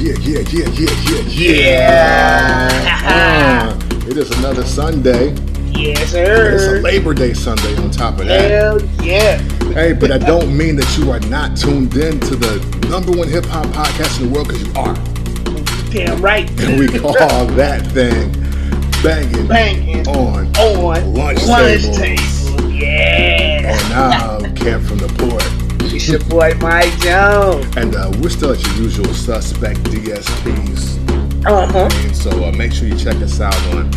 Yeah. It is another Sunday. Yes, sir. It's a Labor Day Sunday on top of that. Hell yeah. Hey, but that don't mean that you are not tuned in to the #1 hip hop podcast in the world, because you are. Damn right. And we call that thing banging on lunch table. Yeah. And I'm Camp from the Port. It's your boy Mike Jones. And we're still at your usual suspect DSPs. So make sure you check us out on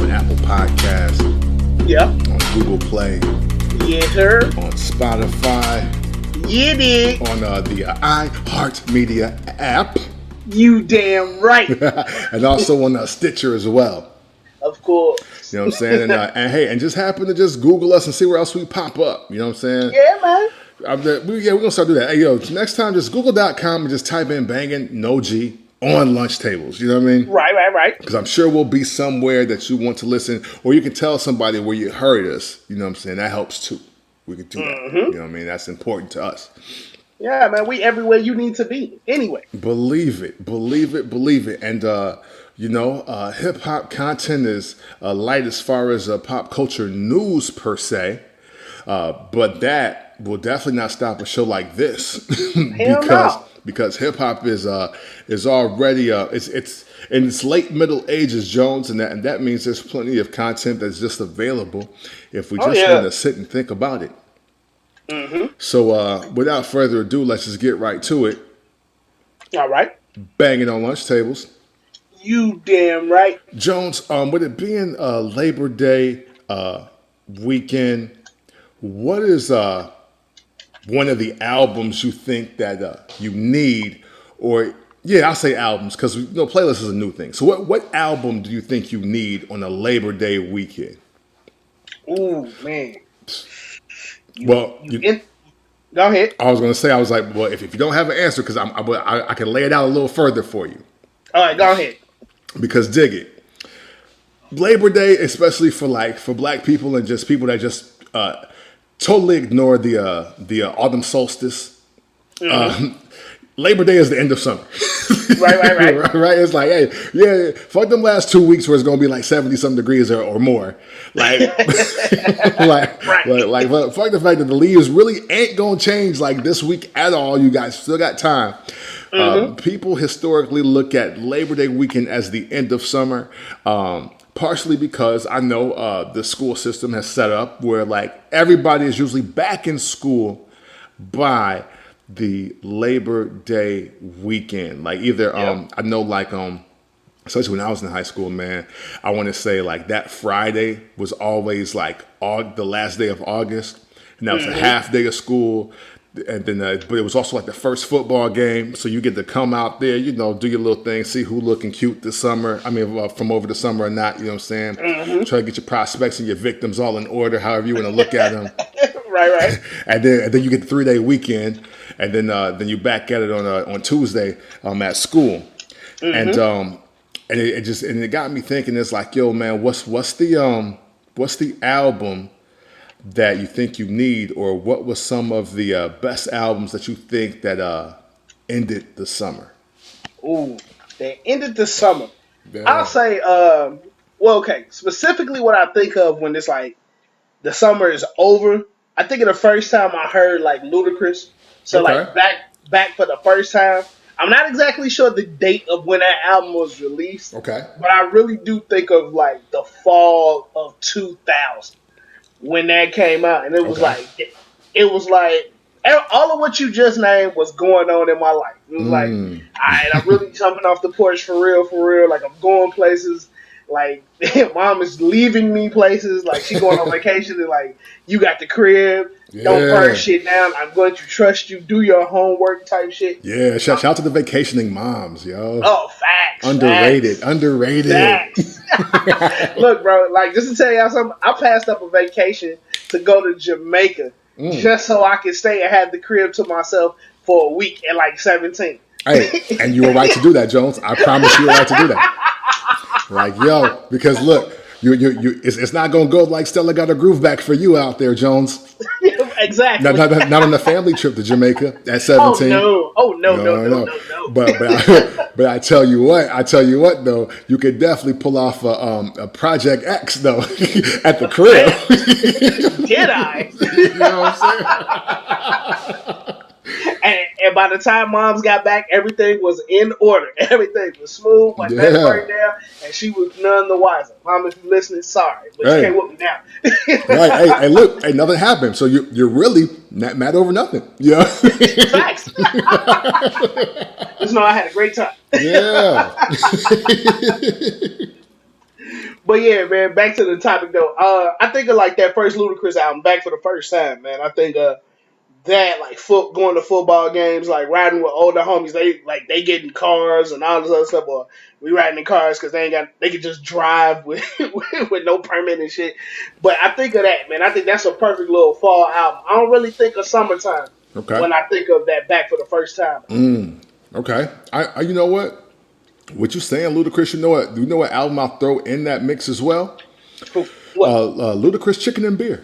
Apple Podcasts. Yep. On Google Play. Yes, sir. On Spotify. Yeah, dig. On the iHeartMedia app. You damn right. And also on Stitcher as well. Of course. You know what I'm saying? And hey, and just happen to just Google us and see where else we pop up. You know what I'm saying? Yeah, man. We're going to start doing that. Hey, yo, next time, just google.com and just type in banging, no G, on lunch tables. You know what I mean? Right. Because I'm sure we'll be somewhere that you want to listen, or you can tell somebody where you heard us. You know what I'm saying? That helps too. We can do that. You know what I mean? That's important to us. Yeah, man. We everywhere you need to be. Anyway. Believe it. And, hip hop content is light as far as pop culture news per se. But that will definitely not stop a show like this. because hip hop is already it's in its late middle ages, Jones, and that means there's plenty of content that's just available if we just want to sit and think about it. So without further ado, let's just get right to it. All right. Banging on lunch tables. You damn right. Jones, with it being Labor Day weekend, what is one of the albums you think that you need? Or I'll say albums, because playlist is a new thing. So what album do you think you need on a Labor Day weekend? Ooh, man. Go ahead. I was going to say, I was like, well, if you don't have an answer, because I can lay it out a little further for you. All right, go ahead. Because dig it, Labor Day, especially for Black people and just people that just totally ignore the autumn solstice. Labor Day is the end of summer. Right. Right. It's like, hey, yeah, fuck them last 2 weeks where it's gonna be like 70-some degrees or more. Like, fuck the fact that the leaves really ain't gonna change like this week at all. You guys still got time. People historically look at Labor Day weekend as the end of summer. Partially because I know the school system has set up where like everybody is usually back in school by the Labor Day weekend. Like either I know like especially when I was in high school, man, I want to say like that Friday was always like the last day of August, and that was a half day of school. And then, but it was also like the first football game, so you get to come out there, do your little thing, see who looking cute this summer. I mean, from over the summer or not, you know what I'm saying? Try to get your prospects and your victims all in order, however you want to look at them. Right. And then you get the 3-day weekend, and then you back at it on Tuesday at school, and it got me thinking. It's like, yo, man, what's the album that you think you need, or what was some of the best albums that you think that ended the summer? Ooh, they ended the summer. Yeah. I'll say, specifically what I think of when it's like the summer is over, I think of the first time I heard like Ludacris. So like back for the first time. I'm not exactly sure the date of when that album was released. Okay. But I really do think of like the fall of 2000. When that came out, and it was like all of what you just named was going on in my life. It was like, all right, I'm really jumping off the porch for real. Like I'm going places. Like mom is leaving me places. Like she going on vacation, and like you got the crib. Yeah. Don't burn shit down. I'm going to trust you. Do your homework type shit. Yeah, shout out to the vacationing moms, yo. Oh, facts. Underrated. Facts. Look, bro, like just to tell y'all something, I passed up a vacation to go to Jamaica just so I could stay and have the crib to myself for a week at like 17. Hey, and you were right to do that, Jones. I promise you were right to do that. Like, yo, because look, it's not gonna go like Stella got her groove back for you out there, Jones. Exactly. Not on the family trip to Jamaica at Oh 17. no! Oh no! No! No, No! no. No! No! But I tell you what though, you could definitely pull off a Project X though at the crib. Damn! Did I? You know what I'm saying? And by the time moms got back, everything was in order. Everything was smooth, like that Yeah. right there, and she was none the wiser. Mom, if you're listening, sorry, but you Hey. can't whoop me now. Right. Hey, look, hey, nothing happened. So you're really not mad over nothing. Yeah. Facts. Just know I had a great time. Yeah. But yeah, man, back to the topic though. I think of like that first Ludacris album, Back for the First Time, man. I think that like going to football games, like riding with older homies, they get in cars and all this other stuff, or we riding in cars because they could just drive with with no permit and shit. But I think of that, man. I think that's a perfect little fall album. I don't really think of summertime Okay. when I think of that Back for the First Time. Okay. I you know what? What you saying, Ludacris? You know what? Do you know what album I'll throw in that mix as well? What? Ludacris, Chicken and Beer.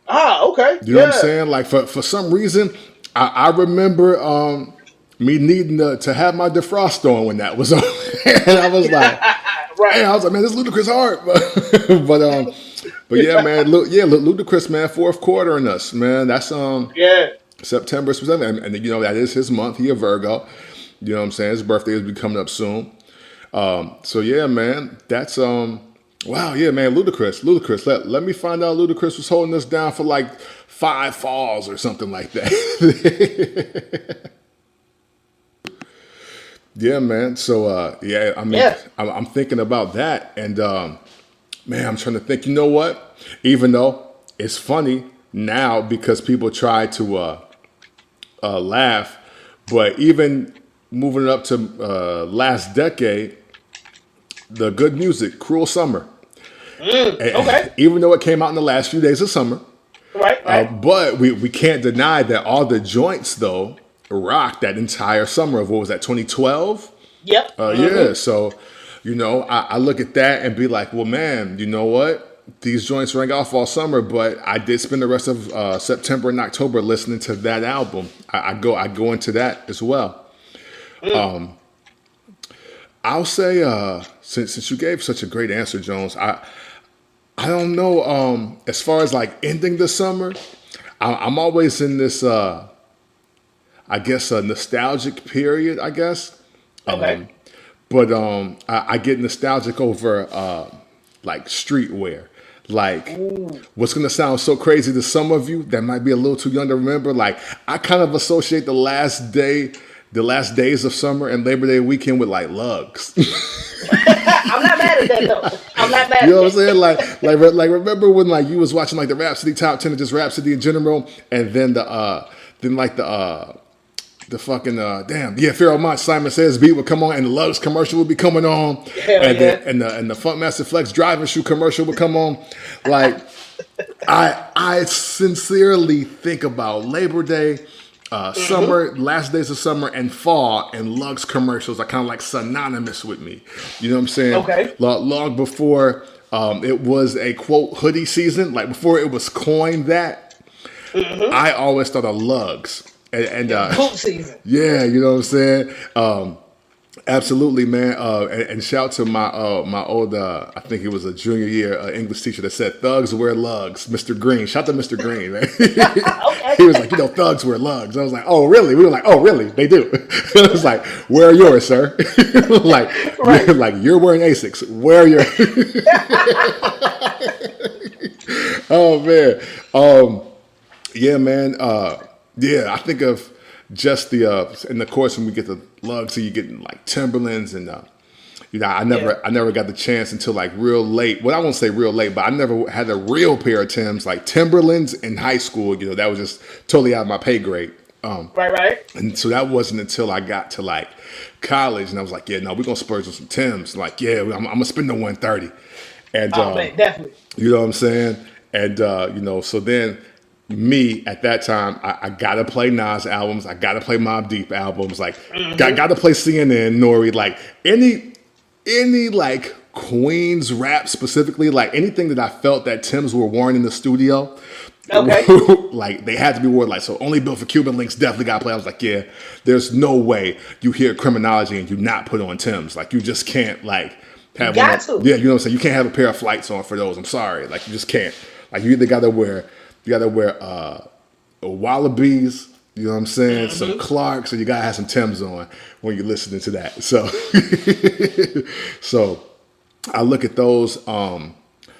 Okay. You know what I'm saying? Like for some reason, I remember me needing to have my defrost on when that was on, and I was like, Right. hey, I was like, man, this is Ludacris hard, but yeah, man, Ludacris, man, fourth quarter in us, man. That's Yeah. September, and you know that is his month. He a Virgo. You know what I'm saying? His birthday is coming up soon. So yeah, man, that's wow, yeah, man, Ludacris. Let me find out Ludacris was holding us down for like 5 falls or something like that. Yeah, man. So yeah, I mean, Yeah. I'm thinking about that, and man, I'm trying to think. You know what? Even though it's funny now because people try to laugh, but even moving it up to last decade, the good music, Cruel Summer. Okay. Even though it came out in the last few days of summer, Right. but we can't deny that all the joints though rocked that entire summer of what was that 2012? Yep. Yeah. So you know, I look at that and be like, well, man, you know what? These joints rang off all summer, but I did spend the rest of September and October listening to that album. I go into that as well. I'll say since you gave such a great answer, Jones, I don't know. As far as like ending the summer, I'm always in this I guess a nostalgic period. I guess. Okay. But I get nostalgic over like streetwear. Like what's gonna sound so crazy to some of you that might be a little too young to remember. Like I kind of associate the last days of summer and Labor Day weekend with like lugs. I'm not mad at that though. I'm not mad. You know what I'm saying? Like remember when like you was watching like the Rhapsody top 10 of just Rhapsody in general, and then the fucking Pharaoh Monch Simon Says beat would come on, and the Lugs commercial would be coming on, and the Funkmaster Flex driving shoe commercial would come on. Like I sincerely think about Labor Day, summer, last days of summer, and fall, and Lugs commercials are kind of like synonymous with me. You know what I'm saying? Okay. Long before it was a quote hoodie season, like before it was coined that, I always thought of Lugs. And Boot season. yeah, you know what I'm saying? Absolutely, man. And shout to my old, I think it was a junior year English teacher that said, thugs wear lugs, Mr. Green. Shout to Mr. Green, man. Okay. He was like, thugs wear lugs. I was like, oh, really? We were like, oh, really? They do. I was like, where are yours, sir? like, Right. like, you're wearing Asics. Where are your... Oh, man. Yeah, man. Yeah, I think of just in the course when we get the lugs, so you get like Timberlands and I never got the chance until like real late. Well, I won't say real late, but I never had a real pair of Timbs like Timberlands in high school. You know, that was just totally out of my pay grade. Right. And so that wasn't until I got to like college, and I was like, yeah, no, we're gonna splurge on some Timbs. Like, yeah, I'm gonna spend the 130. And Man, definitely. you know what I'm saying? And so then. Me at that time, I gotta play Nas albums. I gotta play Mobb Deep albums. Like, gotta play CNN, Nori. Like any like Queens rap specifically. Like anything that I felt that Timbs were wearing in the studio, Okay. Like they had to be worded like, so only built for Cuban links, definitely got to play. I was like, yeah, there's no way you hear Criminology and you not put on Tim's. Like you just can't like have Got one. to. Yeah, you know what I'm saying. You can't have a pair of flights on for those. I'm sorry, like you just can't. Like you either gotta wear Wallabies. You know what I'm saying? Some Clarks, or you gotta have some Timbs on when you're listening to that. So, so I look at those.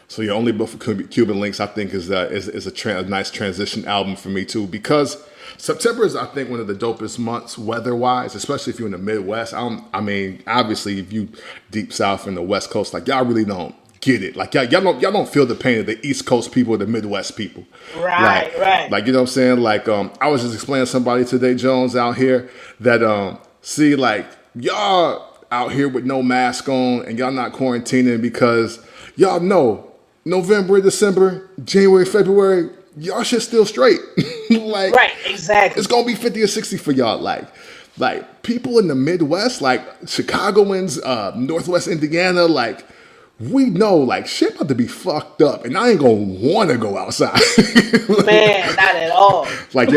So your only book for Cuban Links, I think, is a nice transition album for me too, because September is, I think, one of the dopest months weather-wise, especially if you're in the Midwest. I mean, obviously, if you deep south in the West Coast, like y'all really don't get it. Like y'all don't feel the pain of the East Coast people or the Midwest people. Right, right. Like you know what I'm saying? Like I was just explaining to somebody today, Jones, out here that see like y'all out here with no mask on and y'all not quarantining because y'all know November, December, January, February, y'all shit still straight. Like right, exactly. It's gonna be 50 or 60 for y'all. Like people in the Midwest, like Chicagoans, Northwest Indiana, like we know like shit about to be fucked up, and I ain't gonna want to go outside. Man, not at all. Like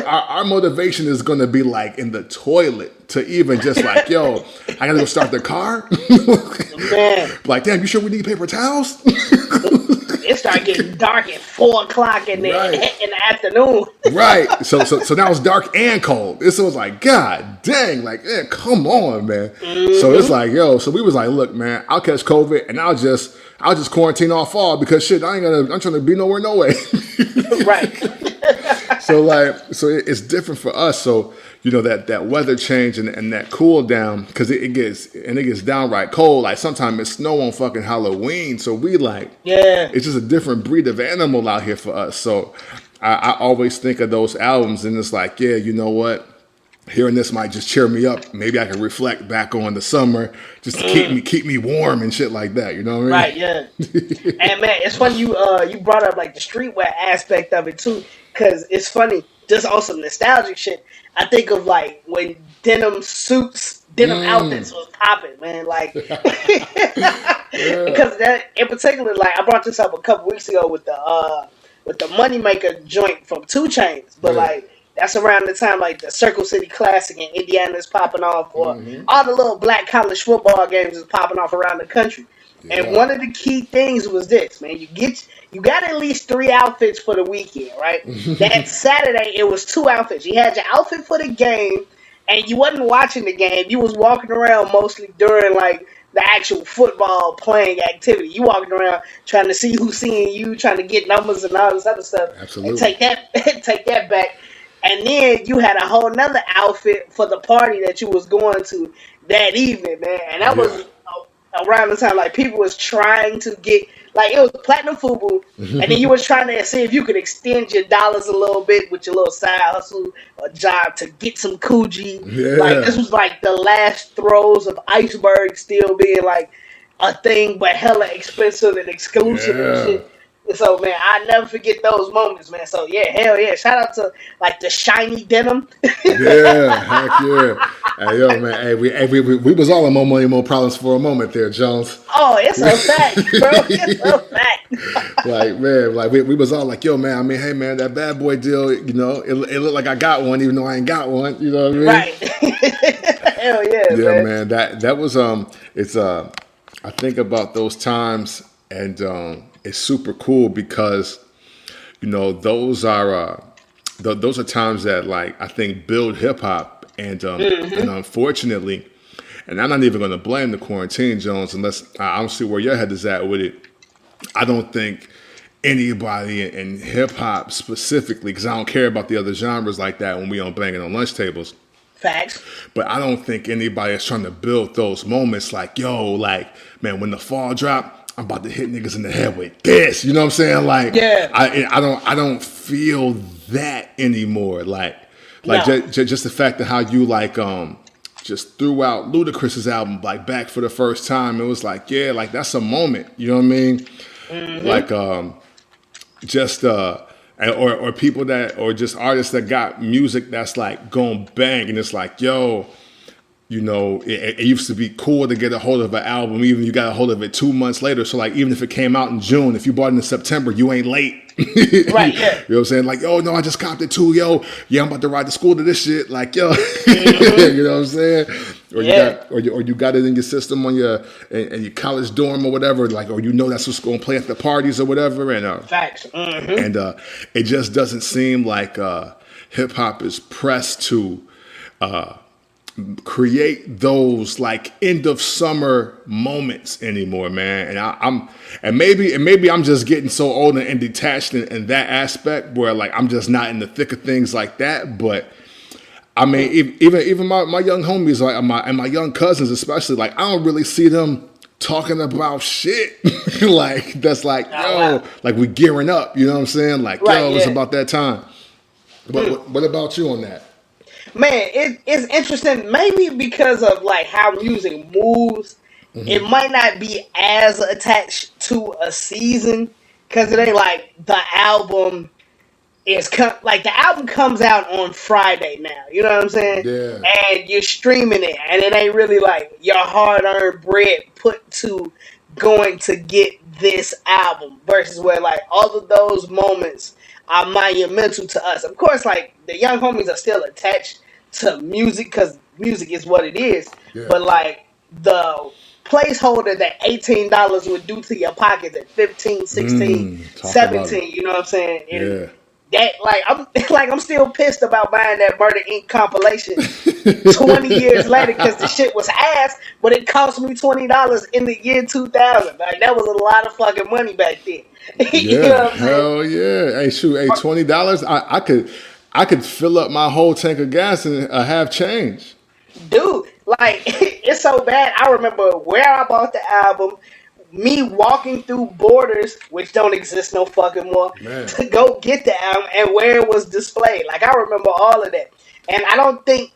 our motivation is gonna be like in the toilet to even just like, yo, I gotta go start the car. Man, like, damn, you sure we need paper towels? it started getting dark at 4:00 in the afternoon. Right. So now it's dark and cold. So it's like, God dang, like, man, come on, man. So it's like, yo, so we was like, look, man, I'll catch COVID and I'll just quarantine all fall because shit, I'm trying to be nowhere, no way. Right. So it's different for us. So, you know, that weather change and that cool down, because it gets downright cold. Like sometimes it's snow on fucking Halloween. So we like, yeah, it's just a different breed of animal out here for us. So I always think of those albums and it's like, yeah, you know what? Hearing this might just cheer me up. Maybe I can reflect back on the summer just to keep me warm and shit like that. You know what I mean? Right, yeah. And man, it's funny you brought up like the streetwear aspect of it too, because it's funny, just on some nostalgic shit. I think of like when denim suits, denim outfits was popping, man. Like because that in particular, like I brought this up a couple weeks ago with the Moneymaker joint from 2 Chainz, but like. That's around the time like the Circle City Classic in Indiana is popping off, or all the little black college football games is popping off around the country. Yeah. And one of the key things was this, man. You got at least 3 outfits for the weekend, right? That Saturday it was 2 outfits. You had your outfit for the game, and you wasn't watching the game. You was walking around mostly during like the actual football playing activity. You walking around trying to see who's seeing you, trying to get numbers and all this other stuff. Absolutely. And take that back. And then you had a whole nother outfit for the party that you was going to that evening, man. And that was around the time like people was trying to get like it was platinum FUBU, and then you was trying to see if you could extend your dollars a little bit with your little side hustle or job to get some Coogee. Yeah. Like this was like the last throes of Iceberg still being like a thing, but hella expensive and exclusive and shit. So man, I never forget those moments, man. So yeah, hell yeah! Shout out to like the shiny denim. Yeah, heck yeah! Hey yo, man, hey we was all in More Money, More Problems for a moment there, Jones. Oh, it's a fact, bro. It's a fact. Like man, like we was all like, yo, man. I mean, hey, man, that Bad Boy deal, you know, it looked like I got one, even though I ain't got one. You know what I mean? Right. Hell yeah, yeah, man. That was it's I think about those times and it's super cool because, you know, those are times that like I think build hip hop and unfortunately, and I'm not even going to blame the quarantine, Jones, unless I don't see where your head is at with it. I don't think anybody in hip hop specifically, because I don't care about the other genres like that when we on banging on lunch tables. Facts. But I don't think anybody is trying to build those moments like, yo, like, man, when the fall drop, I'm about to hit niggas in the head with this. You know what I'm saying? Like, yeah. I don't feel that anymore. Like no. just the fact that how you like just threw out Ludacris's album like back for the first time. It was like, yeah, like that's a moment. You know what I mean? Mm-hmm. Like just or people that or just artists that got music that's like going bang and it's like, yo, it used to be cool to get a hold of an album, even if you got a hold of it 2 months later. So like, even if it came out in June, if you bought it in September, you ain't late. Right, yeah. You know what I'm saying? Like, oh no, I just copped it too, yo. Yeah, I'm about to ride to school to this shit. Like, yo, you know what I'm saying? Or you got it in your system on your in your college dorm or whatever. Like, or that's what's going to play at the parties or whatever. And facts. And it just doesn't seem like hip hop is pressed to create those like end of summer moments anymore, man. And maybe I'm just getting so old and detached in that aspect where like I'm just not in the thick of things like that. But I mean, even my young homies, like my young cousins especially, like I don't really see them talking about shit like that's like, yo, like we gearing up, you know what I'm saying? Like, yo, it's about that time. But what about you on that? Man, it's interesting. Maybe because of like how music moves, it might not be as attached to a season because it ain't like the album like the album comes out on Friday now. You know what I'm saying? Yeah. And you're streaming it, and it ain't really like your hard-earned bread put to going to get this album versus where like all of those moments are monumental to us. Of course, like the young homies are still attached to music because music is what it is. Yeah. But like the placeholder that $18 would do to your pockets at 15, 16, 17, you know what I'm saying? And that I'm still pissed about buying that Murder Inc. compilation 20 years later because the shit was ass, but it cost me $20 in the year 2000. Like that was a lot of fucking money back then. You know what I'm hell saying? Yeah. Hey, shoot, hey, $20. I could fill up my whole tank of gas and have change. Dude, like it's so bad. I remember where I bought the album. Me walking through Borders, which don't exist no fucking more, to go get the album and where it was displayed. Like, I remember all of that. And I don't think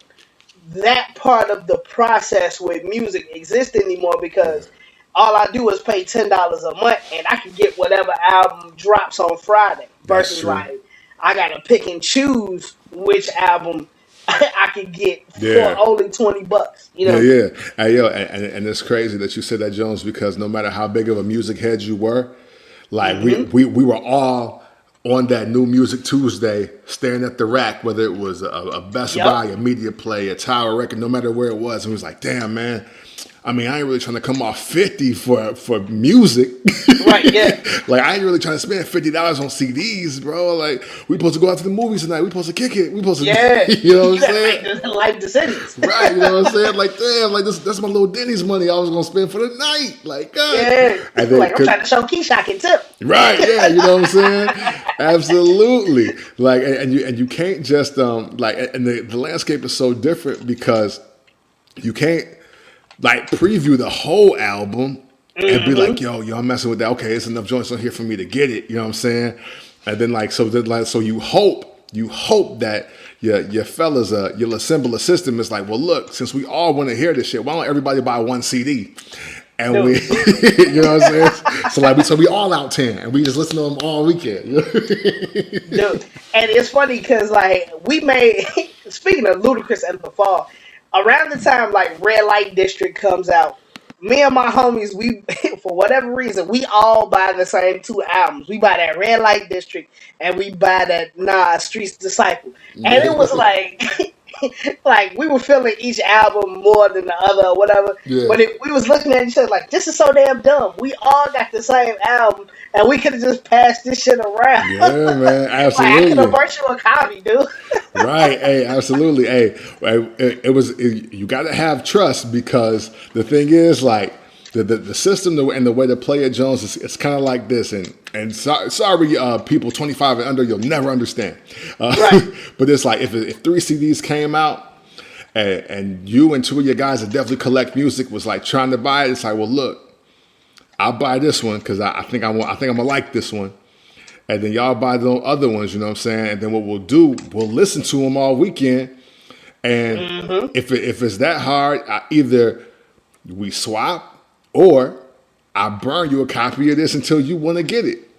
that part of the process with music exists anymore because all I do is pay $10 a month and I can get whatever album drops on Friday. Versus, like, I got to pick and choose which album I could get for only $20, you know? Yeah. Hey, yo, and it's crazy that you said that, Jones, because no matter how big of a music head you were, like we were all on that New Music Tuesday staring at the rack, whether it was a Best Buy, a Media Play, a Tower Record, no matter where it was. And it was like, damn, man. I mean, I ain't really trying to come off 50 for music. Right, yeah. Like, I ain't really trying to spend $50 on CDs, bro. Like, we supposed to go out to the movies tonight. We supposed to kick it. We supposed to, you know what I'm saying? Make life decisions. Right, you know what I'm saying? Like, damn, like, that's my little Denny's money I was going to spend for the night. Like, God. Yeah. And then, like, I'm trying to show Keisha I can tip. Right, yeah, you know what I'm saying? Absolutely. Like, and you can't just, like, and the landscape is so different because you can't, like, preview the whole album and be like, yo, I'm messing with that. Okay, it's enough joints on here for me to get it. You know what I'm saying? And then so you hope that your fellas, your assemble a system is like, well, look, since we all want to hear this shit, why don't everybody buy one CD? And we, you know what I'm saying? So we all out 10 and we just listen to them all weekend. Dude, and it's funny because like we made, speaking of Ludacris and the Fall, around the time like Red Light District comes out, me and my homies, we for whatever reason, we all buy the same two albums. We buy that Red Light District and we buy that Streets Disciple. And it was like like we were feeling each album more than the other or whatever. Yeah. But we was looking at each other like, this is so damn dumb. We all got the same album and we could have just passed this shit around. Yeah, man, absolutely. Like, I could have bought you a copy, dude. Right, hey, absolutely. Hey, you got to have trust because the thing is, like, the system and the way to play it, Jones, it's kind of like this. And sorry, people 25 and under, you'll never understand. Right. But it's like if 3 CDs came out and you and 2 of your guys that definitely collect music was like trying to buy it, it's like, well, look, I'll buy this one because I think I'm gonna like this one. And then y'all buy the other ones, you know what I'm saying? And then what we'll do, we'll listen to them all weekend. And if it's that hard, either we swap or I burn you a copy of this until you want to get it.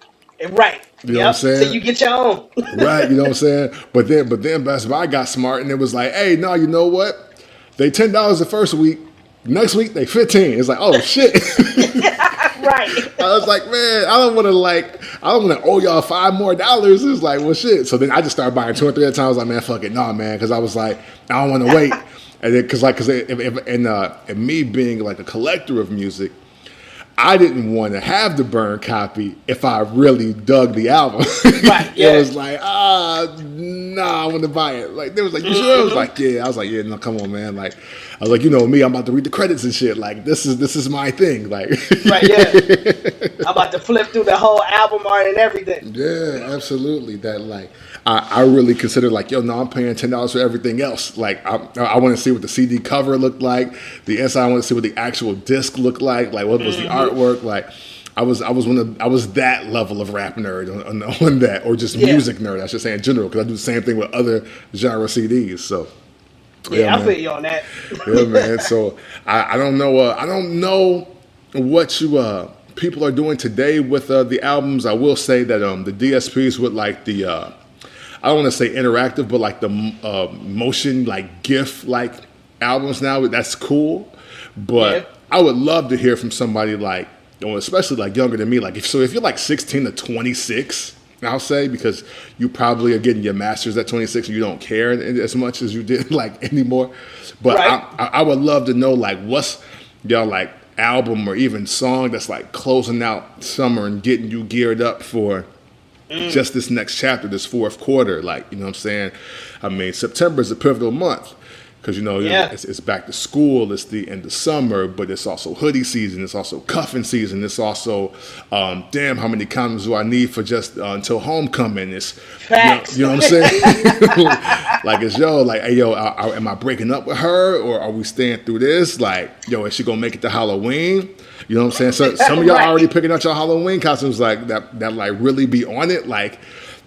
Right. You know what I'm saying? So you get your own. Right, you know what I'm saying? But then Best Buy got smart and it was like, hey, no, you know what? they $10 the first week. Next week they 15. It's like, oh shit. Right. I was like, man, I don't want to owe y'all $5 more. It's like, well, shit. So then I just started buying 2 or 3 at a time. I was like, man, fuck it, nah, man, because I was like, I don't want to wait. And then, because me being like a collector of music, I didn't want to have the burn copy if I really dug the album. Right, yeah. It was like, nah, I want to buy it. Like, they was like, you sure? I was like, yeah. I was like, yeah, no, come on, man. Like, I was like, you know me, I'm about to read the credits and shit. Like, this is my thing. Like, right, yeah. I'm about to flip through the whole album art and everything. Yeah, absolutely. That like, I really consider like, yo, no, I'm paying $10 for everything else. Like, I want to see what the CD cover looked like, the inside. I want to see what the actual disc looked like what was the artwork. Like, I was that level of rap nerd on that, or just music nerd, I should say in general, because I do the same thing with other genre CDs. So. Yeah, I feel you on that. Yeah, man. So I don't know what you people are doing today with the albums. I will say that the DSPs with like the I don't want to say interactive, but like the motion like GIF like albums now. That's cool, but I would love to hear from somebody like, especially like younger than me. Like if you're like 16 to 26. I'll say, because you probably are getting your master's at 26 and you don't care as much as you did like anymore. But right. I would love to know like what's y'all like album or even song that's like closing out summer and getting you geared up for just this next chapter, this fourth quarter. Like, you know what I'm saying? I mean, September is a pivotal month. Because, it's back to school, it's the end of summer, but it's also hoodie season, it's also cuffing season, it's also, damn, how many condoms do I need for just until homecoming? It's, facts. You know what I'm saying? Like, it's, hey, am I breaking up with her, or are we staying through this? Like, is she going to make it to Halloween? You know what I'm saying? So some of y'all right. already picking out your Halloween costumes, like, that like, really be on it, like,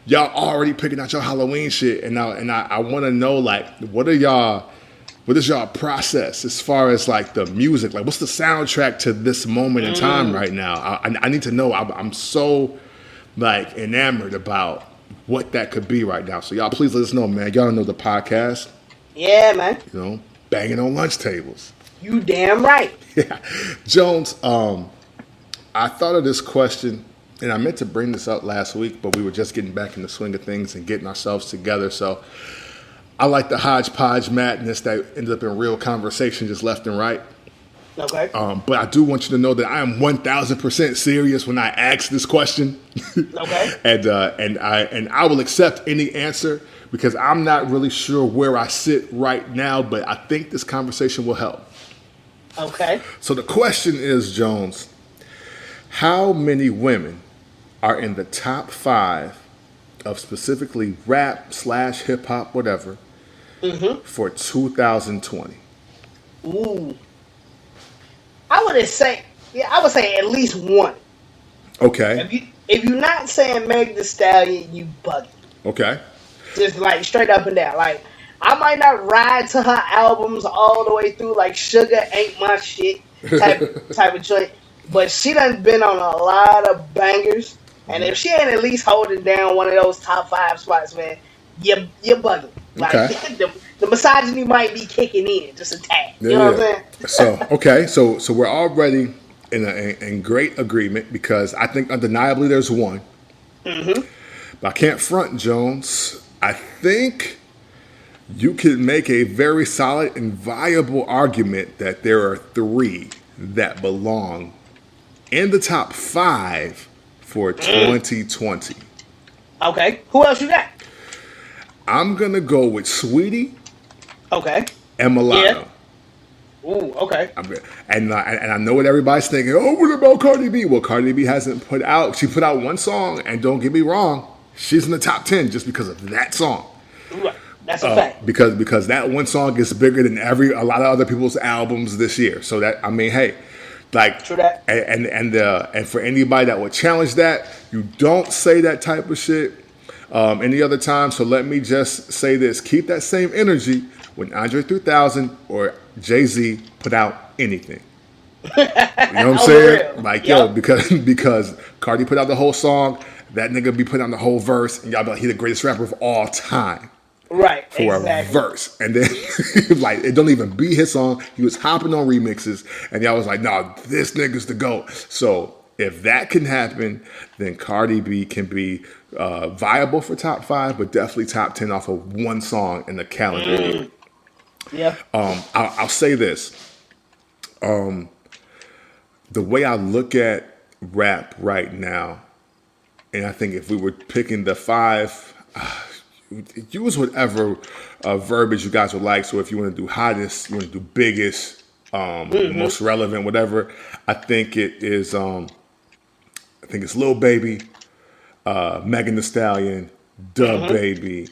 y'all already picking out your Halloween shit, and I want to know, like, what is y'all process as far as like the music? Like, what's the soundtrack to this moment in time right now? I need to know. I'm so like enamored about what that could be right now. So y'all, please let us know, man. Y'all know the podcast. Yeah, man. Banging on lunch tables. You damn right. Yeah, Jones. I thought of this question, and I meant to bring this up last week, but we were just getting back in the swing of things and getting ourselves together. So. I like the hodgepodge madness that ended up in real conversation just left and right. Okay. But I do want you to know that I am 1,000% serious when I ask this question. Okay. and I will accept any answer because I'm not really sure where I sit right now, but I think this conversation will help. Okay. So the question is, Jones, how many women are in the top 5 of specifically rap / hip hop, whatever, for 2020? Ooh. I would say at least one. Okay. If you're not saying Meg Thee Stallion, you bugging. Okay. Just like straight up and down. Like, I might not ride to her albums all the way through, like Sugar Ain't My Shit type of joint, but she done been on a lot of bangers. And if she ain't at least holding down one of those top 5 spots, man, you're bugging. Like, the misogyny might be kicking in just a tad. You know what I'm saying? So we're already in great agreement because I think undeniably there's one. But I can't front, Jones. I think you could make a very solid and viable argument that there are 3 that belong in the top 5 for 2020. Okay. Who else you got? I'm going to go with Sweetie. Okay. And Mulatto. Yeah. Ooh, okay. And I know what everybody's thinking. Oh, what about Cardi B? Well, Cardi B hasn't put out. She put out one song, and don't get me wrong, she's in the top 10 just because of that song. Right. That's a fact. Because that one song is bigger than a lot of other people's albums this year. So that, I mean, hey. Like, true that. And for anybody that would challenge that, you don't say that type of shit any other time. So let me just say this: keep that same energy when Andre 3000 or Jay-Z put out anything. You know what I'm saying? Real. Like, because Cardi put out the whole song, that nigga be putting out the whole verse, and y'all be like, he the greatest rapper of all time. Right, for a exactly. verse, and then like it don't even be his song. He was hopping on remixes, and y'all was like, "No, this nigga's the GOAT." So if that can happen, then Cardi B can be viable for top 5, but definitely top 10 off of one song in the calendar year. Yeah. I'll say this: the way I look at rap right now, and I think if we were picking the 5, use whatever verbiage you guys would like. So if you want to do hottest, you want to do biggest, most relevant, whatever. I think it is. I think it's Lil Baby, Megan Thee Stallion, Dub Baby,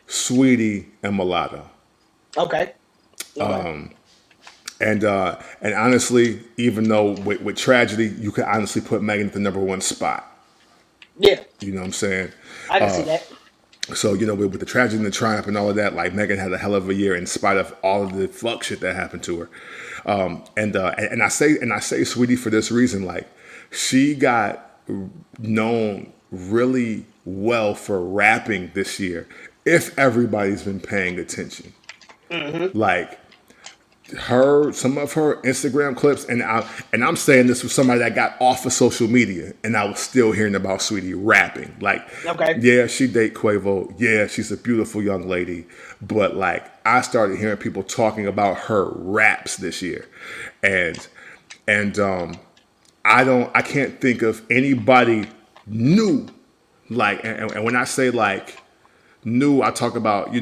Sweetie, and Mulatto. Okay. Okay. And honestly, even though with Tragedy, you could honestly put Megan at the #1 spot. Yeah. You know what I'm saying? I can see that. So, with the tragedy and the triumph and all of that, like Megan had a hell of a year in spite of all of the fuck shit that happened to her. And I say Sweetie for this reason, like she got known really well for rapping this year. If everybody's been paying attention, like some of her Instagram clips, and I'm saying this was somebody that got off of social media, and I was still hearing about Sweetie rapping. Like, Okay. yeah, she date Quavo. Yeah, she's a beautiful young lady. But like, I started hearing people talking about her raps this year, and I can't think of anybody new. Like, and when I say like new, I talk about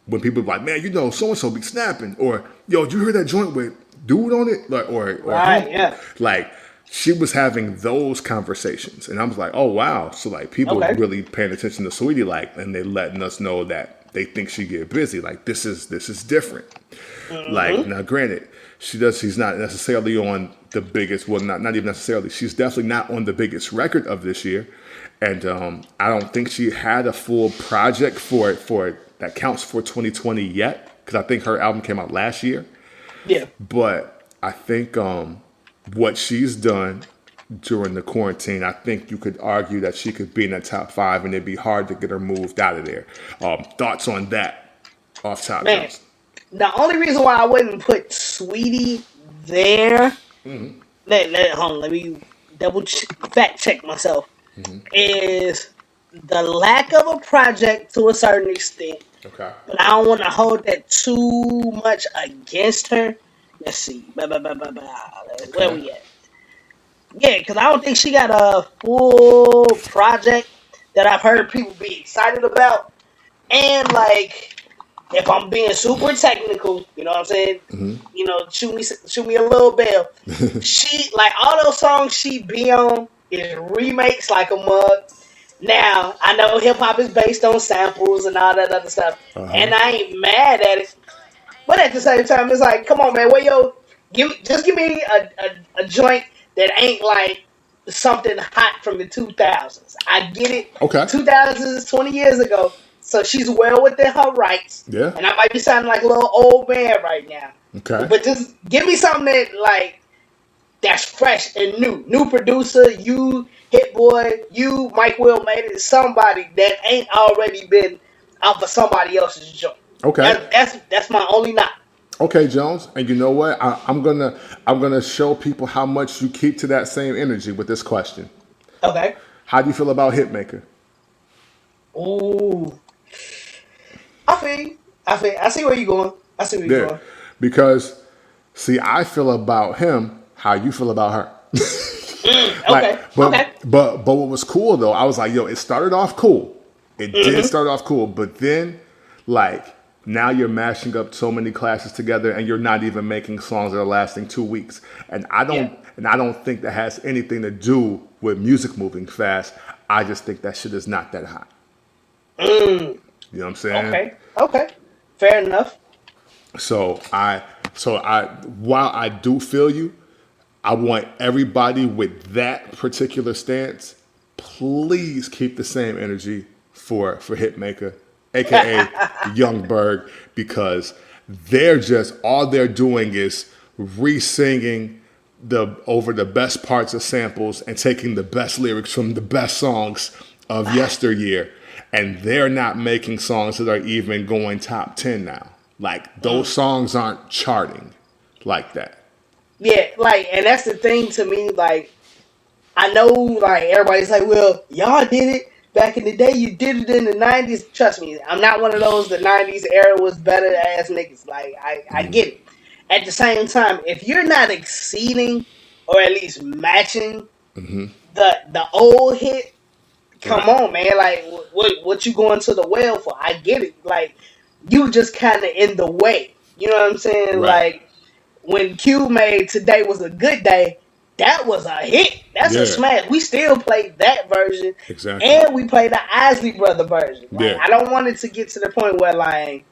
when people be like, man, so and so be snapping, or yo, did you hear that joint with dude on it, like, or Right. Yeah. like she was having those conversations, and I was like, oh wow, so like people Okay. really paying attention to Sweetie, like, and they letting us know that they think she get busy, like this is different. Like now, granted, she's not necessarily on the biggest, well, not even necessarily, she's definitely not on the biggest record of this year, and I don't think she had a full project for that counts for 2020 yet, because I think her album came out last year. Yeah. But I think what she's done during the quarantine, I think you could argue that she could be in that top 5, and it'd be hard to get her moved out of there. Thoughts on that off top? Man, the only reason why I wouldn't put Sweetie there, let me fact check myself, is the lack of a project to a certain extent. Okay. But I don't want to hold that too much against her. Let's see. Where we at? Yeah, because I don't think she got a full project that I've heard people be excited about. And like, if I'm being super technical, you know what I'm saying? Shoot me a little bell. She, like, all those songs she be on is remakes like a mug. Now, I know hip hop is based on samples and all that other stuff, and I ain't mad at it. But at the same time, it's like, come on, man, just give me a joint that ain't like something hot from the 2000s. I get it. Okay. 2000s is 20 years ago, so she's well within her rights. Yeah. And I might be sounding like a little old man right now. Okay. But just give me something that like that's fresh and new producer, you Hit Boy, you Mike Will made it, somebody that ain't already been off of somebody else's joint. Okay. That's my only knock. Okay, Jones, and you know what? I'm gonna show people how much you keep to that same energy with this question. Okay. How do you feel about Hitmaker? Ooh, I feel. I see where you're going. You're going. Because, see, I feel about him how you feel about her. Okay. But what was cool though, I was like, yo, it started off cool. It did start off cool, but then like now you're mashing up so many classes together, and you're not even making songs that are lasting 2 weeks. And I don't think that has anything to do with music moving fast. I just think that shit is not that hot. You know what I'm saying? Okay. Fair enough. So while I do feel you, I want everybody with that particular stance, please keep the same energy for Hitmaker, aka Young Berg, because all they're doing is re-singing over the best parts of samples and taking the best lyrics from the best songs of yesteryear and they're not making songs that are even going top 10 now. Like those songs aren't charting like that. Yeah, like, and that's the thing to me. Like, I know, like, everybody's like, well, y'all did it back in the day. You did it in the 90s. Trust me, I'm not one of those. The 90s era was better ass niggas. Like, I get it. At the same time, if you're not exceeding or at least matching the old hit, come on, man. Like, what you going to the well for? I get it. Like, you just kind of in the way. You know what I'm saying? Right. Like, when Q made Today Was a Good Day, that was a hit. That's a smash. We still play that version. Exactly. And we play the Isley Brother version. Like, I don't want it to get to the point where, like,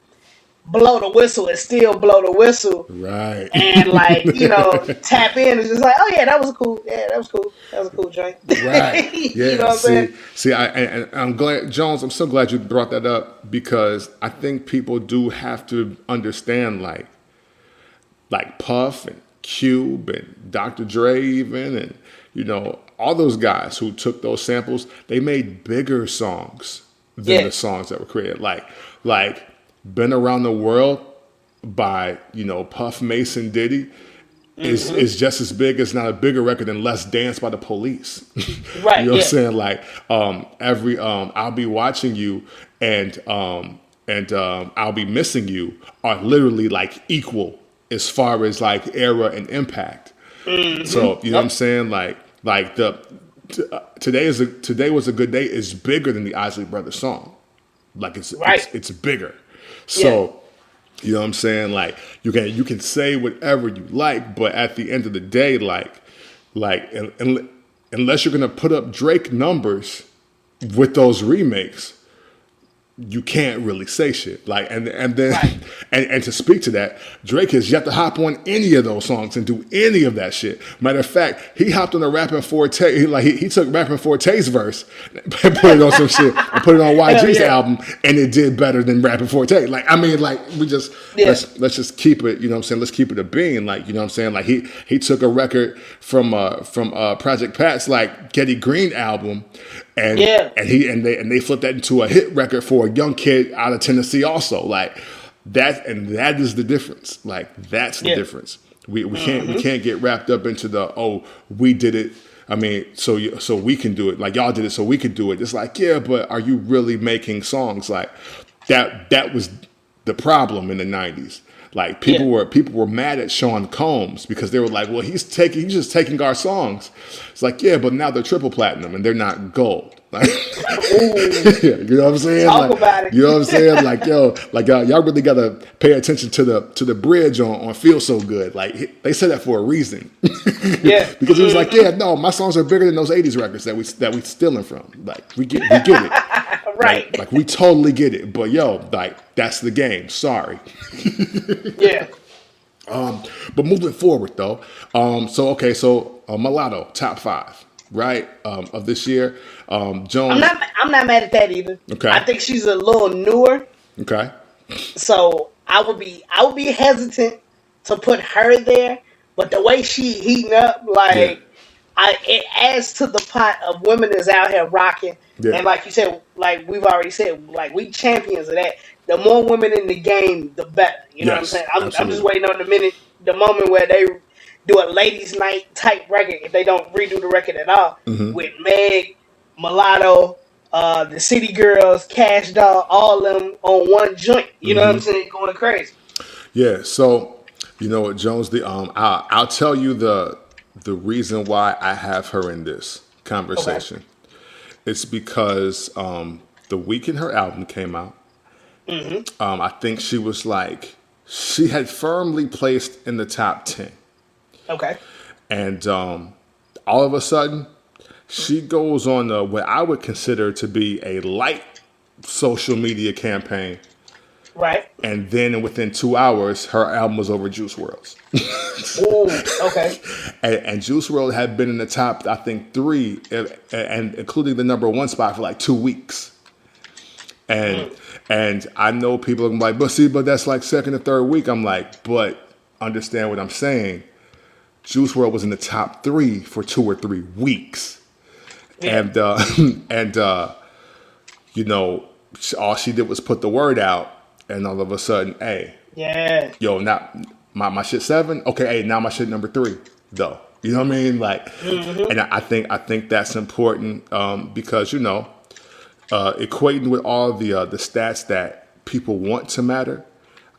blow the whistle is still blow the whistle. Right. And, like, you know, tap in is just like, oh, yeah, that was cool. Yeah, that was cool. That was a cool joint. Right. Yeah. You know what I'm saying? See, and I'm glad, Jones, I'm so glad you brought that up, because I think people do have to understand, like Puff and Cube and Dr. Dre even, and, you know, all those guys who took those samples, they made bigger songs than the songs that were created. Like Been Around the World by, you know, Puff, Mason, Diddy is just as big, as not a bigger record than Let's Dance by the Police. Right. You know what I'm saying? Like every I'll Be Watching You and I'll Be Missing You are literally like equal as far as like era and impact. So you know what I'm saying? Like Today Was a Good Day is bigger than the Isley Brothers song. Like it's bigger. So you know what I'm saying? Like you can say whatever you like, but at the end of the day, unless you're gonna put up Drake numbers with those remakes, you can't really say shit. Like and then and to speak to that, Drake has yet to hop on any of those songs and do any of that shit. Matter of fact, he hopped on a Rapping Forte. He took Rapping Forte's verse and put it on some shit and put it on YG's album, and it did better than Rapping Forte. Like, I mean, like, we just let's just keep it. You know what I'm saying? Let's keep it a bean. Like, you know what I'm saying? Like he took a record from Project Pat's like Getty Green album. And they flipped that into a hit record for a young kid out of Tennessee also. Like that is the difference. Like that's the difference. We can't get wrapped up into the we did it. I mean, so we can do it. Like y'all did it, so we could do it. It's like, yeah, but are you really making songs like that? That was the problem in the 90s. Like people were mad at Sean Combs because they were like, well, he's just taking our songs. It's like, yeah, but now they're triple platinum and they're not gold. Like, you know what I'm saying? Talk about it. You know what I'm saying? Like, yo, like y'all really gotta pay attention to the bridge on Feel So Good. Like they said that for a reason. Because it was like, yeah, no, my songs are bigger than those 80s records that we stealing from. Like we get it. Right. Like we totally get it. But yo, like that's the game. Sorry. But moving forward though, so Mulatto top 5, right? Of this year. Jones. I'm not mad at that either. Okay. I think she's a little newer. Okay. So I would be hesitant to put her there, but the way she heating up, like it adds to the pot of women that's out here rocking. Yeah. And like you said, like we've already said, like we champions of that. The more women in the game, the better. You know what I'm saying? I'm just waiting on the moment where they do a ladies' night type record, if they don't redo the record at all, with Meg, Mulatto, the City Girls, Cash Doll, all of them on one joint. You know what I'm saying? Going crazy. Yeah. So you know what, Jones? I'll tell you the reason why I have her in this conversation. Okay. It's because the weekend her album came out, I think she had firmly placed in the top 10. Okay. And all of a sudden, she goes on what I would consider to be a light social media campaign. Right. And then within 2 hours, her album was over Juice WRLD's. Ooh, okay. And Juice WRLD had been in the top, I think, 3, and including the number 1 spot for like 2 weeks. And I know people are like, but that's like second or third week. I'm like, but understand what I'm saying. Juice WRLD was in the top 3 for 2 or 3 weeks. Yeah. And you know, all she did was put the word out, and all of a sudden, hey, Yeah. yo, not my shit 7. Okay, hey, now my shit number 3, though. You know what I mean? Like, and I think that's important because equating with all the stats that people want to matter.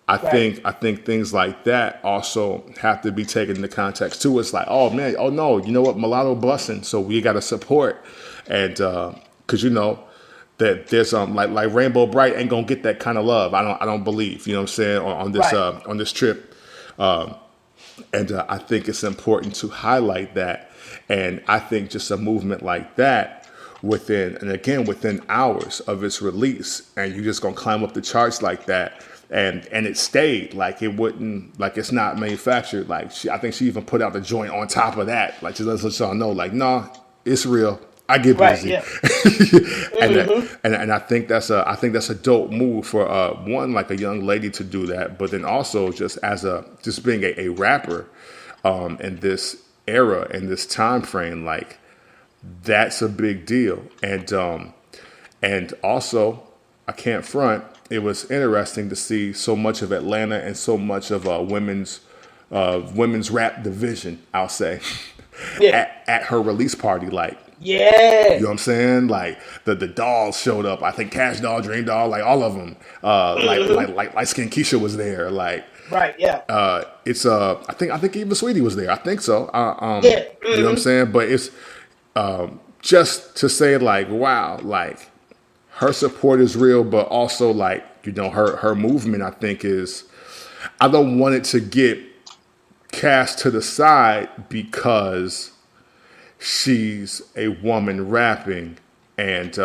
I think things like that also have to be taken into context too. It's like, oh man, oh no, you know what, mulatto busting, so we got to support, and because that there's like Rainbow Bright ain't gonna get that kind of love. I don't believe, you know what I'm saying, on this trip, and I think it's important to highlight that, and I think just a movement like that within hours of its release, and you just gonna climb up the charts like that. And it stayed, like it wouldn't, like it's not manufactured. Like I think she even put out the joint on top of that, like just let y'all know, like nah, it's real. I get busy, Yeah. and I think that's a dope move for one, like a young lady to do that, but then also just just being a rapper in this era, in this time frame, like that's a big deal. And also, I can't front, it was interesting to see so much of Atlanta and so much of women's rap division, I'll say, at her release party. Like, Yeah. you know what I'm saying? Like the dolls showed up. I think Cash Doll, Dream Doll, like all of them. Like Light Skin Keisha was there. Like, Right. Yeah. it's I think even Sweetie was there. I think so. Yeah. You know what I'm saying? But it's just to say, like, wow, like her support is real, but also like, her movement, I think, is, I don't want it to get cast to the side because she's a woman rapping, and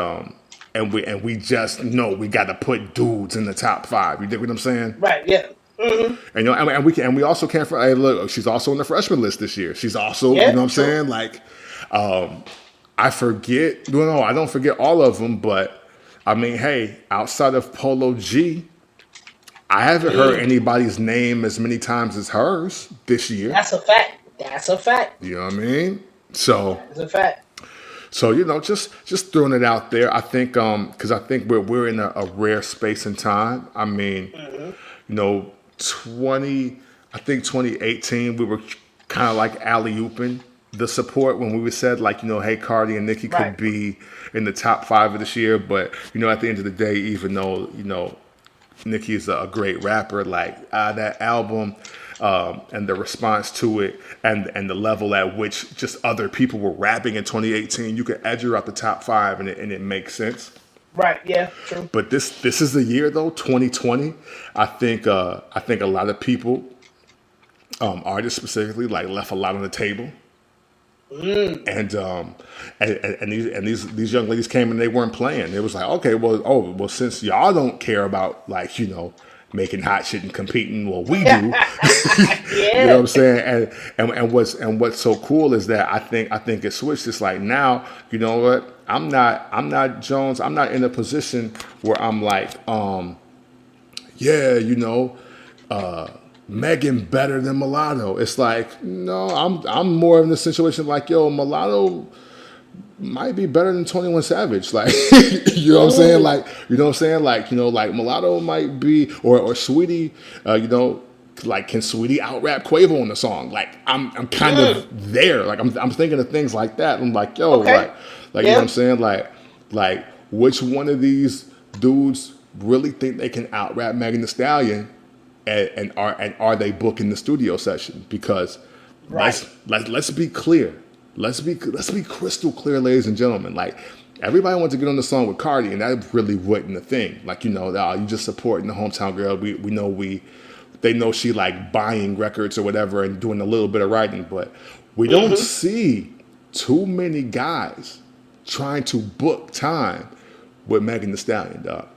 we just know we got to put dudes in the top 5. You dig what I'm saying? Right. Yeah. And we also can't. Hey, look, she's also on the freshman list this year. She's also, you know what I'm saying? Like, I forget. No, I don't forget all of them, but I mean, hey, outside of Polo G, I haven't heard anybody's name as many times as hers this year. That's a fact. You know what I mean? So That's a fact. So just throwing it out there. I think because I think we're in a rare space and time. I mean, 2018 we were kind of like alley-ooping the support when we said, like, hey, Cardi and Nicki could be in the top 5 of this year, but at the end of the day, even though Nicki is a great rapper, like that album and the response to it, and the level at which just other people were rapping in 2018, you could edge her out the top 5, and it makes sense. Right. Yeah. True. But this is the year, though, 2020. I think a lot of people, artists specifically, like, left a lot on the table. And these young ladies came and they weren't playing. It was like, okay, well, since y'all don't care about, like, making hot shit and competing, well, we do. You know what I'm saying? And what's so cool is that I think it switched. It's like, now, you know what? I'm not Jones. I'm not in a position where I'm like, Megan better than Mulatto. It's like, no, I'm more in the situation like, yo, Mulatto might be better than 21 Savage. Like, you know what I'm saying? Like, like Mulatto might be, or Sweetie, like, can Sweetie out-rap Quavo on the song? Like, I'm kind of there. Like, I'm thinking of things like that. I'm like, yo, like you know what I'm saying? Like which one of these dudes really think they can out-rap Megan Thee Stallion? And are they booking the studio session? Because let's be clear. Let's be crystal clear, ladies and gentlemen. Like, everybody wants to get on the song with Cardi, and that really wasn't a thing. Like, you just supporting the hometown girl. They know she like buying records or whatever and doing a little bit of writing, but we don't see too many guys trying to book time with Megan Thee Stallion, dog.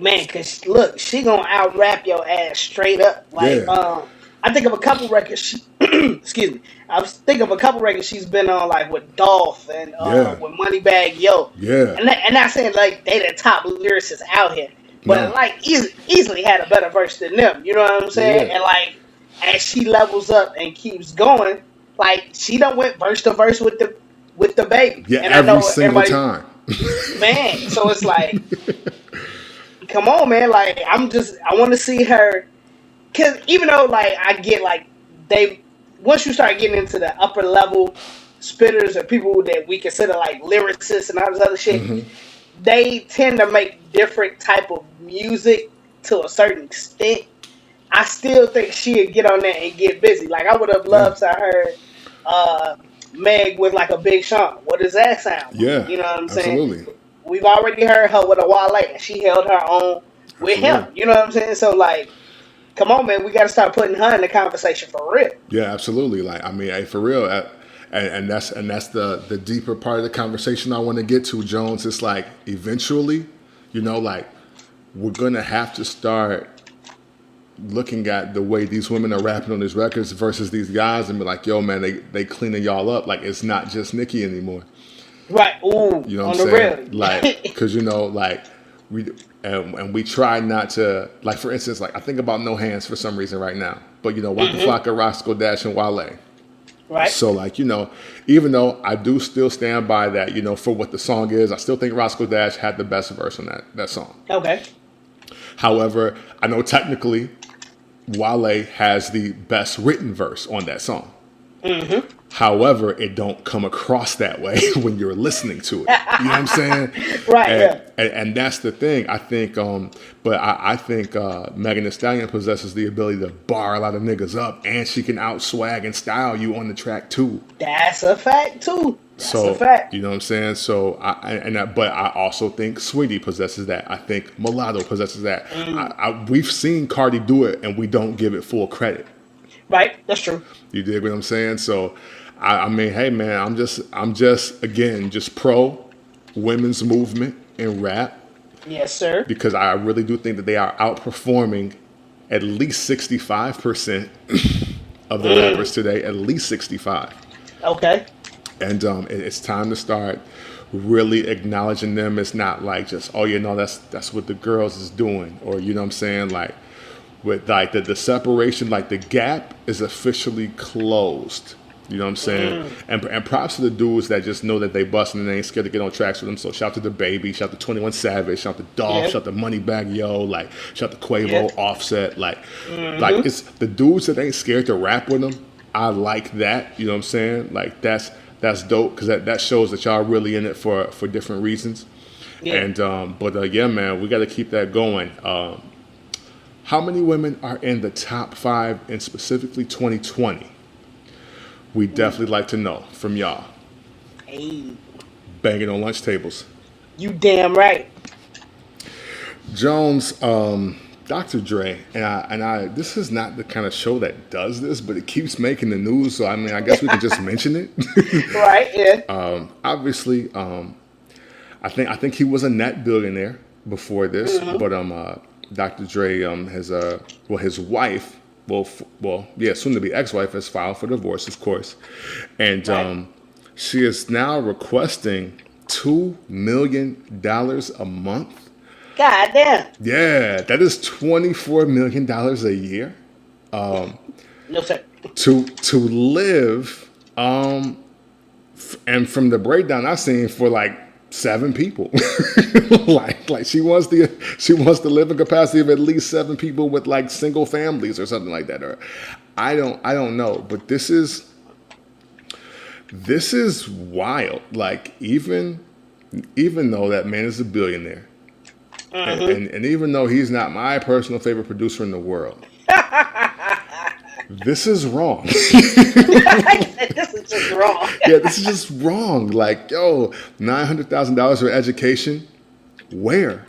Man, cause look, she gonna out rap your ass straight up. Like, I think of a couple records. Excuse me. I was thinking of a couple records she's been on, like with Dolph and with Moneybagg Yo. Yeah. And not saying like they the top lyricists out here, but like easily had a better verse than them. You know what I'm saying? Yeah. And like, as she levels up and keeps going, like she done went verse to verse with the baby. Yeah, and every single time. man. So it's like, come on, man. Like, I want to see her. Because even though, like, I get, like, once you start getting into the upper level spitters or people that we consider, like, lyricists and all this other shit, they tend to make different type of music to a certain extent. I still think she'd get on there and get busy. Like, I would have loved to hear Meg with, like, a Big Sean. What does that sound like? Yeah, you know what I'm absolutely. saying? We've already heard her with a Wale, and she held her own with him. You know what I'm saying? So, like, come on, man, we got to start putting her in the conversation for real. Yeah, absolutely. Like, I mean, hey, for real. And that's the deeper part of the conversation I want to get to, Jones. It's like, eventually, you know, like, we're going to have to start looking at the way these women are rapping on these records versus these guys and be like, yo, man, they cleaning y'all up. Like, it's not just Nicki anymore. Right. Ooh, you know what I'm saying? Real. Like, because, you know, like, we try not to, like, for instance, like, I think about No Hands for some reason right now. But, you know, Waka Flocka, Roscoe Dash, and Wale. Right. So, like, you know, even though I do still stand by that, you know, for what the song is, I still think Roscoe Dash had the best verse on that song. Okay. However, I know technically Wale has the best written verse on that song. However, it don't come across that way when you're listening to it. You know what I'm saying? Right. And that's the thing. I think, but I think Megan Thee Stallion possesses the ability to bar a lot of niggas up, and she can out swag and style you on the track too. That's a fact too. That's a fact. You know what I'm saying? So but I also think Sweetie possesses that. I think Mulatto possesses that. We've seen Cardi do it, and we don't give it full credit. Right. That's true. You dig what I'm saying? So, I mean, hey man, I'm just again pro women's movement in rap. Yes, sir. Because I really do think that they are outperforming at least 65% of the rappers today. At least 65. Okay. And it's time to start really acknowledging them. It's not like just, oh, you know, that's what the girls is doing, or you know what I'm saying, like with like the separation, like the gap is officially closed. You know what I'm saying? And props to the dudes that just know that they busting and they ain't scared to get on tracks with them. So shout to the Baby, shout to 21 Savage, shout to Dolph, shout to Moneybagg Yo, like shout to Quavo, Offset, like it's the dudes that ain't scared to rap with them. I like that. You know what I'm saying? Like that's dope because that shows that y'all really in it for different reasons. Yeah. And but yeah, man, we got to keep that going. How many women are in the top 5 in specifically 2020? We definitely like to know from y'all. Hey. Banging on lunch tables. You damn right. Jones, Dr. Dre, and I. This is not the kind of show that does this, but it keeps making the news. So I mean, I guess we can just mention it. Right. Yeah. Obviously, I think he was a net billionaire before this, but Dr. Dre has his wife. Soon to be ex-wife has filed for divorce, of course, and she is now requesting $2 million a month. God damn. Yeah, that is $24 million a year. No sir. To live, and from the breakdown I've seen for like 7 people, like she wants to live in capacity of at least 7 people with like single families or something like that. Or I don't know, but this is wild. Like even though that man is a billionaire, and even though he's not my personal favorite producer in the world, this is wrong. This is just wrong. Yeah, this is just wrong. Like, yo, $900,000 for education. Where?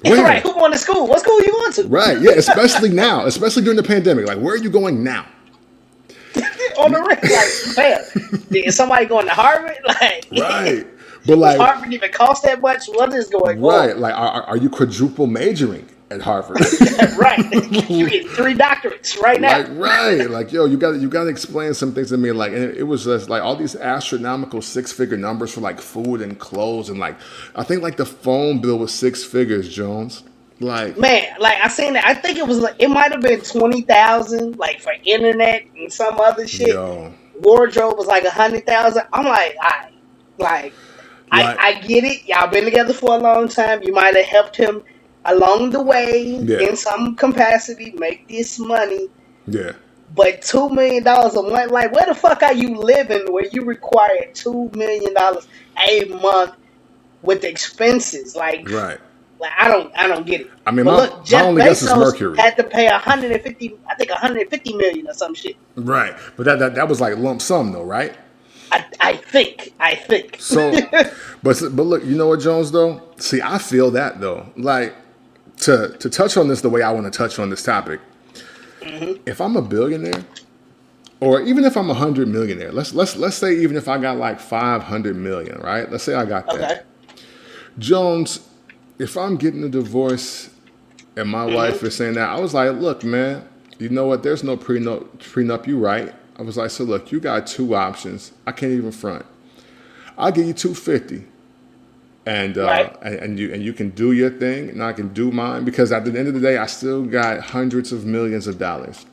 Right. Who going to school? What school you going to? Right. Yeah. Especially now. Especially during the pandemic. Like, where are you going now? On the ring, like, man, is somebody going to Harvard? Like, right. But like, Harvard even cost that much? What is going on? Right. Like, are you quadruple majoring at Harvard? Right. You get 3 doctorates right now. Like, right. Like, yo, you got to explain some things to me. Like, and it was just like all these astronomical 6-figure numbers for like food and clothes, and like I think like the phone bill was 6 figures, Jones. Like, man, like I seen that. I think it was like it might have been 20,000, like for internet and some other shit. Yo. Wardrobe was like 100,000. I'm like, all right, like Like, I get it. Y'all been together for a long time. You might have helped him along the way in some capacity make this money. Yeah. But $2 million a month, like where the fuck are you living where you require $2 million a month with expenses? Like, right. Like I don't get it. I mean, but look, Jeff only guess is Bezos Mercury. had to pay 150 million or some shit. Right, but that was like lump sum though, right? I think. So, but look, you know what, Jones though? See, I feel that though. Like to touch on this the way I want to touch on this topic. If I'm a billionaire, or even if I'm 100 millionaire, let's say even if I got like 500 million, right? Let's say I got that. Jones, if I'm getting a divorce and my wife is saying that, I was like, look, man, you know what? There's no prenup. You right? I was like, so look, you got two options. I can't even front. I'll give you $250, and and you can do your thing, and I can do mine, because at the end of the day, I still got hundreds of millions of dollars.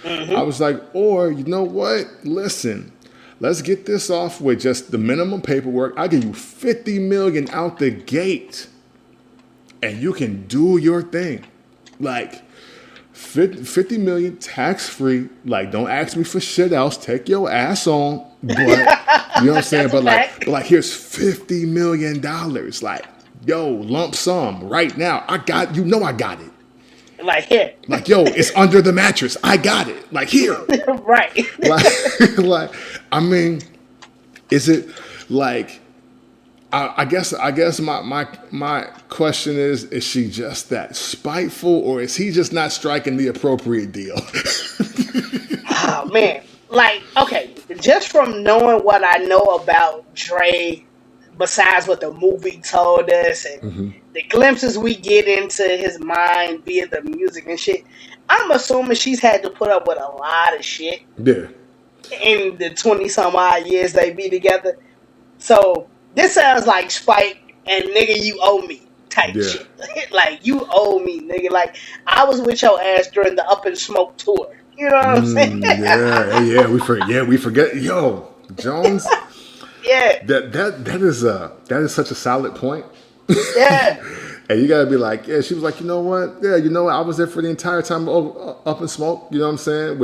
I was like, or you know what? Listen, let's get this off with just the minimum paperwork. I'll give you $50 million out the gate, and you can do your thing. Like, 50 million tax free. Like, don't ask me for shit else. Take your ass on. But you know what I'm saying? But like, here's $50 million. Like, yo, lump sum right now. I got it. Like, here. Like, yo, it's under the mattress. I got it. Like, here. Right. like, I mean, is it like? I guess my question is she just that spiteful, or is he just not striking the appropriate deal? Oh man, like, okay, just from knowing what I know about Dre, besides what the movie told us and the glimpses we get into his mind via the music and shit, I'm assuming she's had to put up with a lot of shit. Yeah. In the 20 some odd years they be together, so. This sounds like spite and nigga, you owe me type shit. Like, you owe me, nigga. Like, I was with your ass during the Up in Smoke tour. You know what I'm saying? Yeah, we forget. Yo, Jones. Yeah. That is such a solid point. Yeah. And you gotta be like, yeah. She was like, you know what? Yeah, you know what? I was there for the entire time of Up in Smoke. You know what I'm saying?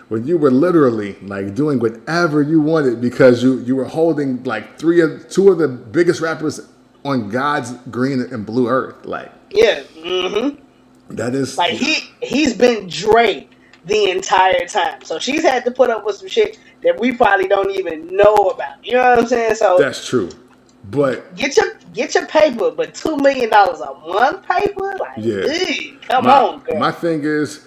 When you were literally like doing whatever you wanted, because you were holding like two of the biggest rappers on God's green and blue earth. Like, yeah, that is like he's been Dre the entire time. So she's had to put up with some shit that we probably don't even know about. You know what I'm saying? So that's true. But get your paper, but $2 million a month paper, like, yeah. Come on, girl. My thing is,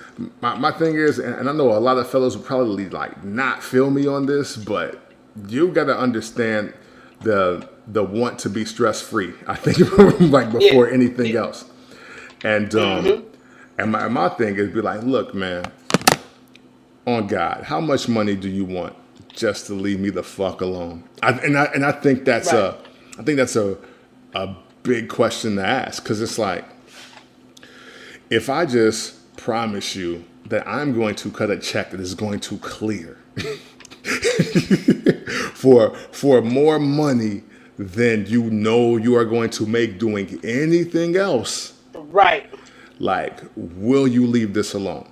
and I know a lot of fellows will probably like not feel me on this, but you got to understand the want to be stress free. I think like before anything else, and and my thing is be like, look, man, on God, how much money do you want just to leave me the fuck alone? I think that's a big question to ask, because it's like, if I just promise you that I'm going to cut a check that is going to clear for more money than you know you are going to make doing anything else, right? Like, will you leave this alone?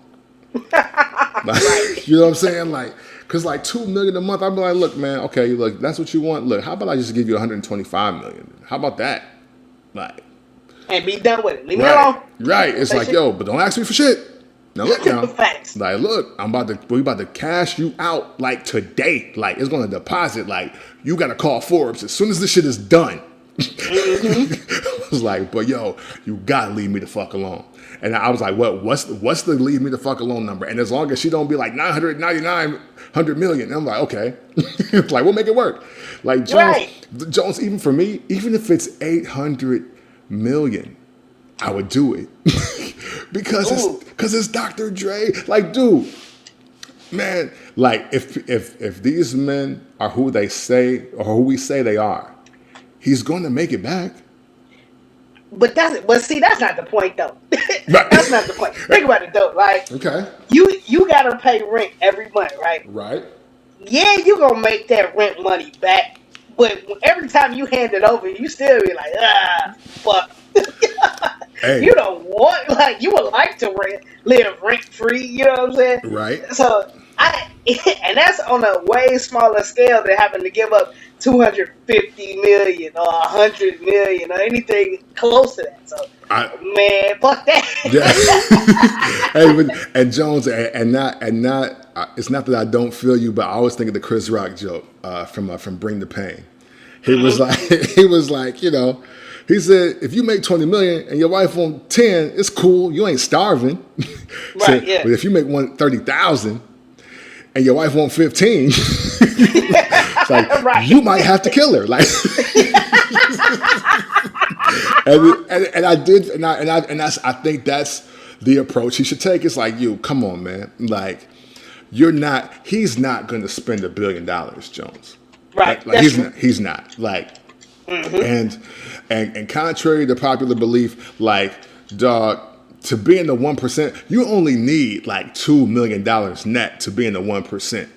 Like, you know what I'm saying? Like, because like $2 million a month, I'd be like, look, man, okay, look, that's what you want. Look, how about I just give you 125 million? How about that? Like, and be done with it. Leave me alone. Right. It's like, yo, but don't ask me for shit. Now look, now. Facts. Like, look, we about to cash you out like today. Like, it's gonna deposit. Like, you gotta call Forbes as soon as this shit is done. I was like, but yo, you gotta leave me the fuck alone. And I was like, what's the leave me the fuck alone number? And as long as she don't be like 100 million, I'm like, okay. Like, we'll make it work. Like, Jones, even for me, even if it's 800 million, I would do it. because it's Dr. Dre. Like, dude, man, like, if these men are who they say or who we say they are, he's going to make it back. But that's not the point though. Right. That's not the point. Think about it though. Like, okay, you gotta pay rent every month, right? Right. Yeah, you gonna make that rent money back, But every time you hand it over, you still be like, fuck. Hey, You don't want, like, you would like to live rent free, you know what I'm saying? right? So, and that's on a way smaller scale than having to give up 250 million or 100 million or anything close to that. So, man, fuck that. Yeah. Hey, and Jones, and not, it's not that I don't feel you, but I always think of the Chris Rock joke from Bring the Pain. He was like, you know, he said, if you make 20 million and your wife wants 10, it's cool. You ain't starving. Right, yeah. But if you make 30,000 and your wife wants 15, it's like, right. You might have to kill her. Like, I think that's the approach he should take. It's like, come on, man. Like, he's not going to spend $1 billion, Jones. Right. Like he's not. Like, and contrary to popular belief, like, dog, to be in the 1%, you only need like $2 million net to be in the 1%.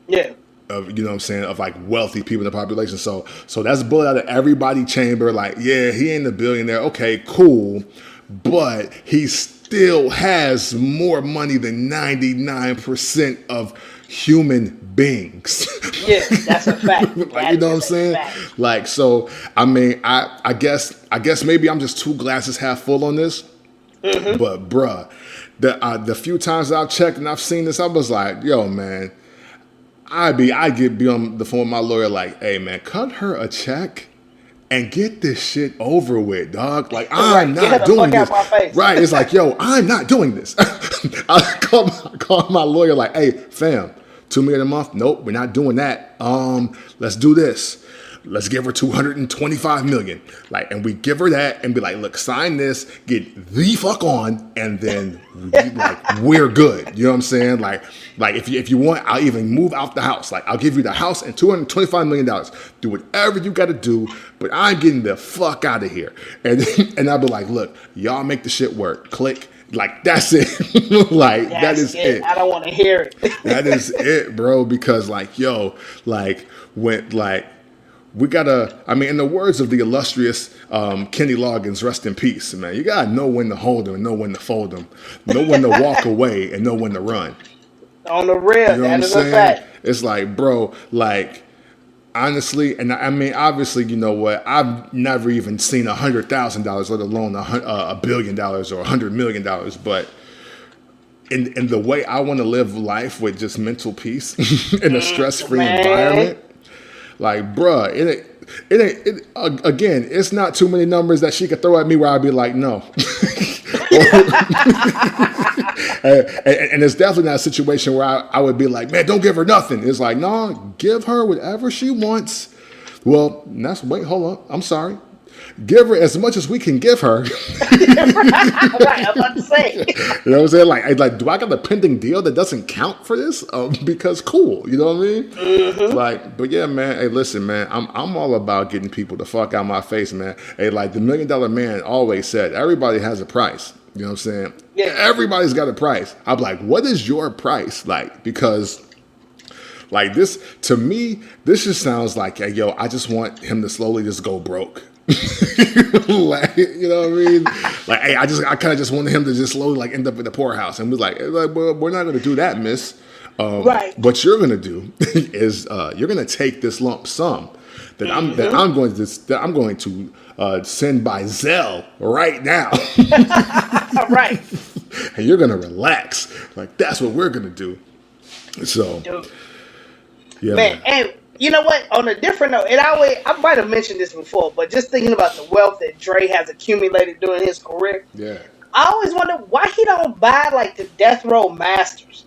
Yeah. Of, you know what I'm saying, of like wealthy people in the population. So that's a bullet out of everybody's chamber. Like, yeah, he ain't a billionaire. Okay, cool. But he still has more money than 99% of human beings. Yeah, that's a fact. Like, you know what I'm saying? Like, so, I mean, I guess maybe I'm just 2 glasses half full on this. Mm-hmm. But bruh, the few times I've checked and I've seen this, I was like, yo, man, I'd be on the phone with my lawyer like, hey, man, cut her a check and get this shit over with, dog. Like, I'm not doing this. Right? It's like, yo, I'm not doing this. I call my lawyer like, hey, fam, $2 million a month? Nope, we're not doing that. Let's do this. Let's give her $225 million. Like, and we give her that and be like, look, sign this, get the fuck on, and then like we're good. You know what I'm saying? Like if you want, I'll even move out the house. Like, I'll give you the house and $225 million. Do whatever you got to do, but I'm getting the fuck out of here. And I'll be like, look, y'all make the shit work. Click. Like, that's it. Like, that is it. I don't want to hear it. That is it, bro. Because like, yo, like when like. We gotta, I mean, in the words of the illustrious Kenny Loggins, rest in peace, man, you gotta know when to hold them and know when to fold them, know when to walk away and know when to run. On the real, you know that is a fact. It's like, bro, like, honestly, and I mean, obviously, you know what, I've never even seen $100,000, let alone $1 billion or $100 million, but in the way I want to live life with just mental peace in a stress-free environment, like, bruh, again, it's not too many numbers that she could throw at me where I'd be like, no. and it's definitely not a situation where I would be like, man, don't give her nothing. It's like, no, give her whatever she wants. Well, hold on. I'm sorry. Give her as much as we can give her. Right, I'm about to say. You know what I'm saying? Like, do I got a pending deal that doesn't count for this? Because cool, you know what I mean? Mm-hmm. Like, but yeah, man. Hey, listen, man. I'm all about getting people the fuck out of my face, man. Hey, like the $1 Million Man always said, everybody has a price. You know what I'm saying? Yeah. Everybody's got a price. I'm like, what is your price? Like, because. Like this, to me, this just sounds like, hey, yo, I just want him to slowly just go broke. Like, you know what I mean? Like, hey, I kind of just wanted him to just slowly like end up in the poorhouse, and was like, well, we're not going to do that, miss. Right. What you're going to do is you're going to take this lump sum that I'm going to send by Zelle right now. Right. And you're going to relax. Like, that's what we're going to do. So. Dude. Yeah, man, and you know what? On a different note, and I might have mentioned this before, but just thinking about the wealth that Dre has accumulated during his career, yeah, I always wonder why he don't buy like the Death Row Masters.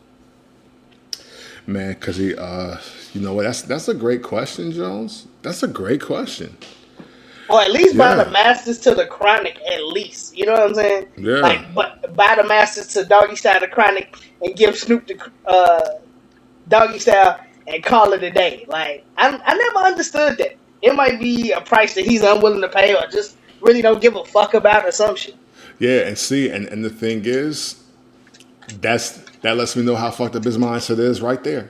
Man, because he, you know what? That's a great question, Jones. That's a great question. Or at least buy the Masters to the Chronic, at least. You know what I'm saying? Yeah. Like, but buy the Masters to Doggy Style the Chronic and give Snoop the Doggy Style. And call it a day. Like, I never understood that. It might be a price that he's unwilling to pay or just really don't give a fuck about or some shit. Yeah, and see, and the thing is, that lets me know how fucked up his mindset is right there.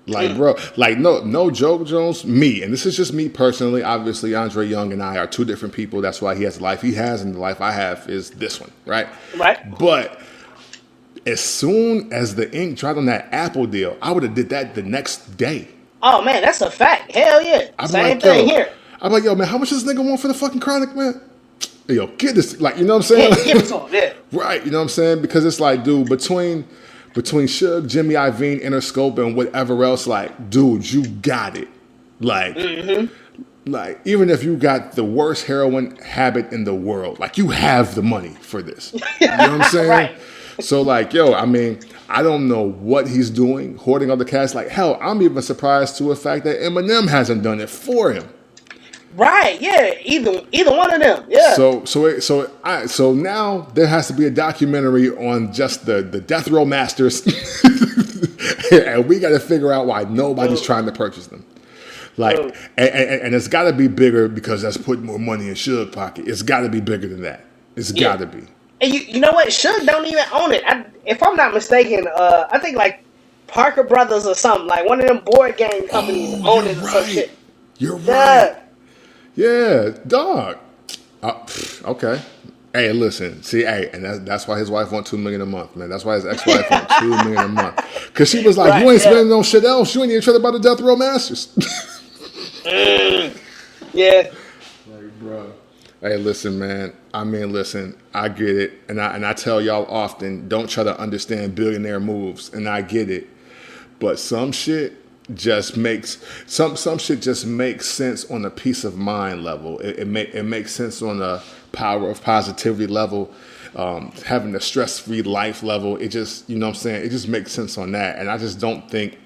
Like, bro, like, no joke, Jones. Me, and this is just me personally. Obviously, Andre Young and I are two different people. That's why he has the life he has, and the life I have is this one, right? Right. But as soon as the ink dried on that Apple deal, I would have did that the next day. Oh man, that's a fact. Hell yeah. Same thing here. I'm like, yo, man, how much does this nigga want for the fucking Chronic, man? Yo, get this, like, you know what I'm saying? Yeah, give it to him, yeah. Right, you know what I'm saying? Because it's like, dude, between Suge, Jimmy Iovine, Interscope, and whatever else, like, dude, you got it. Like, like, even if you got the worst heroin habit in the world, like, you have the money for this. You know what I'm saying? Right. So, like, yo, I mean, I don't know what he's doing, hoarding all the cash. Like, hell, I'm even surprised to the fact that Eminem hasn't done it for him. Right, yeah, either one of them, yeah. So now there has to be a documentary on just the Death Row Masters, and we got to figure out why nobody's trying to purchase them. Like, and it's got to be bigger because that's putting more money in Suge's pocket. It's got to be bigger than that. It's got to be. And you know what? Suge don't even own it. If I'm not mistaken, I think like Parker Brothers or something, like one of them board game companies own it or some shit. You're right. Yeah, dog. Okay. Hey, listen. See, and that's why his wife wants $2 million a month, man. That's why his ex-wife wants $2 million a month. Because she was like, you ain't spending on shit else. You ain't even trying about the Death Row Masters. Yeah. Like, bro. Hey, listen, man. I mean, listen. I get it, and I tell y'all often, don't try to understand billionaire moves, and I get it, but some shit just makes some shit just makes sense on a peace of mind level. It makes sense on a power of positivity level, having a stress-free life level. It just, you know what I'm saying? It just makes sense on that, and I just don't think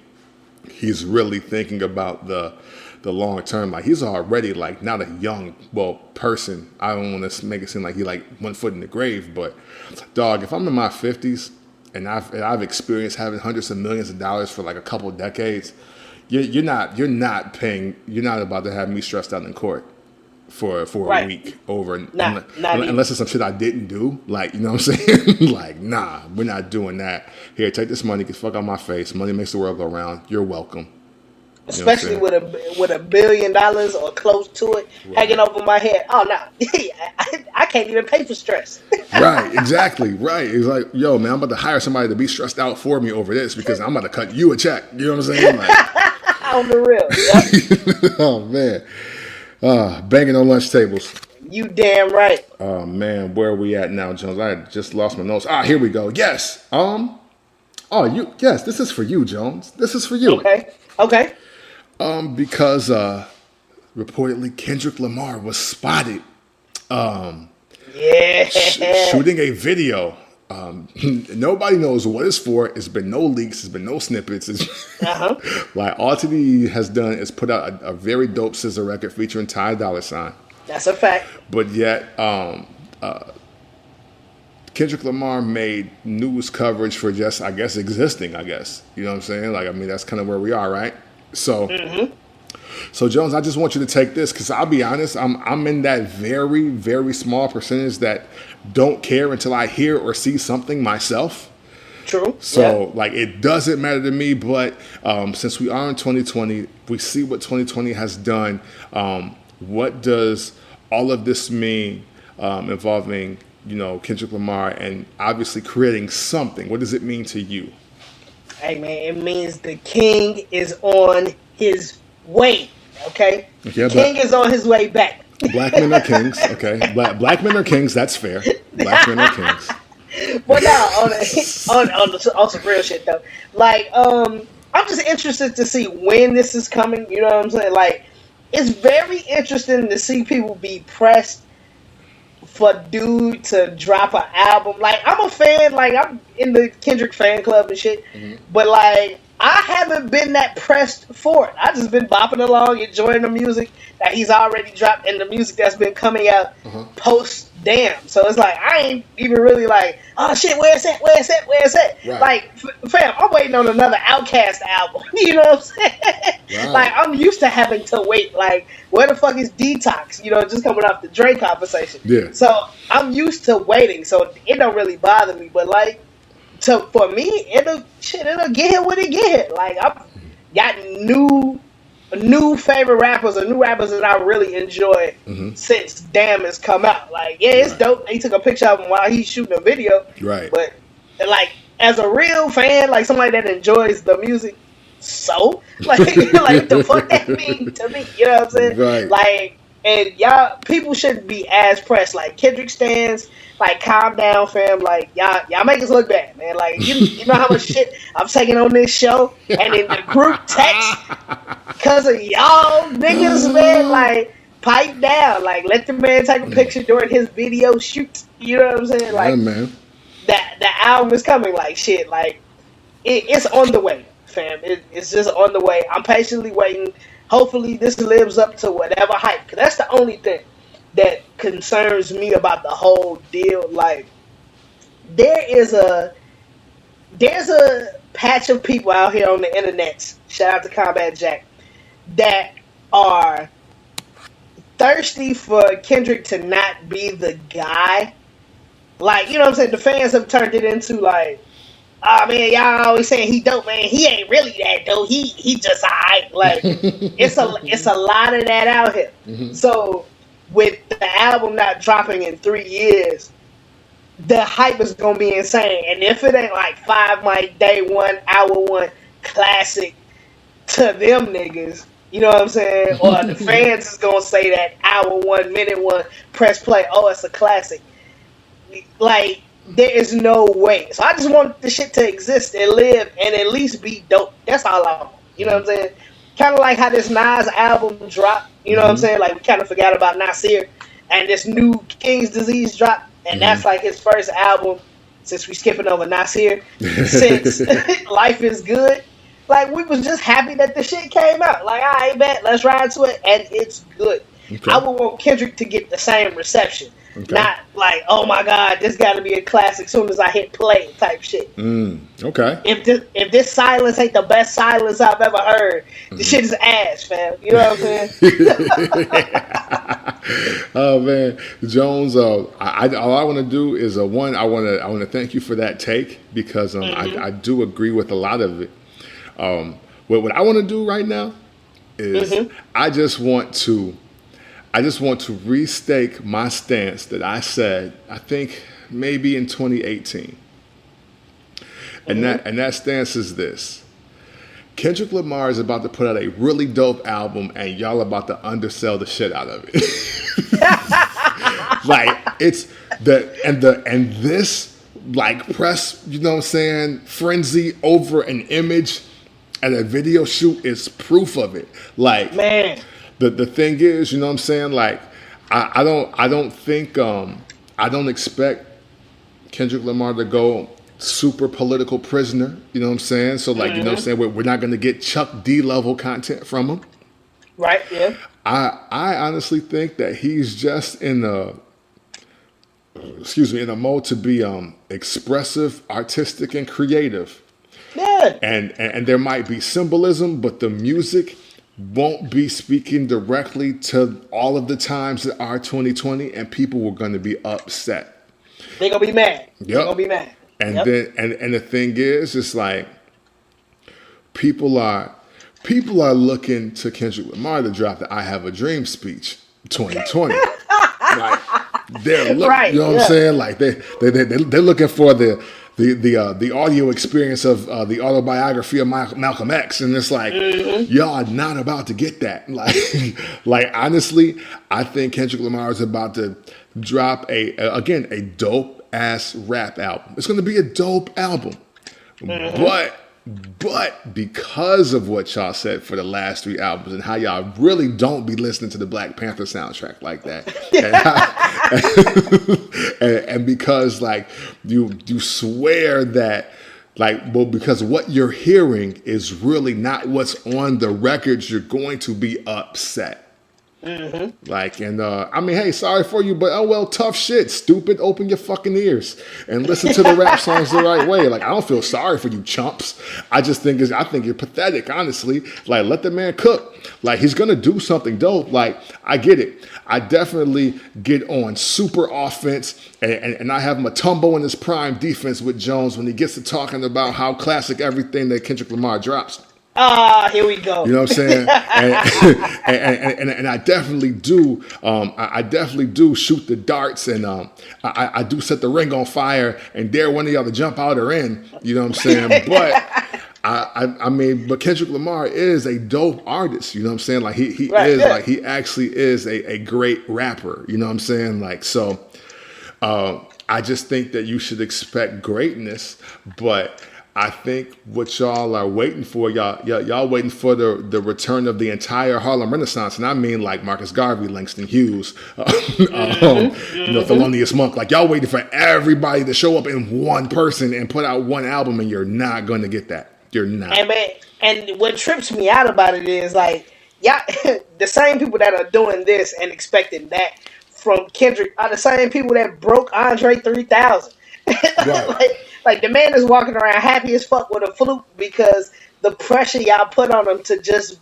he's really thinking about the long term. Like, he's already like not a young person. I don't want to make it seem like he like 1 foot in the grave, but dog, if I'm in my 50s and I've experienced having hundreds of millions of dollars for like a couple of decades, you're not about to have me stressed out in court for a week over unless it's some shit I didn't do. Like, you know what I'm saying? Like, nah, we're not doing that. Here, take this money, get fuck out my face. Money makes the world go round. You're welcome. Especially with $1 billion or close to it hanging over my head. Oh no, I can't even pay for stress. Right, exactly. Right. It's like, yo, man, I'm about to hire somebody to be stressed out for me over this because I'm about to cut you a check. You know what I'm saying? Like, on the real. Yep. Oh man, banging on lunch tables. You damn right. Oh man, where are we at now, Jones? I just lost my notes. Here we go. Yes. Yes, this is for you, Jones. This is for you. Okay. Because reportedly Kendrick Lamar was spotted shooting a video. Nobody knows what it's for. It's been no leaks. It's been no snippets. Like, all TDE has done is put out a very dope scissor record featuring Ty Dolla $ign. That's a fact. But yet, Kendrick Lamar made news coverage for just, I guess, existing, I guess. You know what I'm saying? Like, I mean, that's kind of where we are, right? So, so Jones, I just want you to take this because I'll be honest, I'm in that very, very small percentage that don't care until I hear or see something myself. True. So, like, it doesn't matter to me, but since we are in 2020, we see what 2020 has done. What does all of this mean involving, Kendrick Lamar and obviously creating something? What does it mean to you? Hey, man, it means the king is on his way, okay? Yeah, king is on his way back. Black men are kings, okay? Black men are kings, that's fair. Black men are kings. But now, on some real shit, though. Like, I'm just interested to see when this is coming, you know what I'm saying? Like, it's very interesting to see people be pressed for dude to drop an album. Like, I'm a fan, like, I'm in the Kendrick fan club and shit, but, like, I haven't been that pressed for it. I just been bopping along, enjoying the music that he's already dropped and the music that's been coming out post-damn. So it's like, I ain't even really like, oh shit, where's that? Right. Like, fam, I'm waiting on another Outkast album. You know what I'm saying? Right. Like, I'm used to having to wait. Like, where the fuck is Detox? Just coming off the Drake conversation. Yeah. So I'm used to waiting. So it don't really bother me. But like, for me, it'll get here when it get here. Like, I'm got new favorite rappers or new rappers that I really enjoy since Damn has come out. Like, yeah, it's dope. He took a picture of him while he's shooting a video. Right. But like, as a real fan, like somebody that enjoys the music, so like what the fuck that mean to me? You know what I'm saying? Right. Like, and y'all people shouldn't be as pressed. Like Kendrick stands, like calm down, fam. Like y'all make us look bad, man. Like you know how much shit I'm taking on this show, and in the group text, cause of y'all niggas, man. Like pipe down, like let the man take a picture during his video shoot. You know what I'm saying? Like, yeah, man. That the album is coming. Like shit, like it's on the way, fam. It's just on the way. I'm patiently waiting. Hopefully this lives up to whatever hype. Cause that's the only thing that concerns me about the whole deal. Like there's a patch of people out here on the internet, shout out to Combat Jack, that are thirsty for Kendrick to not be the guy. Like, you know what I'm saying? The fans have turned it into like, oh man, y'all always saying he dope, man. He ain't really that dope. He just alright. Like it's a lot of that out here. So with the album not dropping in 3 years, the hype is gonna be insane. And if it ain't like 5 Mic Day 1, Hour 1 classic to them niggas, you know what I'm saying? Or the fans is gonna say that Hour 1, Minute 1, press play, oh it's a classic. Like there is no way. So I just want the shit to exist and live and at least be dope. That's all I want. You know what I'm saying? Kind of like how this Nas album dropped. You know what I'm saying? Like we kind of forgot about Nasir, and this new King's Disease dropped, and that's like his first album since we skipping over Nasir since Life is Good. Like we was just happy that the shit came out. Like I ain't bet, let's ride to it, and it's good. Okay. I would want Kendrick to get the same reception. Okay. Not like, oh my God, this got to be a classic soon as I hit play type shit. Okay. If this silence ain't the best silence I've ever heard, this shit is ass, fam. You know what I'm saying? Oh man, Jones. All I want to do is I want to thank you for that take because I do agree with a lot of it. What I want to do right now is I just want to restake my stance that I said, I think maybe in 2018. And that stance is this. Kendrick Lamar is about to put out a really dope album and y'all about to undersell the shit out of it. Like it's this like press, you know what I'm saying, frenzy over an image at a video shoot is proof of it. Like man. The thing is, you know what I'm saying? Like, I don't expect Kendrick Lamar to go super political prisoner. You know what I'm saying? So like, you know what I'm saying? We're not going to get Chuck D level content from him. Right. Yeah. I honestly think that he's just in a mode to be expressive, artistic, and creative. Yeah. And there might be symbolism, but the music won't be speaking directly to all of the times that are 2020, and people were going to be upset. They're going to be mad. Yep. They're going to be mad. And then and the thing is, it's like people are looking to Kendrick Lamar to drop the I Have a Dream speech 2020. Like they're looking, right, you know what I'm saying? Like they're looking for the audio experience of the autobiography of Malcolm X, and it's like y'all are not about to get that. Like honestly, I think Kendrick Lamar is about to drop a dope ass rap album. It's going to be a dope album, but because of what y'all said for the last 3 albums and how y'all really don't be listening to the Black Panther soundtrack like that, and because like you swear that like, well, because what you're hearing is really not what's on the records, you're going to be upset. Like, and I mean, hey, sorry for you, but oh well, tough shit, stupid. Open your fucking ears and listen to the rap songs the right way. Like, I don't feel sorry for you chumps. I think you're pathetic, honestly. Like, let the man cook. Like, he's gonna do something dope. Like, I get it. I definitely get on super offense, and I have Mutombo in his prime defense with Jones when he gets to talking about how classic everything that Kendrick Lamar drops. Here we go. You know what I'm saying? And I definitely do. I definitely do shoot the darts, and I do set the ring on fire and dare one of y'all to jump out or in. You know what I'm saying? But I mean, but Kendrick Lamar is a dope artist. You know what I'm saying? Like he Right, is yeah. like he actually is a great rapper. You know what I'm saying? Like so. I just think that you should expect greatness, but I think what y'all are waiting for, y'all waiting for the return of the entire Harlem Renaissance, and I mean like Marcus Garvey, Langston Hughes, Thelonious Monk. Like y'all waiting for everybody to show up in one person and put out one album, and you're not going to get that. You're not. And man, and what trips me out about it is like, yeah, the same people that are doing this and expecting that from Kendrick are the same people that broke Andre 3000. Right. like the man is walking around happy as fuck with a flute because the pressure y'all put on him to just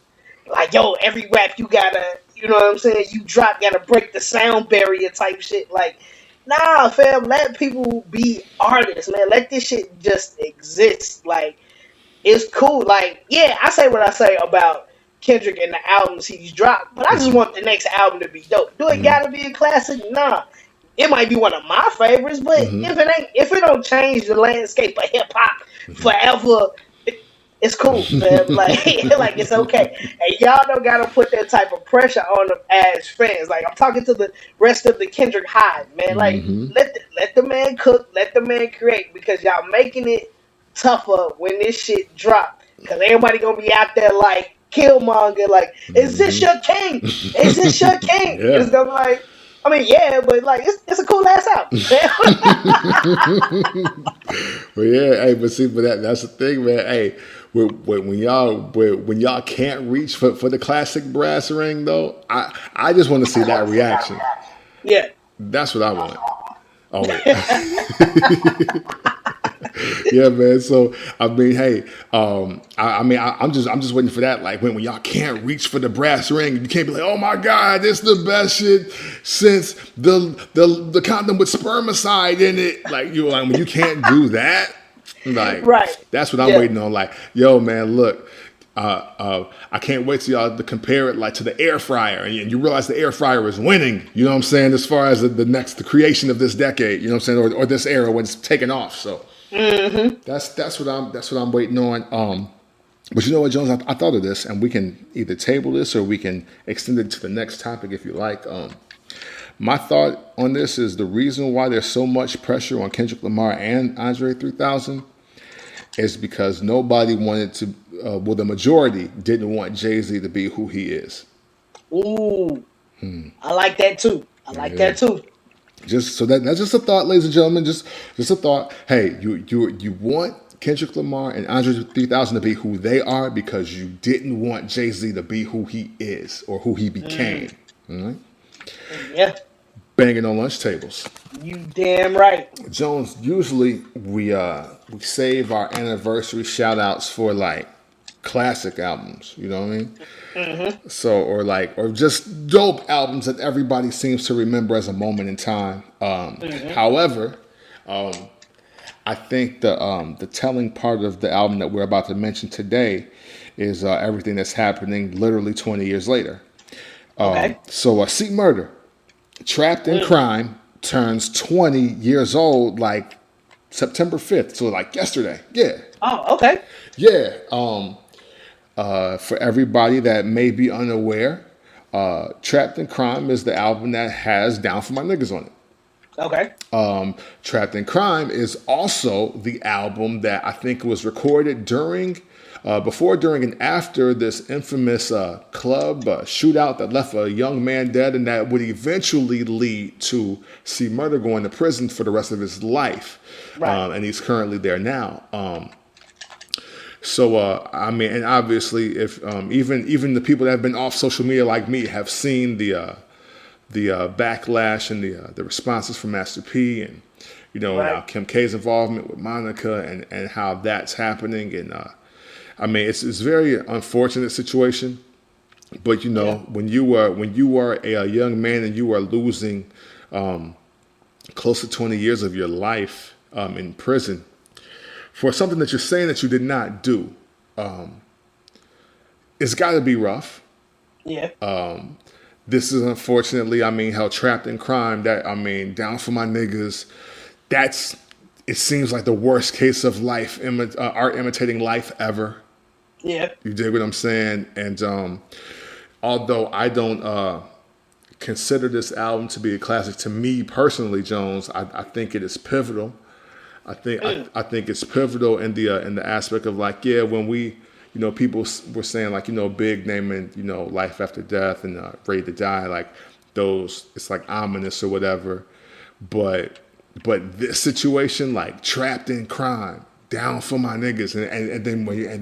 like, yo, every rap you gotta, you know what I'm saying, you gotta break the sound barrier type shit. Like, nah, fam, let people be artists, man. Let this shit just exist. Like, it's cool. Like, yeah, I say what I say about Kendrick and the albums he's dropped, but I just want the next album to be dope. Do it gotta be a classic? Nah. It might be one of my favorites, but if it don't change the landscape of hip hop forever, it's cool, man. Like, like it's okay. And y'all don't gotta put that type of pressure on them as fans. Like, I'm talking to the rest of the Kendrick Hive, man. Like, let the man cook, let the man create, because y'all making it tougher when this shit drop. Because everybody gonna be out there like Killmonger, like, is this your king? Is this your king? Yeah. It's gonna be like, I mean, yeah, but like, it's a cool ass album. But yeah, hey, but that's the thing, man. Hey, when y'all can't reach for the classic brass ring, though, I just want to see that reaction. Yeah, that's what I want. Oh, wait. Yeah, man. So I mean, hey, I'm just waiting for that. Like when y'all can't reach for the brass ring, you can't be like, oh my God, this is the best shit since the condom with spermicide in it. Like when you can't do that, like right. That's what I'm waiting on. Like, yo, man, look. I can't wait till y'all to compare it like to the air fryer, and you realize the air fryer is winning. You know what I'm saying? As far as the creation of this decade, you know what I'm saying, or this era when it's taken off. So. That's what I'm waiting on. But you know what, Jones? I thought of this, and we can either table this or we can extend it to the next topic if you like. My thought on this is the reason why there's so much pressure on Kendrick Lamar and Andre 3000 is because nobody wanted to. Well, the majority didn't want Jay-Z to be who he is. Ooh, I like that too. I like that too. Just so that's just a thought, ladies and gentlemen. Just a thought. Hey, you want Kendrick Lamar and Andre 3000 to be who they are because you didn't want Jay-Z to be who he is or who he became. All right? Yeah. Banging on lunch tables. You damn right. Jones, usually we save our anniversary shout outs for like classic albums, you know what I mean? So or just dope albums that everybody seems to remember as a moment in time. However, I think the telling part of the album that we're about to mention today is everything that's happening literally 20 years later. Okay. So See Murder, Trapped in Crime, turns 20 years old like September 5th, so like yesterday. Yeah. Oh, okay. Yeah. For everybody that may be unaware, Trapped in Crime is the album that has Down for My Niggas on it. Okay. Trapped in Crime is also the album that I think was recorded before, during, and after this infamous club shootout that left a young man dead, and that would eventually lead to See Murder going to prison for the rest of his life. Right. And he's currently there now. So I mean, and obviously, if even the people that have been off social media like me have seen the backlash and the responses from Master P, and now Kim K's involvement with Monica, and how that's happening, and I mean, it's a very unfortunate situation. But when you are a young man and you are losing close to 20 years of your life in prison for something that you're saying that you did not do, it's got to be rough. Yeah. This is unfortunately, I mean, how Trapped in Crime, that, I mean, Down for My Niggas, that's, it seems like the worst case of life, art imitating life ever. Yeah. You dig what I'm saying? And although I don't consider this album to be a classic, to me personally, Jones, I think it is pivotal. I think it's pivotal in the aspect of like, yeah, when we, you know, people were saying like, you know, Big naming, you know, Life After Death and Ready to Die, like those, it's like ominous or whatever. But this situation, like Trapped in Crime, Down for My Niggas, and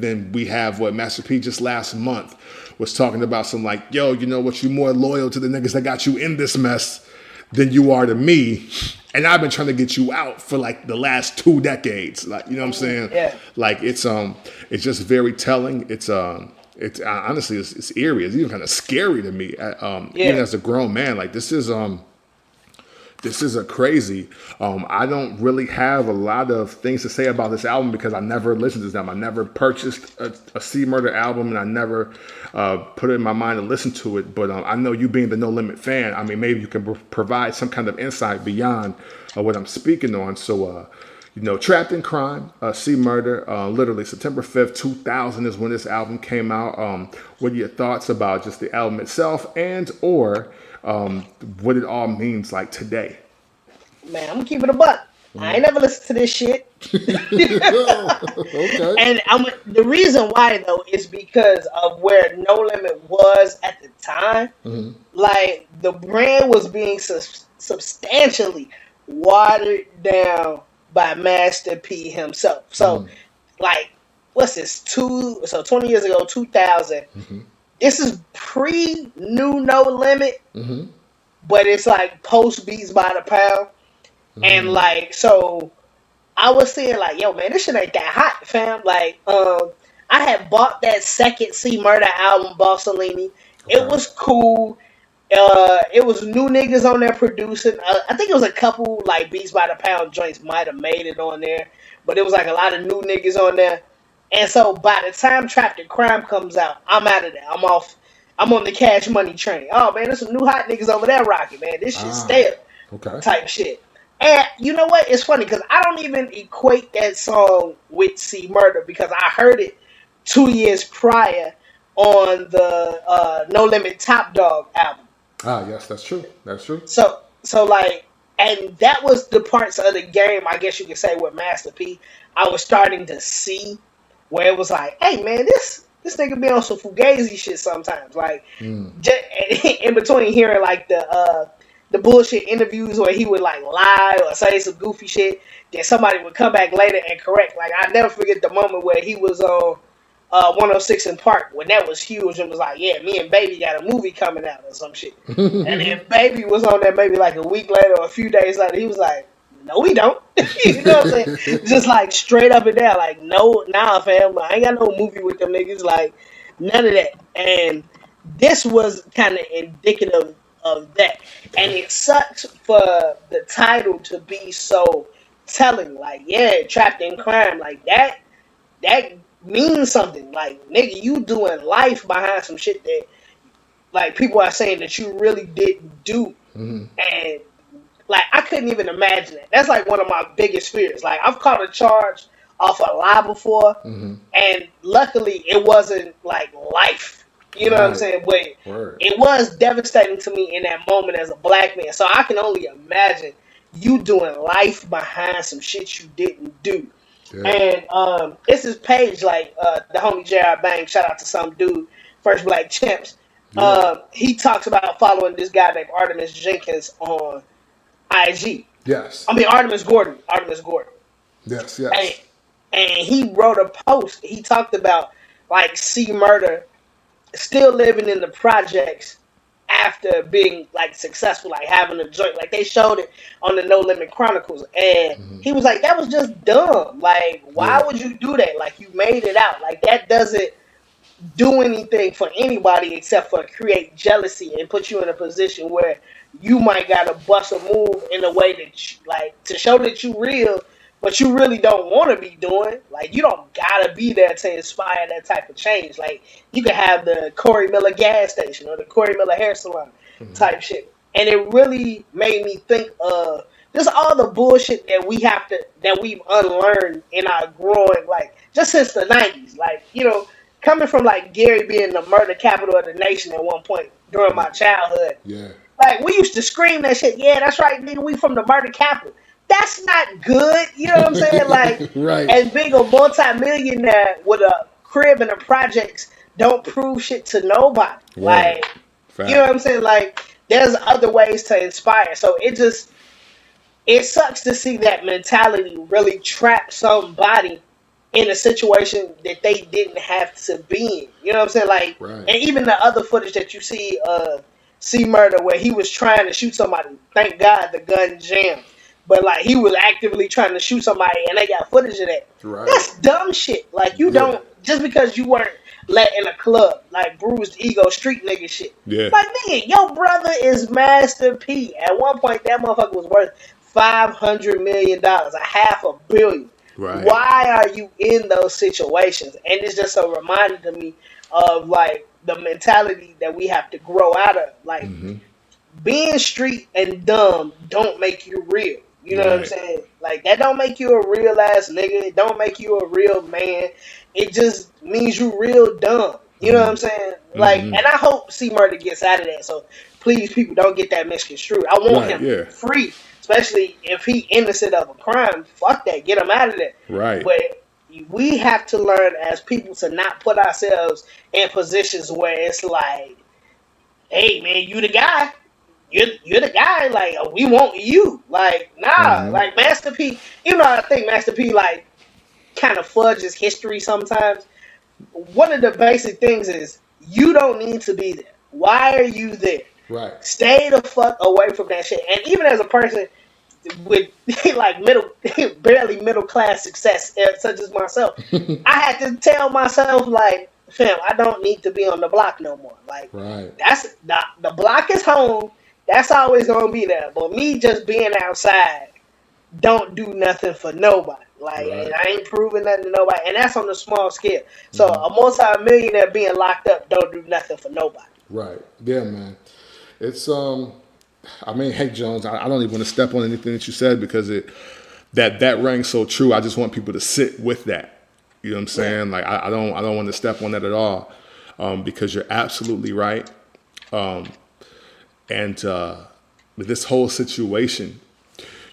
then we have what Master P just last month was talking about, some like, yo, you know what, you more loyal to the niggas that got you in this mess than you are to me. And I've been trying to get you out for like the last 2 decades. Like, you know what I'm saying? Yeah. Like it's just very telling. It's honestly, it's eerie. It's even kind of scary to me. Even as a grown man, like this is a crazy. I don't really have a lot of things to say about this album because I never listened to this album. I never purchased a C Murder album, and I never put it in my mind to listen to it. But I know you being the No Limit fan, I mean, maybe you can provide some kind of insight beyond what I'm speaking on. So, you know, Trapped in Crime, C Murder, literally September 5th, 2000 is when this album came out. What are your thoughts about just the album itself and or what it all means like today? Man, I'm gonna keep it a buck. I ain't never listened to this shit. Okay. And the reason why though is because of where No Limit was at the time. Mm-hmm. Like the brand was being substantially watered down by Master P himself. So, like, what's this? 20 years ago, 2000. Mm-hmm. This is pre-new No Limit, Mm-hmm. but it's like post Beats by the Pound. Mm-hmm. And like, so I was saying like, yo, man, this shit ain't that hot, fam. Like, I had bought that second C Murder album, Bossolini. Okay. It was cool. It was new niggas on there producing. I think it was a couple like Beats by the Pound joints might have made it on there, but it was like a lot of new niggas on there. And so by the time Trapped in Crime comes out, I'm out of there. I'm off. I'm on the Cash Money train. Oh man, there's some new hot niggas over there rocking, man. This shit's stale. Okay. Type shit. And you know what? It's funny because I don't even equate that song with C Murder because I heard it 2 years prior on the No Limit Top Dog album. Ah, yes, that's true. That's true. So like, and that was the parts of the game, I guess you could say, with Master P, I was starting to see where it was like, hey man, this nigga be on some fugazi shit sometimes. Like, just, in between hearing like the bullshit interviews where he would like lie or say some goofy shit, then somebody would come back later and correct. Like, I never forget the moment where he was on 106 in Park when that was huge and was like, yeah, me and Baby got a movie coming out or some shit. And then Baby was on there maybe like a week later or a few days later. He was like, no, we don't. You know what I'm saying? Just like straight up and down. Like, no, nah, fam. I ain't got no movie with them niggas. Like, none of that. And this was kind of indicative of that. And it sucks for the title to be so telling. Like, yeah, Trapped in Crime. Like, that means something. Like, nigga, you doing life behind some shit that, like, people are saying that you really didn't do. Mm-hmm. And, like, I couldn't even imagine it. That's, like, one of my biggest fears. Like, I've caught a charge off a lie before, and luckily it wasn't, like, life. You know what I'm saying? But it was devastating to me in that moment as a black man. So I can only imagine you doing life behind some shit you didn't do. Yeah. And it's his page, like the homie J.R. Bang, shout out to some dude, First Black Champs. Yeah. He talks about following this guy named Artemis Jenkins on IG. Yes. I mean, Artemis Gordon. Yes, yes. And he wrote a post. He talked about, like, C Murder still living in the projects after being, like, successful, like, having a joint. Like, they showed it on the No Limit Chronicles. And he was like, that was just dumb. Like, why would you do that? Like, you made it out. Like, that doesn't do anything for anybody except for create jealousy and put you in a position where you might got to bust a move in a way that, like, to show that you real, but you really don't want to be doing. Like, you don't gotta be there to inspire that type of change. Like, you can have the Corey Miller gas station or the Corey Miller hair salon type shit. And it really made me think of just all the bullshit that we've unlearned in our growing, like, just since the 90s. Like, you know, coming from, like, Gary being the murder capital of the nation at one point during my childhood. Yeah. Like, we used to scream that shit. Yeah, that's right, nigga. We from the murder capital. That's not good. You know what I'm saying? Like, right. As being a multi-millionaire with a crib and a projects don't prove shit to nobody. Right. Like, Fact. you know what I'm saying? Like, there's other ways to inspire. So it sucks to see that mentality really trap somebody in a situation that they didn't have to be in. You know what I'm saying? Like, right. And even the other footage that you see, C Murder, where he was trying to shoot somebody. Thank God the gun jammed. But, like, he was actively trying to shoot somebody, and they got footage of that. Right. That's dumb shit. Like, you don't, just because you weren't let in a club, like, bruised ego, street nigga shit. Yeah. Like, nigga, your brother is Master P. At one point, that motherfucker was worth $500 million, $500 million. Right. Why are you in those situations? And it's just a reminder to me of, like, the mentality that we have to grow out of. Like, being street and dumb don't make you real. You know what I'm saying? Like, that don't make you a real ass nigga. It don't make you a real man. It just means you real dumb. You know what I'm saying? Like, and I hope C Murder gets out of that. So please, people, don't get that misconstrued. I want him free, especially if he innocent of a crime. Fuck that. Get him out of there. Right. But we have to learn as people to not put ourselves in positions where it's like, hey, man, you the guy. You're the guy, like, we want you. Like, nah, like, Master P, even though I think Master P, like, kind of fudges history sometimes, one of the basic things is, you don't need to be there. Why are you there? Right. Stay the fuck away from that shit. And even as a person with, like, barely middle class success, such as myself, I had to tell myself, like, fam, I don't need to be on the block no more. Like, that's, the block is home. That's always gonna be there. But me just being outside don't do nothing for nobody. Like, and I ain't proving nothing to nobody. And that's on a small scale. So a multi-millionaire being locked up don't do nothing for nobody. Right. Yeah, man. It's I mean, hey Jones, I don't even want to step on anything that you said because that rang so true. I just want people to sit with that. You know what I'm saying? Like, I don't want to step on that at all. Because you're absolutely right. And this whole situation,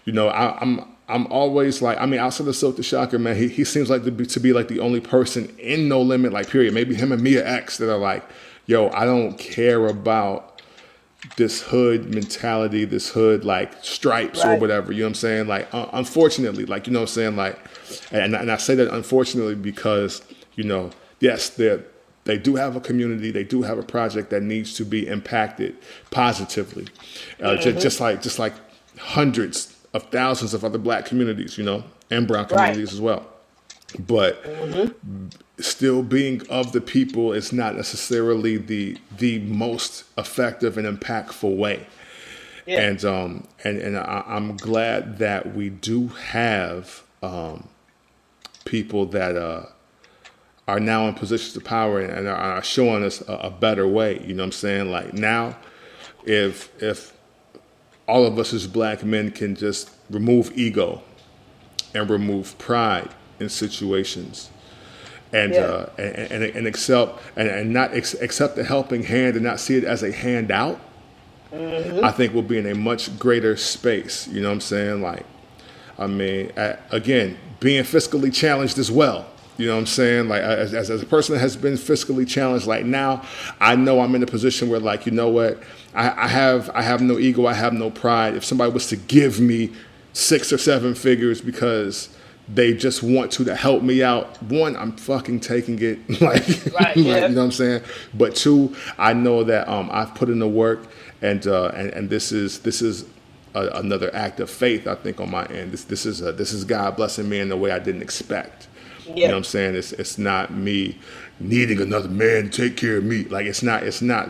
you know, I'm always like, I mean, outside of Silk the Shocker, man, he seems like to be like the only person in No Limit, like, period. Maybe him and Mia X that are like, yo, I don't care about this hood mentality, this hood, like, stripes or whatever. You know what I'm saying? Like, unfortunately, like, you know what I'm saying? Like, and I say that unfortunately because, you know, yes, they do have a community. They do have a project that needs to be impacted positively, just like hundreds of thousands of other black communities, you know, and brown communities as well. But still being of the people is not necessarily the most effective and impactful way. Yeah. And I'm glad that we do have people that are now in positions of power and are showing us a better way. You know what I'm saying? Like, now, if all of us as black men can just remove ego and remove pride in situations and accept and not accept the helping hand and not see it as a handout, I think we'll be in a much greater space. You know what I'm saying? Like, I mean, again, being fiscally challenged as well. You know what I'm saying? Like, as a person that has been fiscally challenged, like, now I know I'm in a position where, like, you know what? I have no ego. I have no pride. If somebody was to give me 6 or 7 figures because they just want to help me out, one, I'm fucking taking it. Like, you know what I'm saying? But 2, I know that I've put in the work, and this is another act of faith, I think, on my end. This is God blessing me in a way I didn't expect. Yeah. You know what I'm saying? It's not me needing another man to take care of me. Like, it's not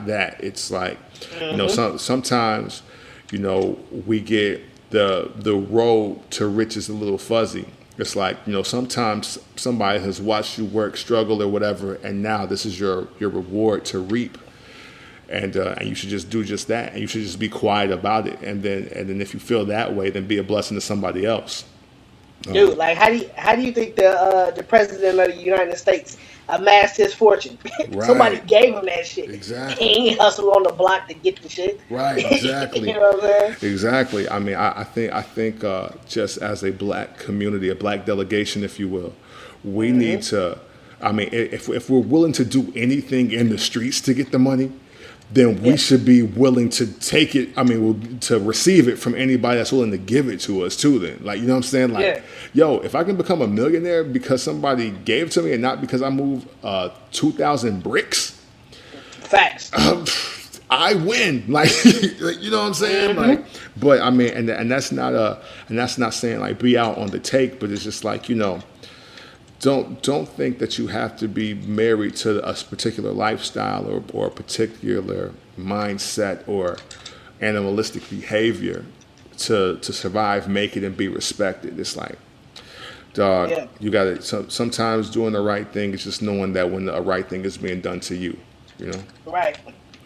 that. It's like, you know, sometimes, you know, we get the road to riches a little fuzzy. It's like, sometimes somebody has watched you work, struggle, or whatever, and now this is your reward to reap. And you should just do just that, and you should just be quiet about it. And then if you feel that way, then be a blessing to somebody else. Dude, like how do you think the president of the United States amassed his fortune? Right. Somebody gave him that shit. Exactly. He hustled on the block to get the shit. Right. Exactly. You know what I'm saying? Exactly. I mean, I think just as a black community, a black delegation, if you will, we need to. I mean, if we're willing to do anything in the streets to get the money, then we should be willing to take it. I mean, to receive it from anybody that's willing to give it to us too. Then, like, you know what I'm saying? Like, yo, if I can become a millionaire because somebody gave it to me and not because I moved 2,000 bricks, facts. I win. Like, you know what I'm saying? Like, but I mean, and that's not saying like be out on the take, but it's just like, don't think that you have to be married to a particular lifestyle or a particular mindset or animalistic behavior to survive, make it, and be respected. It's like, dog, you got to. Sometimes doing the right thing is just knowing that when the right thing is being done to you, Right.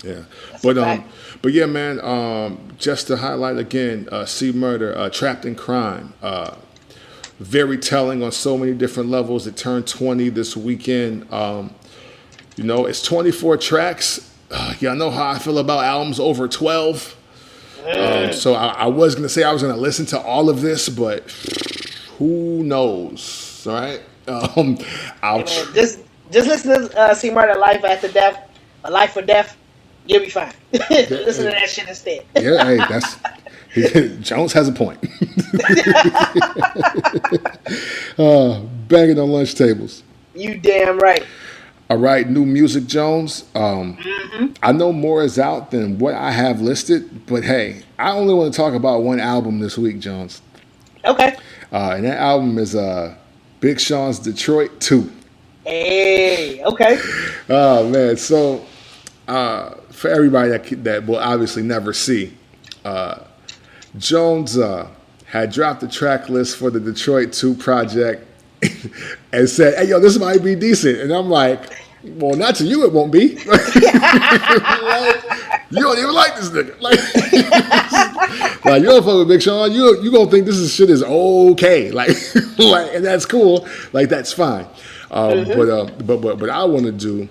Yeah, but yeah, man. Just to highlight again, C Murder, Trapped in Crime. Very telling on so many different levels. It turned 20 this weekend. It's 24 tracks. Y'all know how I feel about albums over 12. So I was going to say I was going to listen to all of this, but who knows, all right? Just listen to C Murder, Life After Death, A Life or Death. You'll be fine. Listen to that shit instead. Yeah, hey, that's... Jones has a point. Banging on lunch tables. You damn right. All right, new music, Jones. I know more is out than what I have listed, but hey, I only want to talk about one album this week, Jones. Okay. And that album is Big Sean's Detroit 2. Hey, okay. Oh, man. So, for everybody that will obviously never see, Jones had dropped the track list for the Detroit 2 project and said, hey, yo, this might be decent. And I'm like, well, not to you, it won't be. Like, you don't even like this nigga. Like you don't fuck with Big Sean. You gonna think shit is okay. Like, and that's cool. Like, that's fine. But what I want to do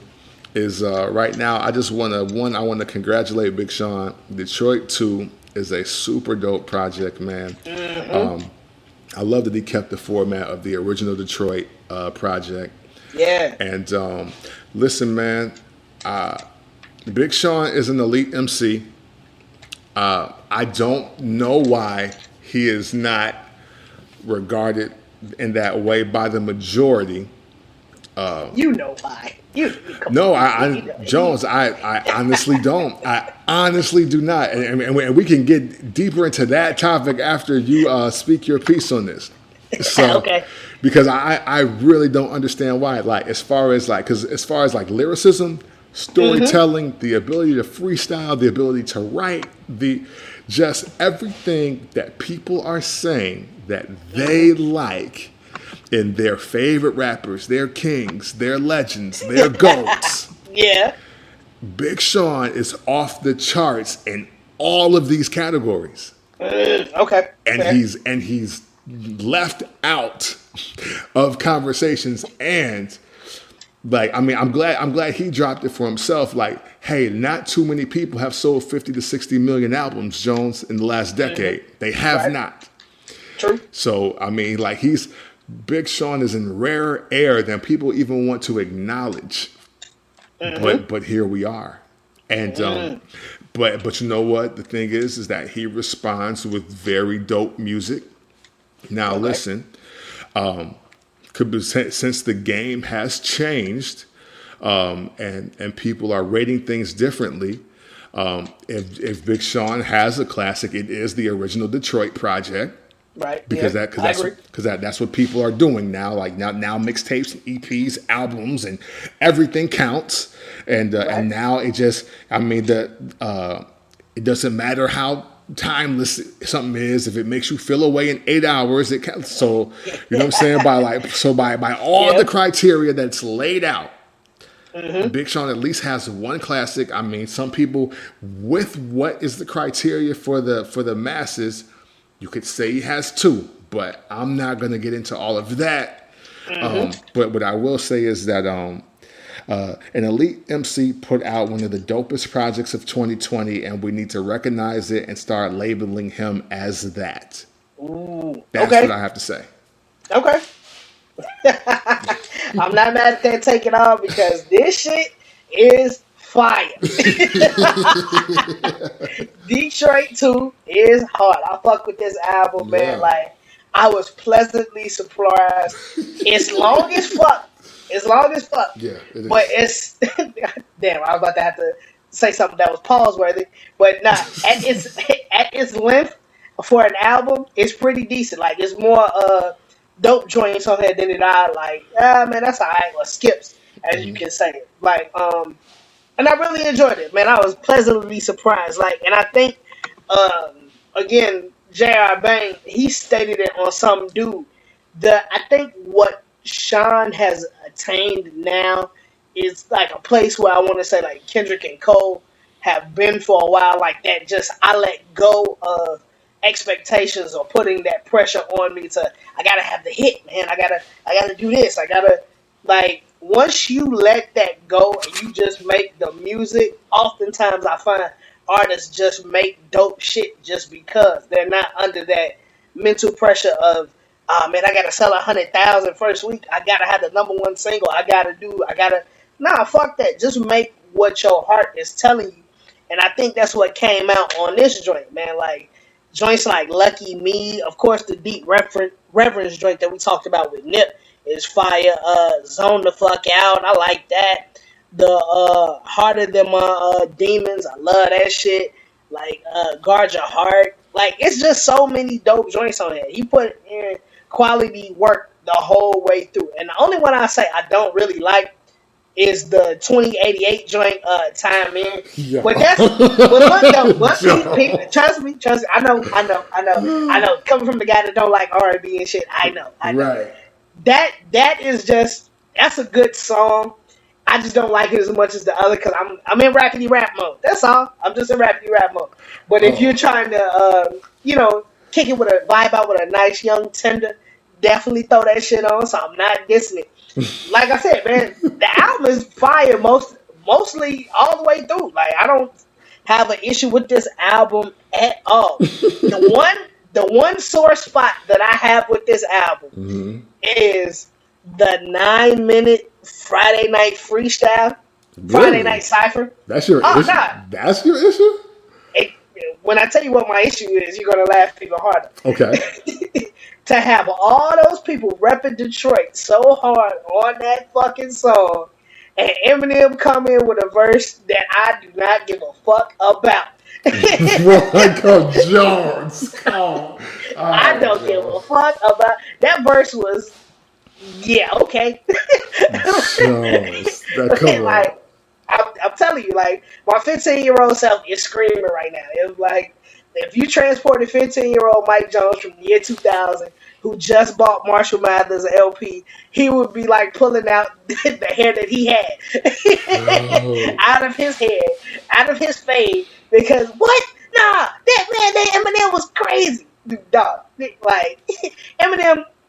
is right now, I want to congratulate Big Sean. Detroit 2 is a super dope project, man. I love that he kept the format of the original Detroit project. Yeah. And listen, man, Big Sean is an elite MC. I don't know why he is not regarded in that way by the majority. You know why. Jones, I honestly don't. I honestly do not. And we can get deeper into that topic after you speak your piece on this. So, okay. Because I really don't understand why. Like, as far as lyricism, storytelling, the ability to freestyle, the ability to write, just everything that people are saying that they like in their favorite rappers, their kings, their legends, their GOATs. Yeah. Big Sean is off the charts in all of these categories. Okay. And he's left out of conversations, and like, I mean, I'm glad he dropped it for himself. Like, hey, not too many people have sold 50 to 60 million albums, Jones, in the last decade. They have not. True. So, I mean, like, Big Sean is in rarer air than people even want to acknowledge. But here we are. And but you know what? The thing is that he responds with very dope music. Now listen, since the game has changed, and people are rating things differently, if Big Sean has a classic, it is the original Detroit project. Right. Because that's what people are doing now. Like now mixtapes, EPs, albums, and everything counts. And now it just, I mean, it doesn't matter how timeless something is, if it makes you feel away in 8 hours, it can. So you know what I'm saying? By all the criteria that's laid out, Big Sean at least has one classic. I mean, some people with what is the criteria for the masses, you could say he has two, but I'm not going to get into all of that. But what I will say is that an elite MC put out one of the dopest projects of 2020, and we need to recognize it and start labeling him as that. Ooh, That's what I have to say. Okay. I'm not mad at that take it off because this shit is fire. Detroit 2 is hard. I fuck with this album, man. Like, I was pleasantly surprised. It's long as fuck. Yeah, it is. But it's damn. I was about to have to say something that was pause worthy, but nah. At its length for an album, it's pretty decent. Like, it's more dope joints on here than it are like, man, that's alright, or skips, as you can say. Like, and I really enjoyed it, man. I was pleasantly surprised. Like, and I think, again, J.R. Bang, he stated it on some dude. I think what Sean has attained now is like a place where I want to say like Kendrick and Cole have been for a while, like that. Just I let go of expectations or putting that pressure on me to I gotta have the hit, man. I gotta do this. I gotta, like, once you let that go and you just make the music. Oftentimes I find artists just make dope shit just because they're not under that mental pressure of, oh man, I gotta sell 100,000 first week. I gotta have the #1 single. Nah, fuck that. Just make what your heart is telling you. And I think that's what came out on this joint, man. Like, joints like Lucky Me, of course, the deep reverence joint that we talked about with Nip is fire. Zone the fuck out. I like that. The Harder Than My Demons. I love that shit. Like, Guard Your Heart. Like, it's just so many dope joints on here. He put in quality work the whole way through. And the only one I say I don't really like is the 2088 joint, Time In. Yeah. But that's people, trust me. I know. Coming from the guy that don't like R&B and shit, I know. Right. That is just, that's a good song. I just don't like it as much as the other because I'm in rapidy rap mode. That's all. I'm just in rapidy rap mode. But if you're trying to, kick it with a vibe out with a nice young tender, definitely throw that shit on. So I'm not dissing it. Like I said, man, the album is fire mostly all the way through. Like, I don't have an issue with this album at all. The one sore spot that I have with this album is the 9-minute Friday night freestyle, Friday night cypher. That's your issue? Nah. That's your issue? When I tell you what my issue is, you're going to laugh even harder. Okay. To have all those people repping Detroit so hard on that fucking song, and Eminem come in with a verse that I do not give a fuck about. Michael Jones. I don't give a fuck about that verse. Was okay. Jones, like, I'm telling you, like, my 15-year-old self is screaming right now. It's like, if you transported 15-year-old Mike Jones from the year 2000, who just bought Marshall Mathers LP, he would be like pulling out the hair that he had out of his head, out of his fade, because what? Nah, that Eminem was crazy, dog. Like,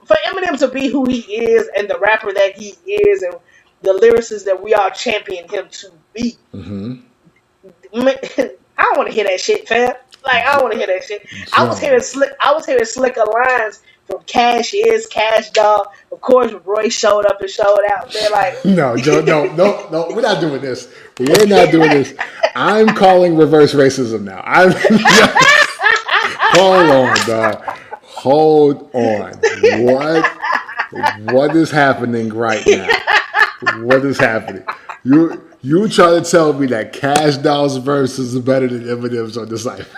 for Eminem to be who he is and the rapper that he is and the lyricist that we all champion him to be. I don't want to hear that shit, fam. Like, I don't want to hear that shit. I was hearing slicker lines from Cash Is, Cash Dog. Of course, Roy showed up and showed out. They're like, no, Joe, no. We're not doing this. We're not doing this. I'm calling reverse racism now. Hold on, dog. Hold on. What is happening right now? What is happening? You try to tell me that Cash Doll's verse is better than Eminem's on this life?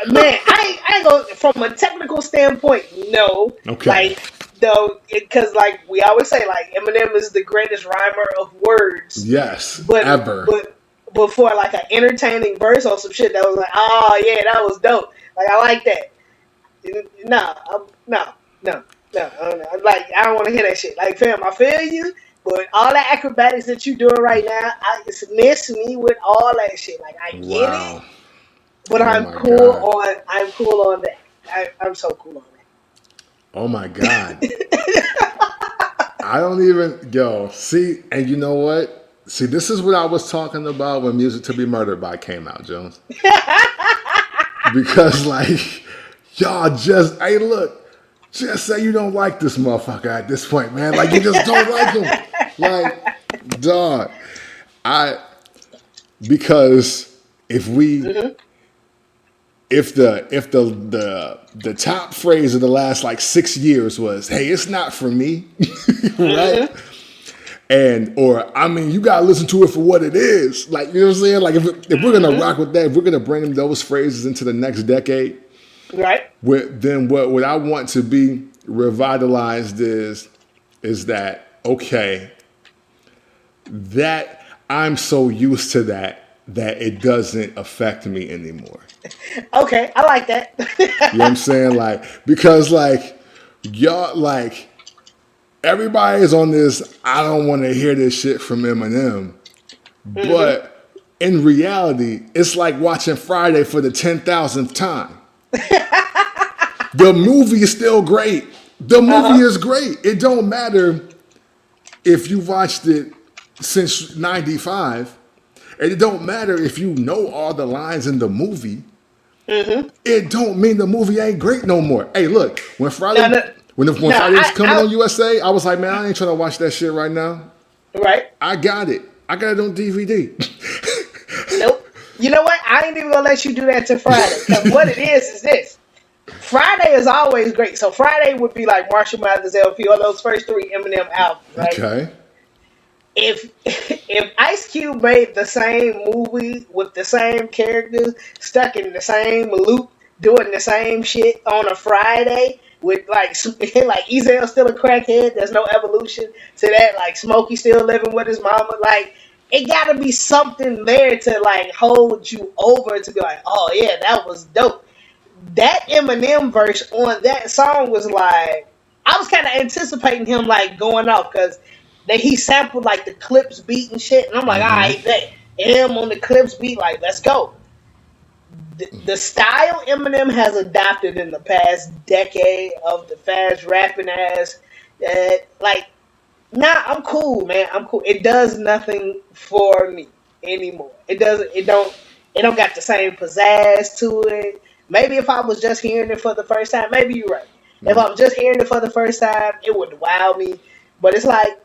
Man, I ain't go from a technical standpoint. No, okay. Like, though, because like we always say, like, Eminem is the greatest rhymer of words. Yes, ever. But for like an entertaining verse or some shit that was like, oh yeah, that was dope. Like I like that. No, no. Like I don't want to hear that shit. Like fam, I feel you, but all the acrobatics that you doing right now, it's miss me with all that shit. Like I get it, Wow. but Oh I'm my cool God. on. I'm cool on that. I'm so cool on Oh my God. I don't even see, and you know what? See, this is what I was talking about when Music to Be Murdered by came out, Jones. that. Because like y'all just hey look, just say you don't like this motherfucker at this point, man. Like you just don't like him. Like, dog. I because if we Mhm, if the top phrase of the last like 6 years was, "Hey, it's not for me," right? mhm, And or I mean, you gotta listen to it for what it is. Like you know what I'm saying? Like if we're gonna mhm. rock with that, if we're gonna bring those phrases into the next decade, Right. then what I want to be revitalized is that okay that I'm so used to that it doesn't affect me anymore. Okay, I like that. You know what I'm saying? Like because like y'all like everybody is on this. I don't want to hear this shit from Eminem, Mhm. but in reality, it's like watching Friday for the 10,000th time. The movie is still great. The Uh movie huh. is great. It don't matter if you watched it since '95, and it don't matter if you know all the lines in the movie. Mhm. It don't mean the movie ain't great no more. Hey, look, No, no, when no. Friday was coming on USA, I was like, man, I ain't trying to watch that shit right now. Right. I got it. I got it on DVD. Nope. You know what? I ain't even gonna let you do that to Friday. Cause what it is this. Friday is always great. So Friday would be like Marshall Mathers LP or those first three Eminem albums, right? Okay. If if Ice Cube made the same movie with the same characters, stuck in the same loop, doing the same shit on a Friday with like Ezel still a crackhead, there's no evolution to that. Like Smokey still living with his mama. Like it got to be something there to like hold you over to be like, oh yeah, that was dope. That Eminem verse on that song was like I was kind of anticipating him like going off because he sampled like the Clips beat and shit, and I'm like, all right, bet him on the Clips beat, like let's go. The style Eminem has adopted in the past decade of the fast rapping ass, like, nah, I'm cool, man. I'm cool. It does nothing for me anymore. It doesn't. It don't. It don't got the same pizzazz to it. Maybe if I was just hearing it for the first time, maybe you're right. If I was just hearing it for the first time, it would wow me. But it's like,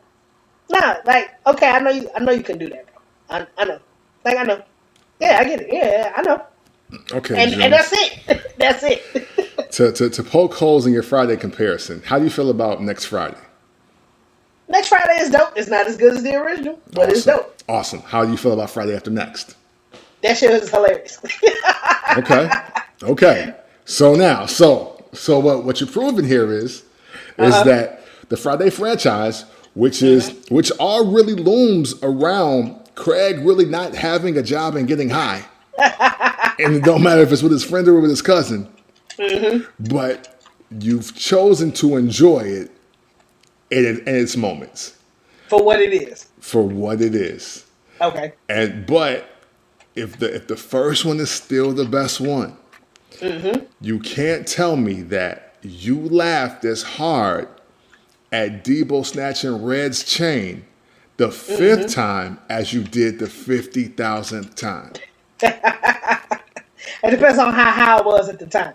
nah, like, okay, I know you can do that, bro. I know. Like, I know. Yeah, I get it. Yeah, I know. Okay, And that's Jones. it. That's it. To poke holes in your Friday comparison, how do you feel about next Friday? Next Friday is dope. It's not as good as the original, but it's Awesome. dope. Awesome. How do you feel about Friday after next? That shit is hilarious. Okay. Okay. So now, so what you're proving here is Uh-huh. that the Friday franchise, Mm-hmm. which all really looms around Craig really not having a job and getting high. And it don't matter if it's with his friend or with his cousin, Mm-hmm. but you've chosen to enjoy it in its moments For what it is. for what it is. Okay. And but if the first one is still the best one, Mm-hmm. you can't tell me that you laughed as hard at Debo snatching Red's chain the fifth Mm-hmm. time as you did the 50,000th time. It depends on how high I was at the time.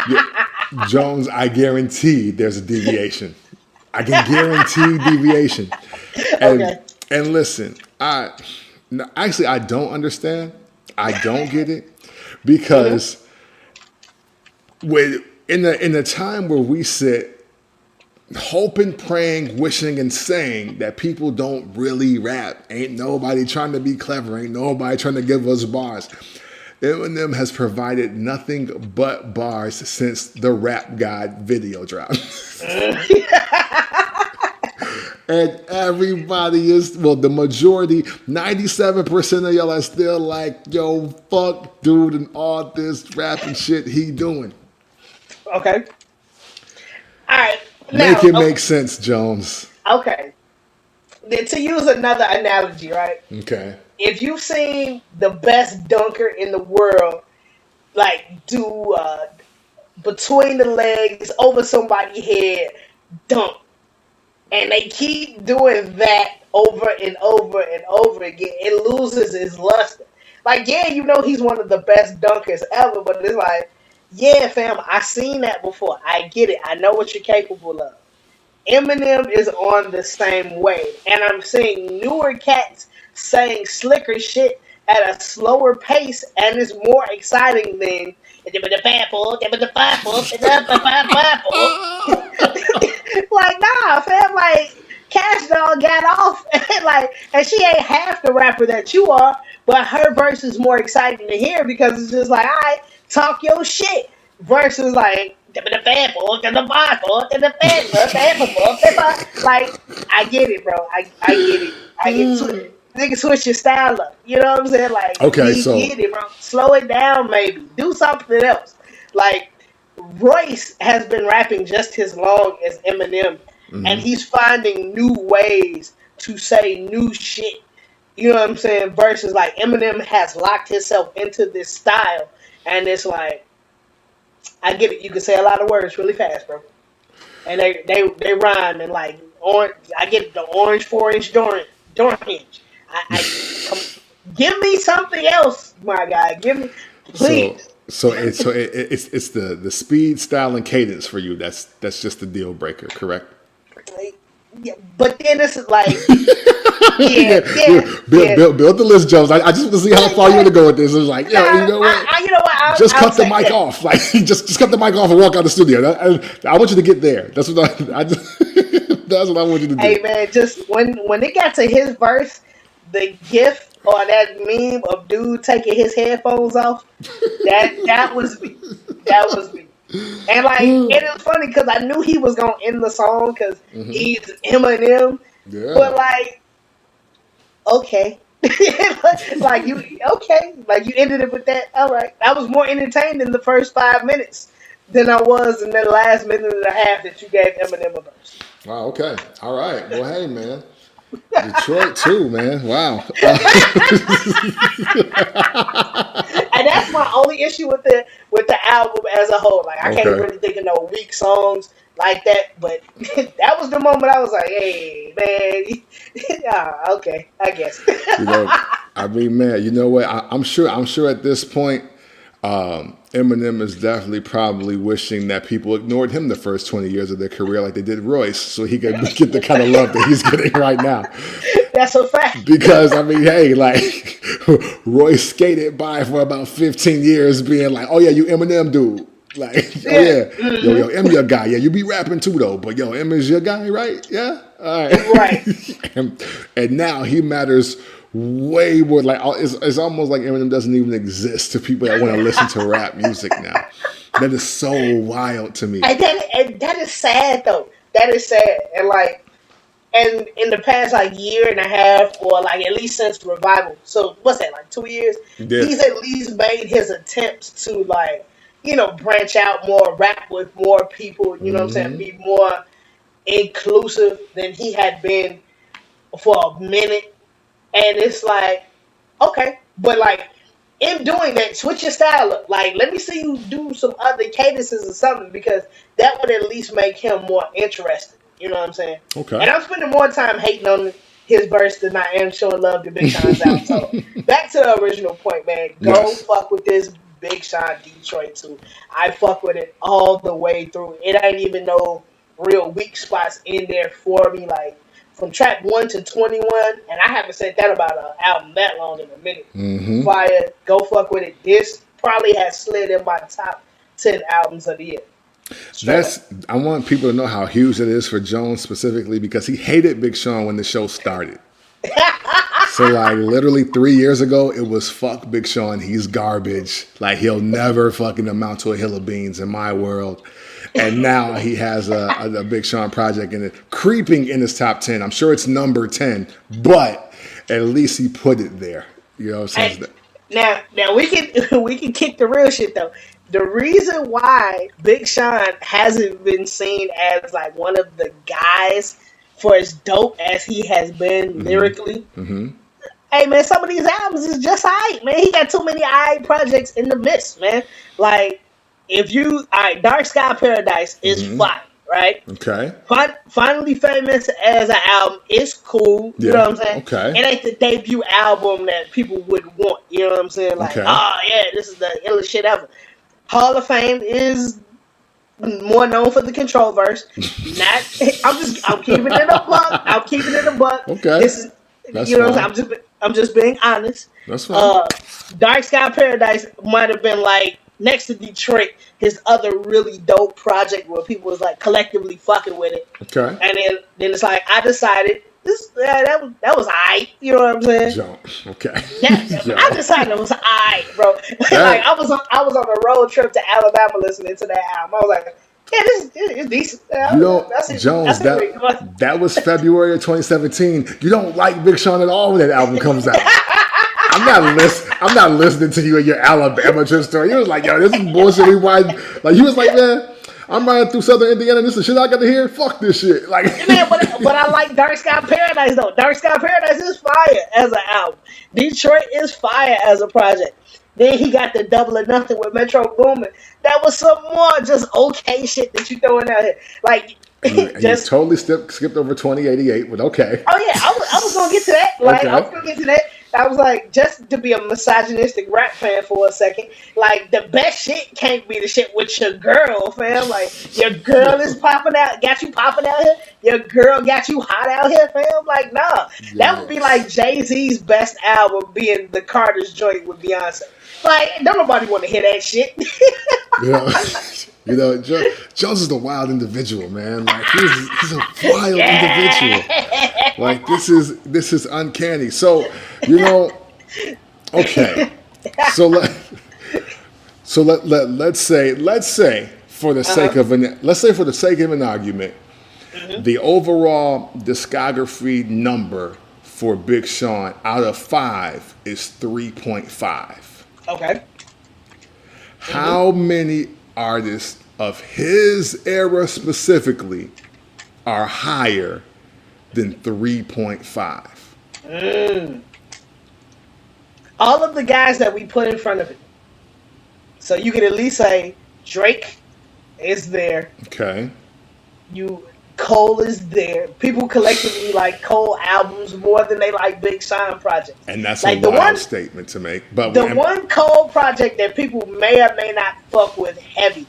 Yeah, Jones, I guarantee there's a deviation. I can guarantee deviation. And Okay. and listen, actually I don't understand. I don't get it Mm-hmm. because with in the time where we sit hoping, praying, wishing, and saying that people don't really rap, ain't nobody trying to be clever, ain't nobody trying to give us bars. Eminem has provided nothing but bars since the Rap God video drop. And everybody is, well, the majority, 97% of y'all are still like, yo, fuck dude and all this rapping shit he doing. Okay. All right. Make Now, it make sense, Jones. okay. Then to use another analogy, right? Okay. If you've seen the best dunker in the world, like do between the legs over somebody's head dunk, and they keep doing that over and over and over again, it loses its luster. Like, yeah, you know he's one of the best dunkers ever, but it's like, yeah, fam, I seen that before. I get it. I know what you're capable of. Eminem is on the same way, and I'm seeing newer cats saying slicker shit at a slower pace, and it's more exciting than like, nah, fam, like Cash Doll got off like, and she ain't half the rapper that you are, but her verse is more exciting to hear because it's just like, all right, talk your shit versus like like, I get it, bro. I get it. I get it. Nigga, switch your style up. You know what I'm saying? Like, Okay, we so get it, bro. Slow it down, maybe. Do something else. Like, Royce has been rapping just as long as Eminem, and he's finding new ways to say new shit. You know what I'm saying? Versus, like, Eminem has locked himself into this style, and it's like, I get it. You can say a lot of words really fast, bro. And they rhyme and like orange. I get it, the orange 4-inch orange. Give me something else, my guy. Give me, please. So it's the speed, style, and cadence for you. That's just the deal breaker, correct? Yeah, but then this is like, build the list, Jones. I just want to see how far you want to go with this. It's like, yo, you know what? You know what? Just cut the mic off. Like, just cut the mic off and walk out the studio. I want you to get there. That's what that's what I want you to do. Hey man, just when it got to his verse, the gif or that meme of dude taking his headphones off, that was me. That was me. And like, it was funny because I knew he was gonna end the song because he's Eminem. Yeah. But like, okay. Like you ended it with that. All right, I was more entertained in the first 5 minutes than I was in the last minute and a half that you gave Eminem a verse. Wow. Okay. All right. Well, hey, man. Detroit too, man. Wow. And that's my only issue with the album as a whole. Like, I can't really think of no weak songs like that, but that was the moment I was like, hey, man, yeah, okay, I guess. I mean, man, you know what? I'm sure at this point, Eminem is definitely probably wishing that people ignored him the first 20 years of their career like they did Royce, so he could get the kind of love that he's getting right now. That's a fact. Because, I mean, hey, like, Royce skated by for about 15 years being like, oh, yeah, you Eminem dude. Like, oh, yeah. Yo, M your guy. Yeah, you be rapping too, though. But, yo, M is your guy, right? Yeah? All right. Right. and now he matters way more. Like, it's almost like Eminem doesn't even exist to people that want to listen to rap music now. That is so wild to me. And that is sad, though. That is sad. And, like, and in the past, like, year and a half, or, like, at least since Revival, so, what's that, like, 2 years? Yeah. He's at least made his attempts to, like, you know, branch out more, rap with more people, you know what I'm saying, be more inclusive than he had been for a minute. And it's like, okay, but like, in doing that, switch your style up. Like, let me see you do some other cadences or something, because that would at least make him more interesting. You know what I'm saying? Okay. And I'm spending more time hating on his verse than I am showing love to Big Sean's out. So, back to the original point, man. Go fuck with this Big Sean Detroit too. I fuck with it all the way through. It ain't even no real weak spots in there for me. Like, from track 1 to 21, and I haven't said that about an album that long in a minute. Fire, go fuck with it. This probably has slid in my top 10 albums of the year. I want people to know how huge it is for Jones specifically, because he hated Big Sean when the show started. So like literally 3 years ago, it was fuck Big Sean. He's garbage. Like he'll never fucking amount to a hill of beans in my world. And now he has a Big Sean project in it, creeping in his top 10. I'm sure it's number 10, but at least he put it there. You know what I'm saying? Now we can kick the real shit though. The reason why Big Sean hasn't been seen as like one of the guys for as dope as he has been lyrically. Hey man, some of these albums is just alright, man. He got too many alright projects in the mix, man. Like Dark Sky Paradise is fire, right? Okay. Finally Famous as an album is cool. You know what I'm saying? Okay. It ain't the debut album that people would want. You know what I'm saying? Like, oh yeah, this is the illest shit ever. Hall of Fame is more known for the control verse. I'm keeping it a buck. I'm keeping it a buck. Okay. That's you know what I'm saying? I'm just being honest. That's fine. Dark Sky Paradise might have been like next to Detroit, his other really dope project where people was like collectively fucking with it. Okay. And then it's like I decided that was alright. You know what I'm saying? Okay. Yeah, I decided it was alright, bro. Like I was on a road trip to Alabama listening to that album. I was like, yeah, this is decent. Jones, that was February of 2017. You don't like Big Sean at all when that album comes out. I'm not listening to you in your Alabama trip story. You was like, yo, this is bullshit. We ride. Like he was like, man, I'm riding through Southern Indiana. This is shit I got to hear. Fuck this shit. Like, man, but I like Dark Sky Paradise though. Dark Sky Paradise is fire as an album. Detroit is fire as a project. Then he got the Double or Nothing with Metro Boomin. That was some more just okay shit that you throwing out here. Like, you totally skipped over 2088, but okay. Oh yeah, I was gonna get to that. Like, I was gonna get to that. I was like, just to be a misogynistic rap fan for a second, like the best shit can't be the shit with your girl, fam. Like your girl is popping out, got you popping out here. Your girl got you hot out here, fam. Like, nah, that would be like Jay-Z's best album being the Carter's joint with Beyonce. Like, don't nobody want to hear that shit. You know, Jones is a wild individual, man. Like he's a wild individual. Like this is uncanny. So, you know, okay. So let's say for the sake of an argument, the overall discography number for Big Sean out of 5 is 3.5. Okay. How many artists of his era specifically are higher than 3.5? All of the guys that we put in front of it. So you could at least say Drake is there. Okay. Cole is there. People collectively like Cole albums more than they like Big Sean projects. And that's like a wild statement to make. But one Cole project that people may or may not fuck with heavy.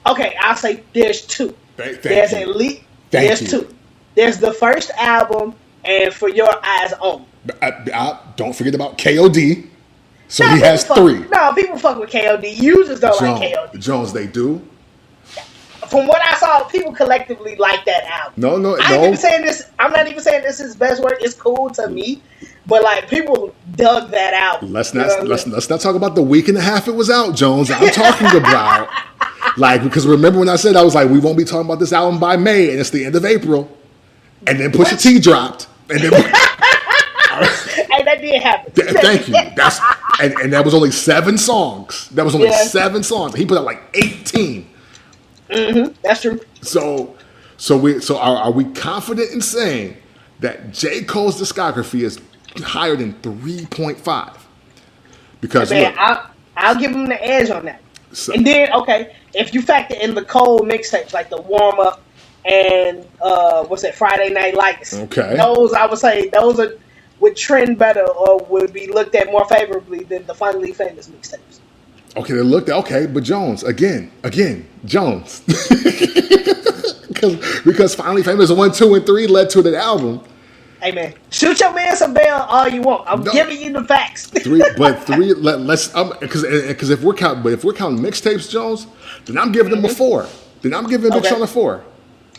Okay, I'll say there's 2. There's two. There's the first album and For Your Eyes Only. Don't forget about KOD. So he has 3. No, people fuck with KOD. You just don't like KOD. Jones, they do. From what I saw, people collectively like that album. No. I'm not even saying this is his best work. It's cool to me, but like people dug that album. Let's not talk about the week and a half it was out, Jones. I'm talking about like, because remember when I said I was like, we won't be talking about this album by May, and it's the end of April, and then Pusha T dropped, and then hey, that did happen. Thank you. And that was only 7 songs. That was only 7 songs. He put out like 18. That's true. So are we confident in saying that J. Cole's discography is higher than 3.5? Because man, I'll give him the edge on that. So, and then if you factor in the Cole mixtapes like the Warm Up and Friday Night Lights. Okay. Those I would say would trend better or would be looked at more favorably than the Finally Famous mixtapes. Okay, they looked at but Jones again, Jones, because Finally Famous 1, 2, and 3 led to that album. Hey man, shoot your man some bail all you want. I'm giving you the facts. 3, let's because if we're counting mixtapes, Jones, then I'm giving them a 4. Then I'm giving Big Sean a 4.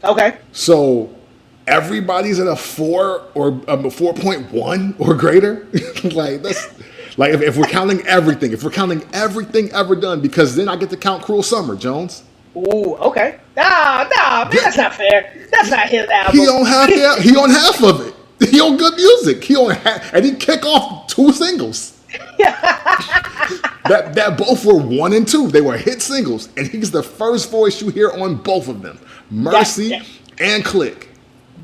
Okay. So, everybody's at a 4 or 4.1 or greater. Like that's like if we're counting everything, ever done, because then I get to count Cruel Summer, Jones. Ooh, okay. Nah, man, that's not fair. That's not his album. He on half of it. He on Good Music. And he kick off 2 singles. that both were 1 and 2. They were hit singles, and he's the first voice you hear on both of them, Mercy and Click.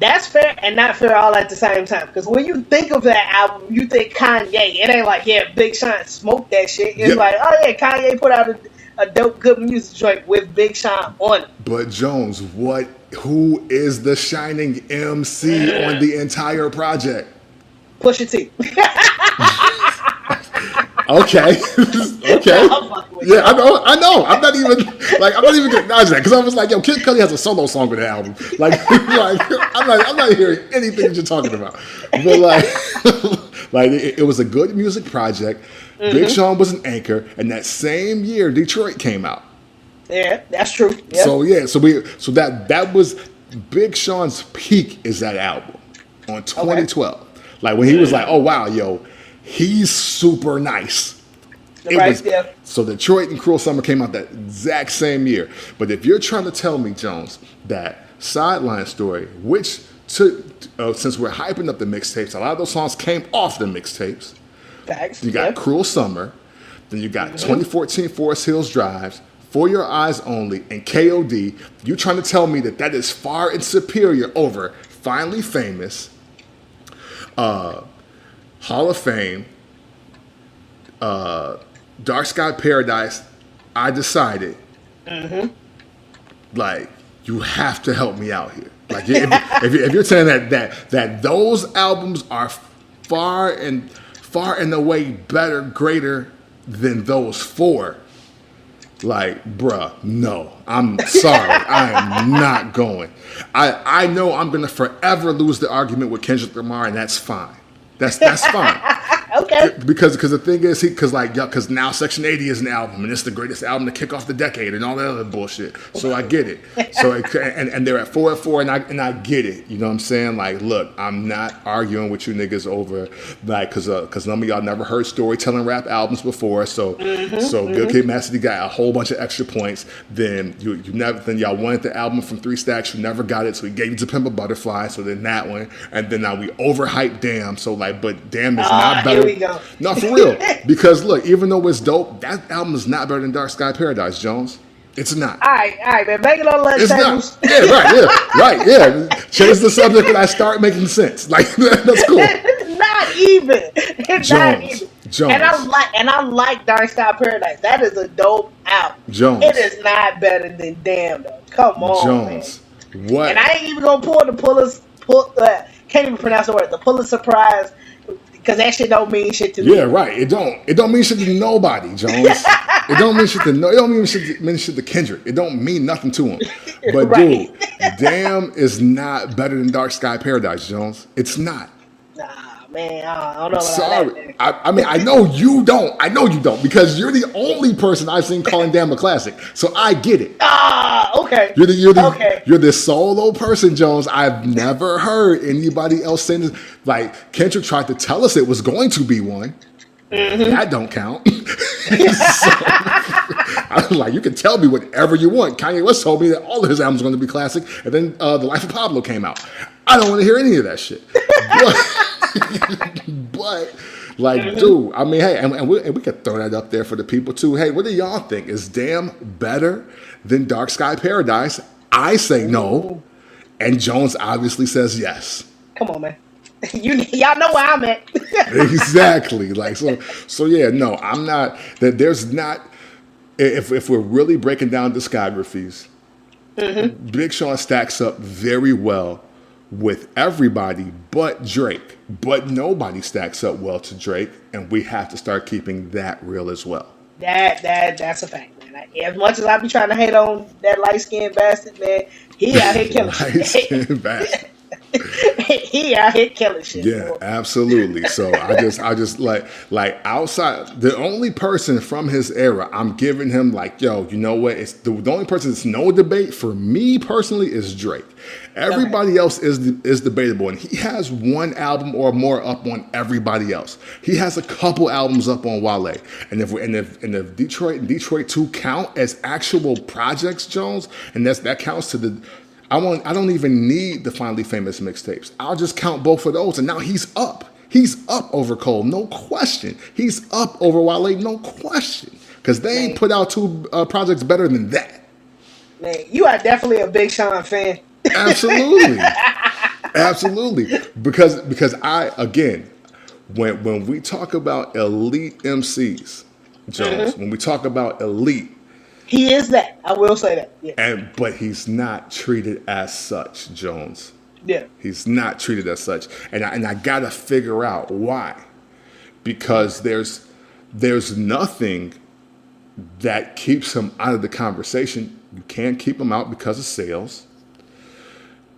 That's fair and not fair all at the same time. Because when you think of that album, you think Kanye. It ain't like, yeah, Big Sean smoked that shit. It's like, oh yeah, Kanye put out a dope Good Music joint with Big Sean on it. But Jones, who is the shining MC on the entire project? Pusha T. Okay. Yeah, I know. I'm not even gonna acknowledge that because I was like, yo, Kid Cudi has a solo song with the album. Like I'm not hearing anything that you're talking about. But it was a Good Music project. Mm-hmm. Big Sean was an anchor, and that same year Detroit came out. Yeah, that's true. Yep. So that was Big Sean's peak is that album on 2012. Okay. Like when he was like, oh wow, yo, he's super nice. So Detroit and Cruel Summer came out that exact same year. But if you're trying to tell me, Jones, that Sideline Story, which since we're hyping up the mixtapes, a lot of those songs came off the mixtapes. Facts. You got Cruel Summer, then you got 2014 Forest Hills Drives, For Your Eyes Only, and KOD. You trying to tell me that is far and superior over Finally Famous, Hall of Fame, Dark Sky Paradise, I Decided. Mm-hmm. Like, you have to help me out here. Like, if you're saying that those albums are far and away better, greater than those 4, like, bruh, no. I'm sorry. I am not going. I know I'm going to forever lose the argument with Kendrick Lamar, and that's fine. That's fine. Okay. Because the thing is, because now Section 80 is an album, and it's the greatest album to kick off the decade, and all that other bullshit. So I get it. So and they're at 4 and I get it. You know what I'm saying? Like, look, I'm not arguing with you niggas over like because none of y'all never heard storytelling rap albums before. So Good Kid, Mad City got a whole bunch of extra points. Then y'all wanted the album from 3 Stacks, you never got it, so he gave you To Pimp a Butterfly. So then that one, and then now we overhyped Damn. So like, but Damn is not better. Here we go. No, for real. Because look, even though it's dope, that album is not better than Dark Sky Paradise, Jones. It's not. All right, man. Make it on lunch tables. Yeah, right, yeah. Change the subject and I start making sense. Like that's cool. Not even. It's not even. Jones. And I like Dark Sky Paradise. That is a dope album. Jones. It is not better than Damn though. Come on, Jones. Man. What? And I ain't even gonna can't even pronounce the word. The Pulitzer Prize. Because that shit don't mean shit to me. Yeah, right. It don't mean shit to nobody, Jones. It don't mean shit to no. It don't mean shit to Kendrick. It don't mean nothing to him. But right. Dude, Damn is not better than Dark Sky Paradise, Jones. It's not. Nah, man. I don't know. Sorry. I mean, I know you don't. Because you're the only person I've seen calling Damn a classic. So I get it. Okay. You're the solo person, Jones. I've never heard anybody else saying this. Like, Kendrick tried to tell us it was going to be one. Mm-hmm. That don't count. So, I was like, you can tell me whatever you want. Kanye West told me that all of his albums were going to be classic, and then The Life of Pablo came out. I don't want to hear any of that shit. But like, dude, I mean, hey, and we could throw that up there for the people too. Hey, what do y'all think? Is Damn better than Dark Sky Paradise? I say no, and Jones obviously says yes. Come on, man. Y'all know where I'm at. Exactly. Like so yeah, no, I'm not. That there's not. If we're really breaking down discographies, Big Sean stacks up very well with everybody but Drake. But nobody stacks up well to Drake, and we have to start keeping that real as well. That's a fact, man. As much as I be trying to hate on that light skinned bastard, man, he out here killing light skinned bastard. He out here killing shit. Yeah, Boy. absolutely. So I just like outside the only person from his era I'm giving him like, yo, you know what? It's the only person that's no debate for me personally is Drake. Everybody else is debatable, and he has one album or more up on everybody else. He has a couple albums up on Wale, and if Detroit 2 count as actual projects, Jones, and that counts to the. I don't even need the Finally Famous mixtapes. I'll just count both of those, and now he's up. He's up over Cole, no question. He's up over Wale, no question. Because they ain't put out two projects better than that. Man, you are definitely a Big Sean fan. Absolutely, absolutely. Because I again, when we talk about elite MCs, Jones, when we talk about elite. He is that. I will say that. Yeah. But he's not treated as such, Jones. Yeah. He's not treated as such. And I gotta figure out why. Because there's nothing that keeps him out of the conversation. You can't keep him out because of sales.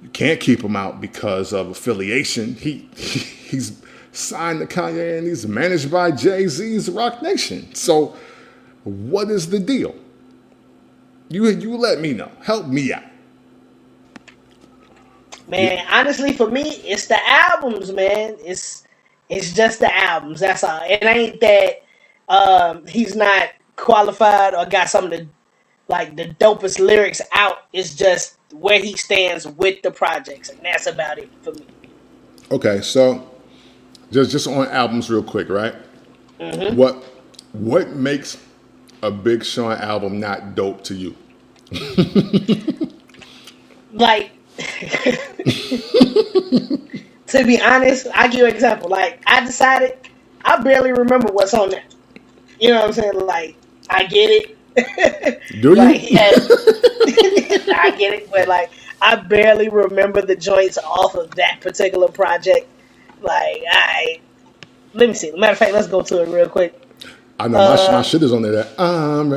You can't keep him out because of affiliation. He's signed to Kanye and he's managed by Jay-Z's Rock Nation. So what is the deal? You let me know. Help me out. Man, honestly, for me, it's the albums, man. It's just the albums. That's all. It ain't that he's not qualified or got some of the like the dopest lyrics out. It's just where he stands with the projects, and that's about it for me. Okay, so just on albums real quick, right? Mm-hmm. What makes a Big Sean album not dope to you? Like, to be honest, I'll give you an example. Like, I decided I barely remember what's on there. You know what I'm saying? Like, I get it. Do you? Like, I get it, but like, I barely remember the joints off of that particular project. Like, let me see. Matter of fact, let's go to it real quick. I know my shit is on there. That I'm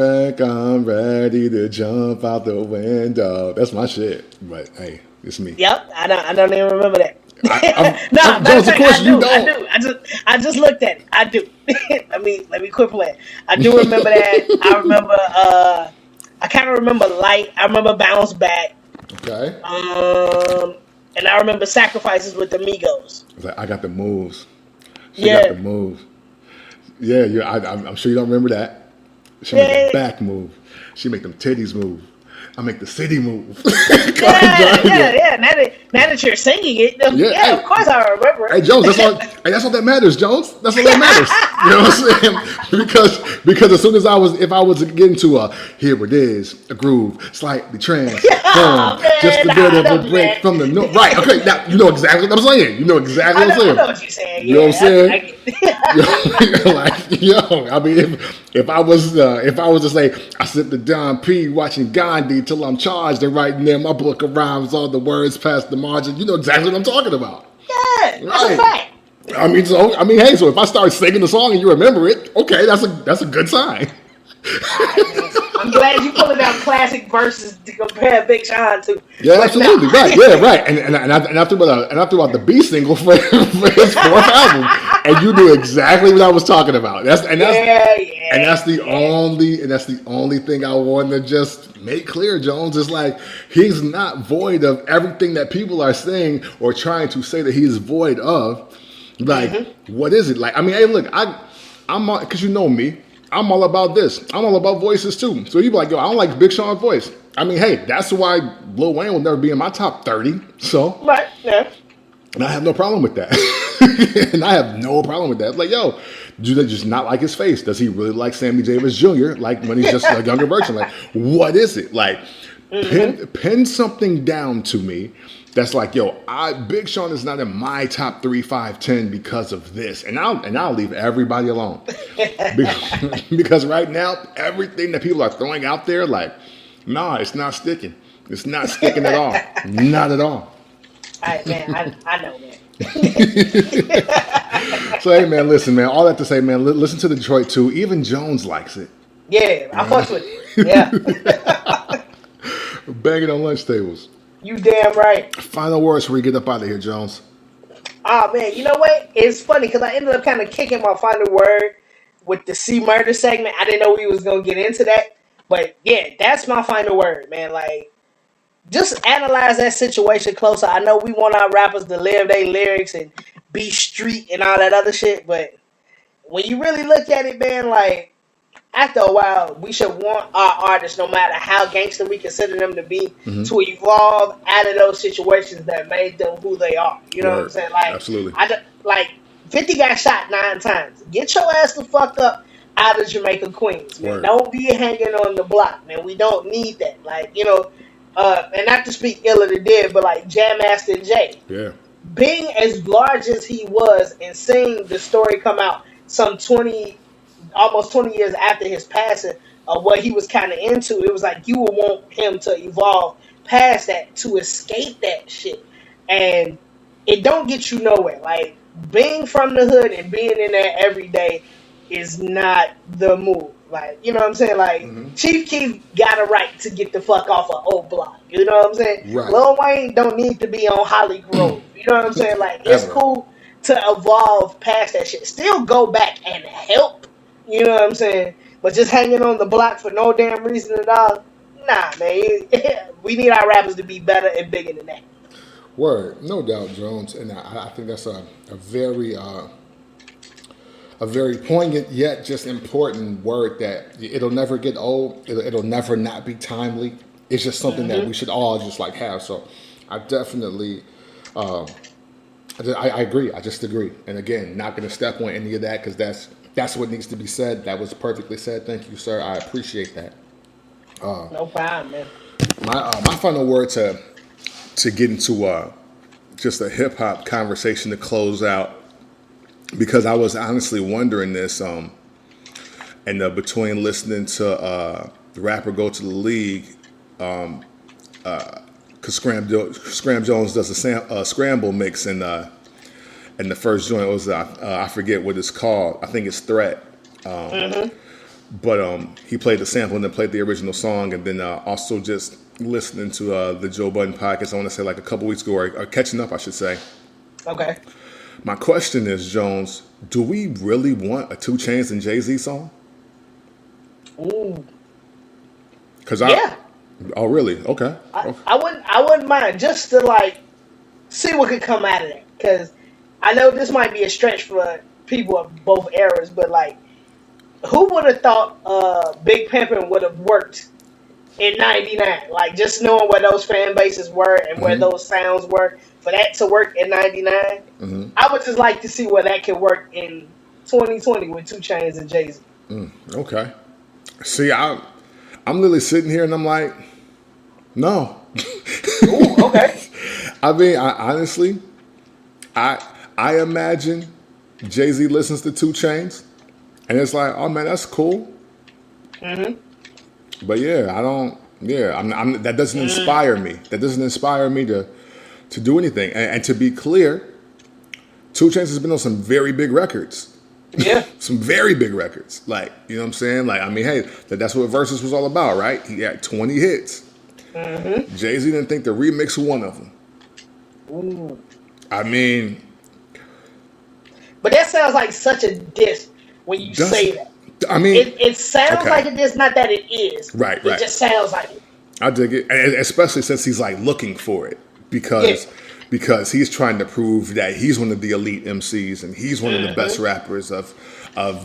ready to jump out the window. That's my shit. But hey, it's me. Yep, I don't even remember that. Jones, of course you don't. I just looked at it. I do. let me quit playing. I do remember that. I remember. I kind of remember Light. I remember Bounce Back. Okay. And I remember Sacrifices with the Migos. I got the moves. She got the moves. Yeah, I'm sure you don't remember that. She make the back move. She make them titties move. I make the city move. Yeah. Now that you're singing it, of course I remember it. Hey, Jones, that's all that matters, Jones. That's all that matters. You know what I'm saying? Because as soon as if I was to get into here it is, a groove, slightly transformed, just a bit of a break from the note. Right, okay, now you know exactly what I'm saying. You know exactly what I'm saying. I know what you're saying. You know what I'm saying? I mean, if I was to say I sit the Don P watching Gandhi till I'm charged and writing there my book of rhymes, all the words past the margin, you know exactly what I'm talking about. Yeah, that's a fact. Hey, so if I start singing the song and you remember it, okay, that's a good sign. I'm glad you pulling out classic verses to compare Big Sean to. Yeah, absolutely, right. Yeah, right. And I threw out the B single for his fourth album, and you knew exactly what I was talking about. That's the only thing I wanted to just make clear, Jones. Is like he's not void of everything that people are saying or trying to say that he's void of. Like, what is it? Like, I mean, hey, look, I'm because you know me. I'm all about this. I'm all about voices too. So you be like, yo, I don't like Big Sean's voice. I mean, hey, that's why Lil Wayne will never be in my top 30. So, right, yeah. And I have no problem with that. And I have no problem with that. Like, yo, do they just not like his face? Does he really like Sammy Davis Jr. like when he's just a younger version? Like, what is it? Like, pin something down to me. That's like, yo, Big Sean is not in my top 3, 5, 10 because of this, and I'll leave everybody alone because right now everything that people are throwing out there, like, nah, it's not sticking. It's not sticking at all. Not at all. All right, man. I know, man. So hey, man, listen, man. All that to say, man, listen to Detroit 2. Even Jones likes it. Yeah, I fucks with it. Yeah. Banging on lunch tables. You damn right. Final words before we get up out of here, Jones. Oh man, you know what? It's funny because I ended up kind of kicking my final word with the C murder segment. I didn't know we was gonna get into that, but yeah, that's my final word, man. Like, just analyze that situation closer. I know we want our rappers to live their lyrics and be street and all that other shit, but when you really look at it, man, like, after a while, we should want our artists, no matter how gangster we consider them to be, to evolve out of those situations that made them who they are. You know what I'm saying? Like, absolutely. Like 50 got shot 9 times. Get your ass the fuck up out of Jamaica, Queens, man. Don't be hanging on the block, man. We don't need that. Like, you know, and not to speak ill of the dead, but like Jam Master Jay. Yeah. Being as large as he was and seeing the story come out some almost 20 years after his passing of what he was kind of into, it was like you would want him to evolve past that to escape that shit. And it don't get you nowhere. Like, being from the hood and being in there every day is not the move. Like, you know what I'm saying? Like, Chief Keef got a right to get the fuck off of old block. You know what I'm saying? Right. Lil Wayne don't need to be on Holly Grove. You know what I'm saying? Like, it's cool to evolve past that shit. Still go back and help. You know what I'm saying? But just hanging on the block for no damn reason at all, nah, man. We need our rappers to be better and bigger than that. Word, no doubt, Jones, and I think that's a very poignant yet just important word that it'll never get old. It'll never not be timely. It's just something that we should all just like have. So I definitely, I agree. I just agree. And again, not going to step on any of that because that's what needs to be said. That was perfectly said. Thank you, sir. I appreciate that. No problem, man. My final word to get into just a hip hop conversation to close out, because I was honestly wondering this, and between listening to the rapper Go to the League, because Scram Jones does a scramble mix in the first joint was I forget what it's called. I think it's Threat. But he played the sample and then played the original song, and then also just listening to the Joe Budden podcast. I want to say like a couple weeks ago, or catching up, I should say. Okay. My question is, Jones, do we really want a 2 Chainz and Jay-Z song? Ooh. Yeah. Oh, really? Okay. I wouldn't mind, just to like see what could come out of that. Because I know this might be a stretch for people of both eras, but like, who would have thought Big Pimpin' would have worked in '99? Like, just knowing where those fan bases were and where those sounds were, for that to work in '99, I would just like to see where that could work in 2020 with 2 Chainz and Jay-Z. Okay. See, I'm literally sitting here and I'm like, no. Ooh, okay. I mean, honestly, I imagine Jay-Z listens to 2 Chainz, and it's like, oh man, that's cool. But yeah, I don't. Yeah, that doesn't inspire me. That doesn't inspire me to do anything. And to be clear, 2 Chainz has been on some very big records. Yeah. Some very big records. Like, you know what I'm saying? Like, I mean, hey, that's what Versus was all about, right? He had 20 hits. Jay-Z didn't think to remix one of them. Ooh. I mean, but that sounds like such a diss when you say that. I mean, it sounds like a diss, not that it is. Right. It just sounds like it. I dig it, and especially since he's like looking for it because he's trying to prove that he's one of the elite MCs and he's one of the best rappers of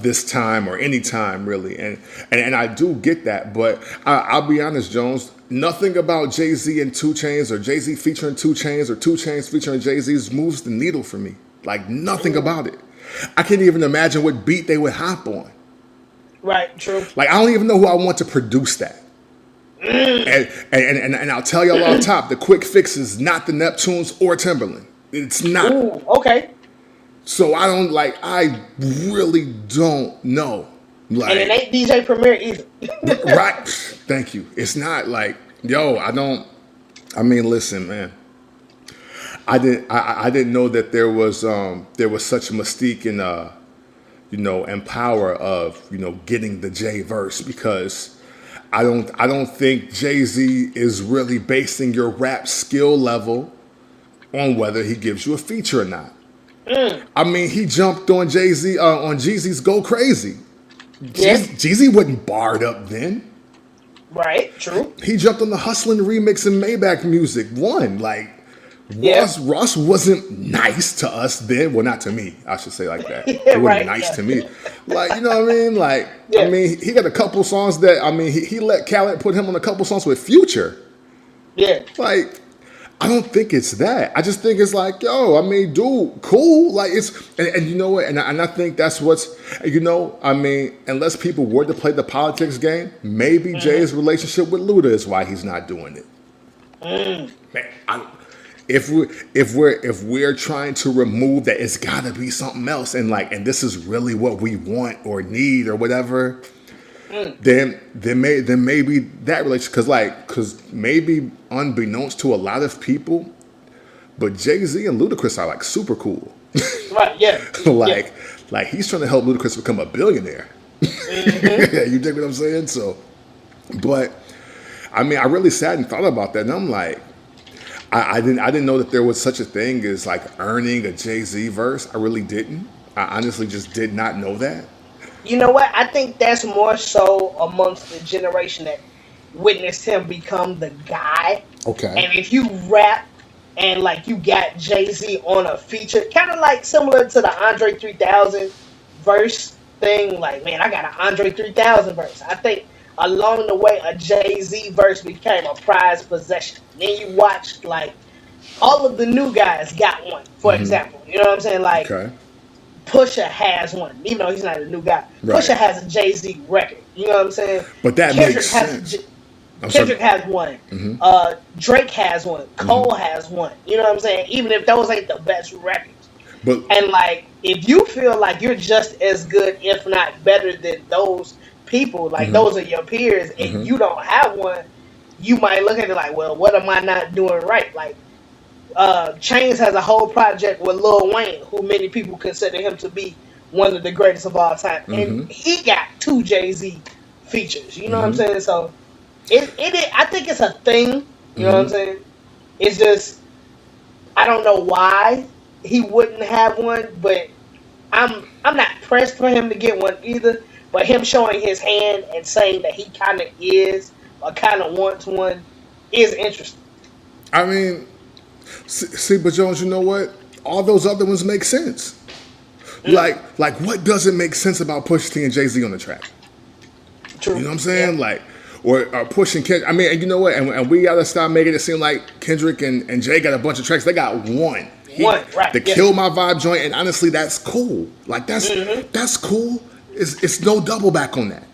this time or any time really, and I do get that, but I'll be honest, Jones. Nothing about Jay-Z and 2 Chainz or Jay-Z featuring 2 Chainz or 2 Chainz featuring Jay-Z moves the needle for me. Like, nothing about it. I can't even imagine what beat they would hop on. Right, true. Like, I don't even know who I want to produce that. And I'll tell y'all off top, the quick fix is not the Neptunes or Timberland. It's not. Ooh, okay. So I really don't know. Like, and it ain't DJ Premier either. Right. Thank you. It's not like, I mean, listen, man. I didn't know that there was such a mystique in and power of, getting the J verse, because I don't think Jay-Z is really basing your rap skill level on whether he gives you a feature or not. I mean, he jumped on Jay-Z on Jeezy's Go Crazy. Yeah. Jeezy wasn't barred up then. Right. True. He jumped on the Hustlin' remix and Maybach music. Like Yeah. Ross wasn't nice to us then. Well, not to me. I should say like that. Yeah, He wasn't right, nice yeah. to me. Like, you know what I mean? Like, Yeah. I mean, he got a couple songs that, I mean, he let Khaled put him on a couple songs with Future. Yeah. Like, I don't think it's that. I just think it's like, yo, I mean, dude, cool. Like, it's, and you know what? And I think that's what's, you know, I mean, unless people were to play the politics game, maybe Jay's relationship with Luda is why he's not doing it. Man, if we're trying to remove that, it's got to be something else, and this is really what we want or need or whatever. Then maybe that relationship, because maybe unbeknownst to a lot of people, but Jay-Z and Ludacris are like super cool. Right. Yeah. like he's trying to help Ludacris become a billionaire. You dig what I'm saying? So, but I mean, I really sat and thought about that, and I'm like, I didn't know that there was such a thing as like earning a Jay-Z verse. I really didn't. I honestly just did not know that. You know what? I think that's more so amongst the generation that witnessed him become the guy. Okay. And if you rap and like you got Jay-Z on a feature, kind of like similar to the Andre 3000 verse thing. Like, man, I got an Andre 3000 verse. I think along the way, a Jay-Z verse became a prized possession. Then you watched like all of the new guys got one, for example. You know what I'm saying? Like, Okay. Pusha has one, even though he's not a new guy. Right. Pusha has a Jay-Z record. You know what I'm saying? But that Kendrick makes has sense. Kendrick has one. Drake has one. Cole has one. You know what I'm saying? Even if those ain't the best records. But And like, if you feel like you're just as good, if not better than those people, like those are your peers, and you don't have one, you might look at it like, well, what am I not doing right? Like, Chainz has a whole project with Lil Wayne, who many people consider him to be one of the greatest of all time, and he got 2 Jay-Z features. You know what I'm saying? So I think it's a thing. You know what I'm saying? It's just, I don't know why he wouldn't have one, but I'm not pressed for him to get one either. But him showing his hand and saying that he kind of is or kind of wants one is interesting. I mean, see, but Jones, you know what? All those other ones make sense. Like what doesn't make sense about Pusha T and Jay-Z on the track? True. You know what I'm saying? Yeah. Like, or pushing Kendrick. I mean, and you know what? And we gotta stop making it seem like Kendrick and Jay got a bunch of tracks. They got one. Right? The Kill My Vibe joint, and honestly, that's cool. Like that's cool. It's no double back on that.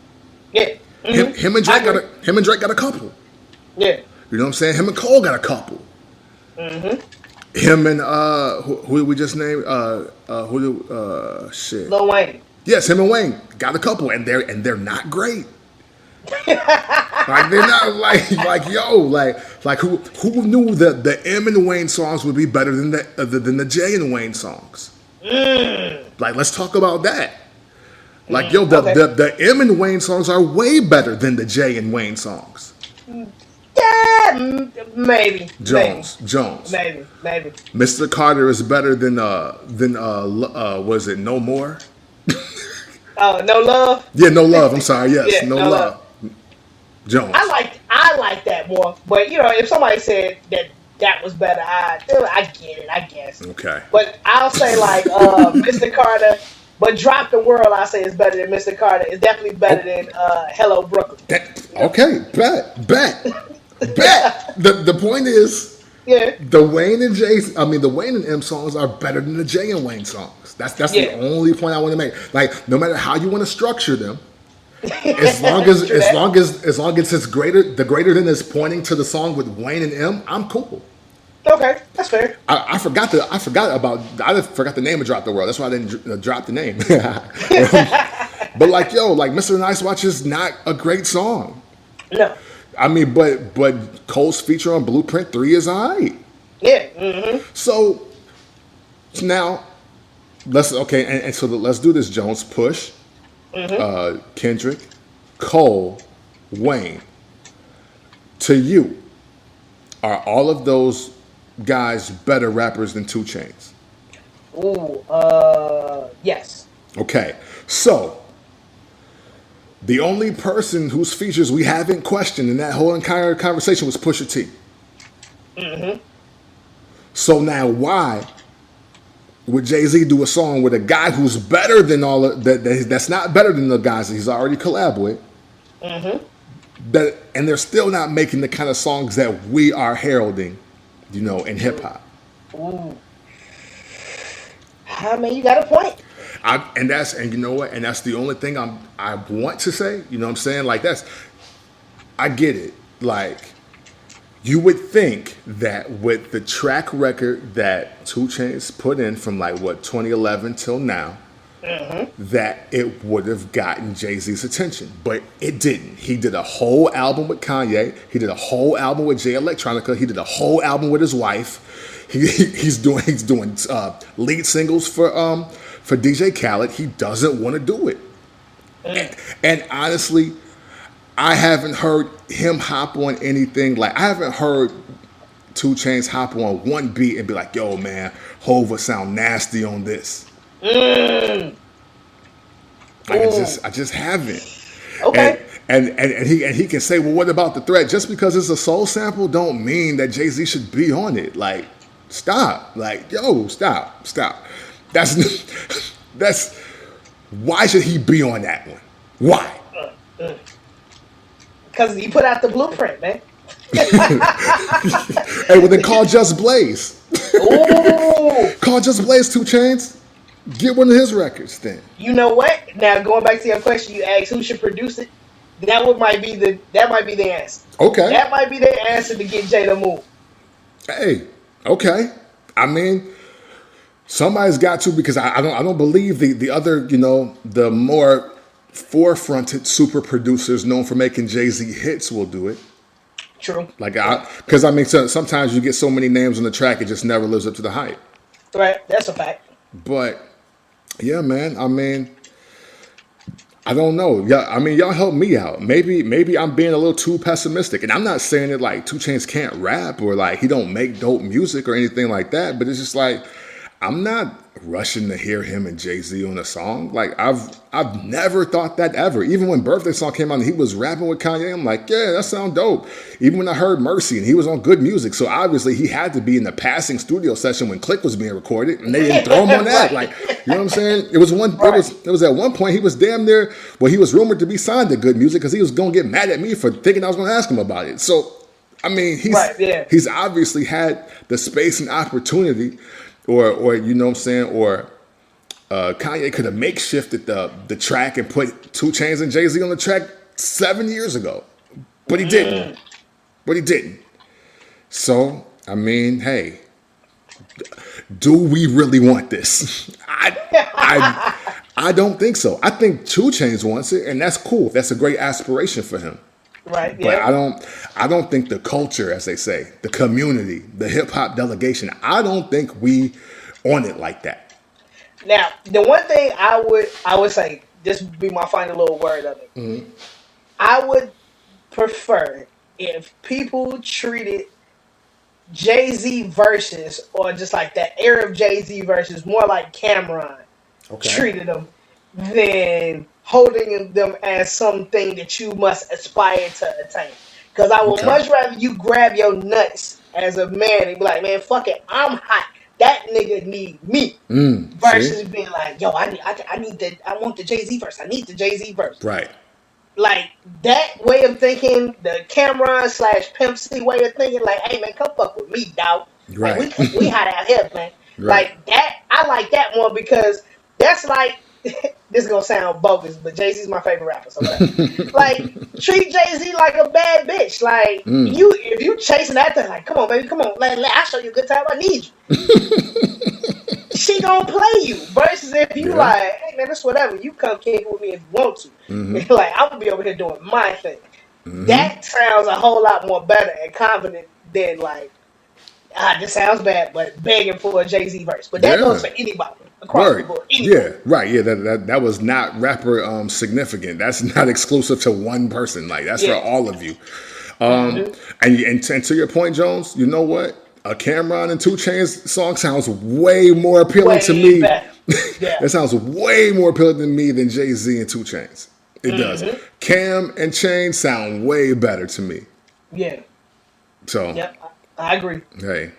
Yeah. Him and Drake got a couple. Yeah. You know what I'm saying? Him and Cole got a couple. Him and who did we just name? Shit. Lil Wayne. Yes, him and Wayne got a couple, and they're not great. Like they're not like who knew that the M and Wayne songs would be better than the J and Wayne songs? Like, let's talk about that. Like, the M and Wayne songs are way better than the J and Wayne songs. Yeah, maybe. Jones. Maybe. Mr. Carter is better than was it No More? Oh, No Love? Yeah, No Love. I'm sorry. Yes, Yeah, No No Love. Jones. I like that more. But, you know, if somebody said that was better, I get it, I guess. Okay. But I'll say, like, Mr. Carter, but Drop the World, I'll say is better than Mr. Carter. It's definitely better than Hello Brooklyn. Okay, bet. The point is, Yeah. the Wayne and M songs are better than the J and Wayne songs. That's the only point I want to make. Like, no matter how you want to structure them, as long as it's greater than is pointing to the song with Wayne and M, I'm cool. Okay, that's fair. I forgot the name of Drop the World. That's why I didn't drop the name. But like Mr. Nice Watch is not a great song. No. I mean, but Cole's feature on Blueprint 3 is alright. Yeah. So now let's do this. Jones, Push, Kendrick, Cole, Wayne. To you, are all of those guys better rappers than 2 Chainz? Ooh, yes. Okay, so the only person whose features we haven't questioned in that whole entire conversation was Pusha T. So now, why would Jay-Z do a song with a guy who's better than all of that's not better than the guys that he's already collabed with? That, and they're still not making the kind of songs that we are heralding, in hip hop. Ooh. I mean, you got a point. And you know what? And that's the only thing I want to say. You know what I'm saying? Like, I get it. Like, you would think that with the track record that 2 Chainz put in from 2011 till now, that it would have gotten Jay-Z's attention, but it didn't. He did a whole album with Kanye. He did a whole album with Jay Electronica. He did a whole album with his wife. He's doing lead singles for DJ Khaled. He doesn't want to do it. And honestly, I haven't heard him hop on anything. Like, I haven't heard 2 Chainz hop on one beat and be like, "Yo, man, Hova sound nasty on this." Like, I just haven't. Okay. And he can say, "Well, what about the threat?" Just because it's a soul sample don't mean that Jay-Z should be on it. Like, stop. Like, yo, stop. That's why should he be on that one? Why? Because he put out the blueprint, man. Hey, well then call Just Blaze. Ooh. Call Just Blaze, 2 Chainz. Get one of his records then. You know what? Now going back to your question, you asked who should produce it. That might be the answer. Okay. That might be the answer to get Jay to move. Hey, okay. I mean, somebody's got to, because I don't believe the other, the more forefronted super producers known for making Jay-Z hits will do it. True. Because sometimes you get so many names on the track, it just never lives up to the hype. Right, that's a fact. But yeah, man. I mean, I don't know. Yeah, I mean, y'all help me out. Maybe I'm being a little too pessimistic, and I'm not saying that 2 Chainz can't rap or he don't make dope music or anything like that. But it's just I'm not rushing to hear him and Jay-Z on a song. Like, I've never thought that ever. Even when Birthday Song came out and he was rapping with Kanye, I'm like, yeah, that sounds dope. Even when I heard Mercy and he was on Good Music, so obviously he had to be in the passing studio session when Click was being recorded, and they didn't throw him on that. Like, you know what I'm saying? It was at one point he was damn near. Well, he was rumored to be signed to Good Music because he was gonna get mad at me for thinking I was gonna ask him about it. So, I mean, he's obviously had the space and opportunity. Or you know what I'm saying? Or Kanye could have makeshifted the track and put 2 Chainz and Jay-Z on the track 7 years ago. But he didn't. So, I mean, hey, do we really want this? I don't think so. I think 2 Chainz wants it, and that's cool. That's a great aspiration for him. Right. But yeah. I don't think the culture, as they say, the community, the hip hop delegation, I don't think we on it like that. Now, the one thing I would say, this would be my final little word of it. Mm-hmm. I would prefer if people treated Jay-Z verses, or just like that era of Jay-Z verses, more like Cameron treated them than holding them as something that you must aspire to attain. Because I would much rather you grab your nuts as a man and be like, man, fuck it, I'm hot. That nigga need me. Versus being like, yo, I want the Jay-Z verse. I need the Jay-Z verse. Right. Like, that way of thinking, the Cameron / Pimp C way of thinking, like, hey, man, come fuck with me, dog. Right. Like, we hot out here, man. Right. Like, that, I like that one because that's like, this is gonna sound bogus, but Jay-Z's my favorite rapper. So like, treat Jay-Z like a bad bitch. Like, if you chasing that thing, like, come on, baby, come on, I'll show you a good time. I need you. She gonna play you. Versus if you like, hey man, it's whatever. You come kick with me if you want to. Like, I'm gonna be over here doing my thing. That sounds a whole lot more better and confident than like, this sounds bad, but begging for a Jay-Z verse. But that goes for anybody. Across the board. Yeah, right. Yeah, that was not rapper significant. That's not exclusive to one person. Like, that's for all of you. And to your point, Jones, you know what? A Cameron and 2 Chainz song sounds way more appealing to me. Yeah. It sounds way more appealing to me than Jay-Z and 2 Chainz. It does. Cam and Chainz sound way better to me. Yeah. So, Yep. I agree. Hey,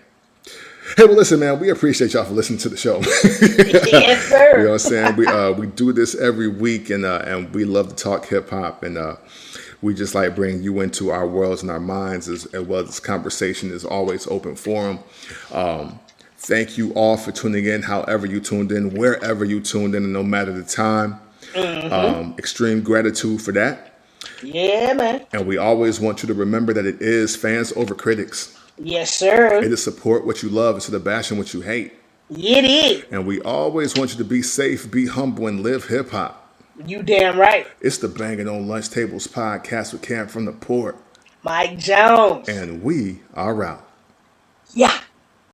well, listen, man, we appreciate y'all for listening to the show. Yes, sir. You know what I'm saying? We do this every week, and we love to talk hip hop, and we just like bring you into our worlds and our minds, as well as this conversation is always open forum. Thank you all for tuning in, however you tuned in, wherever you tuned in, and no matter the time. Extreme gratitude for that. Yeah, man. And we always want you to remember that it is fans over critics. Yes, sir. It is support what you love instead of bashing what you hate. It is. And we always want you to be safe, be humble, and live hip hop. You damn right. It's the Banging on Lunch Tables podcast with Cam from the Port. Mike Jones. And we are out. Yeah.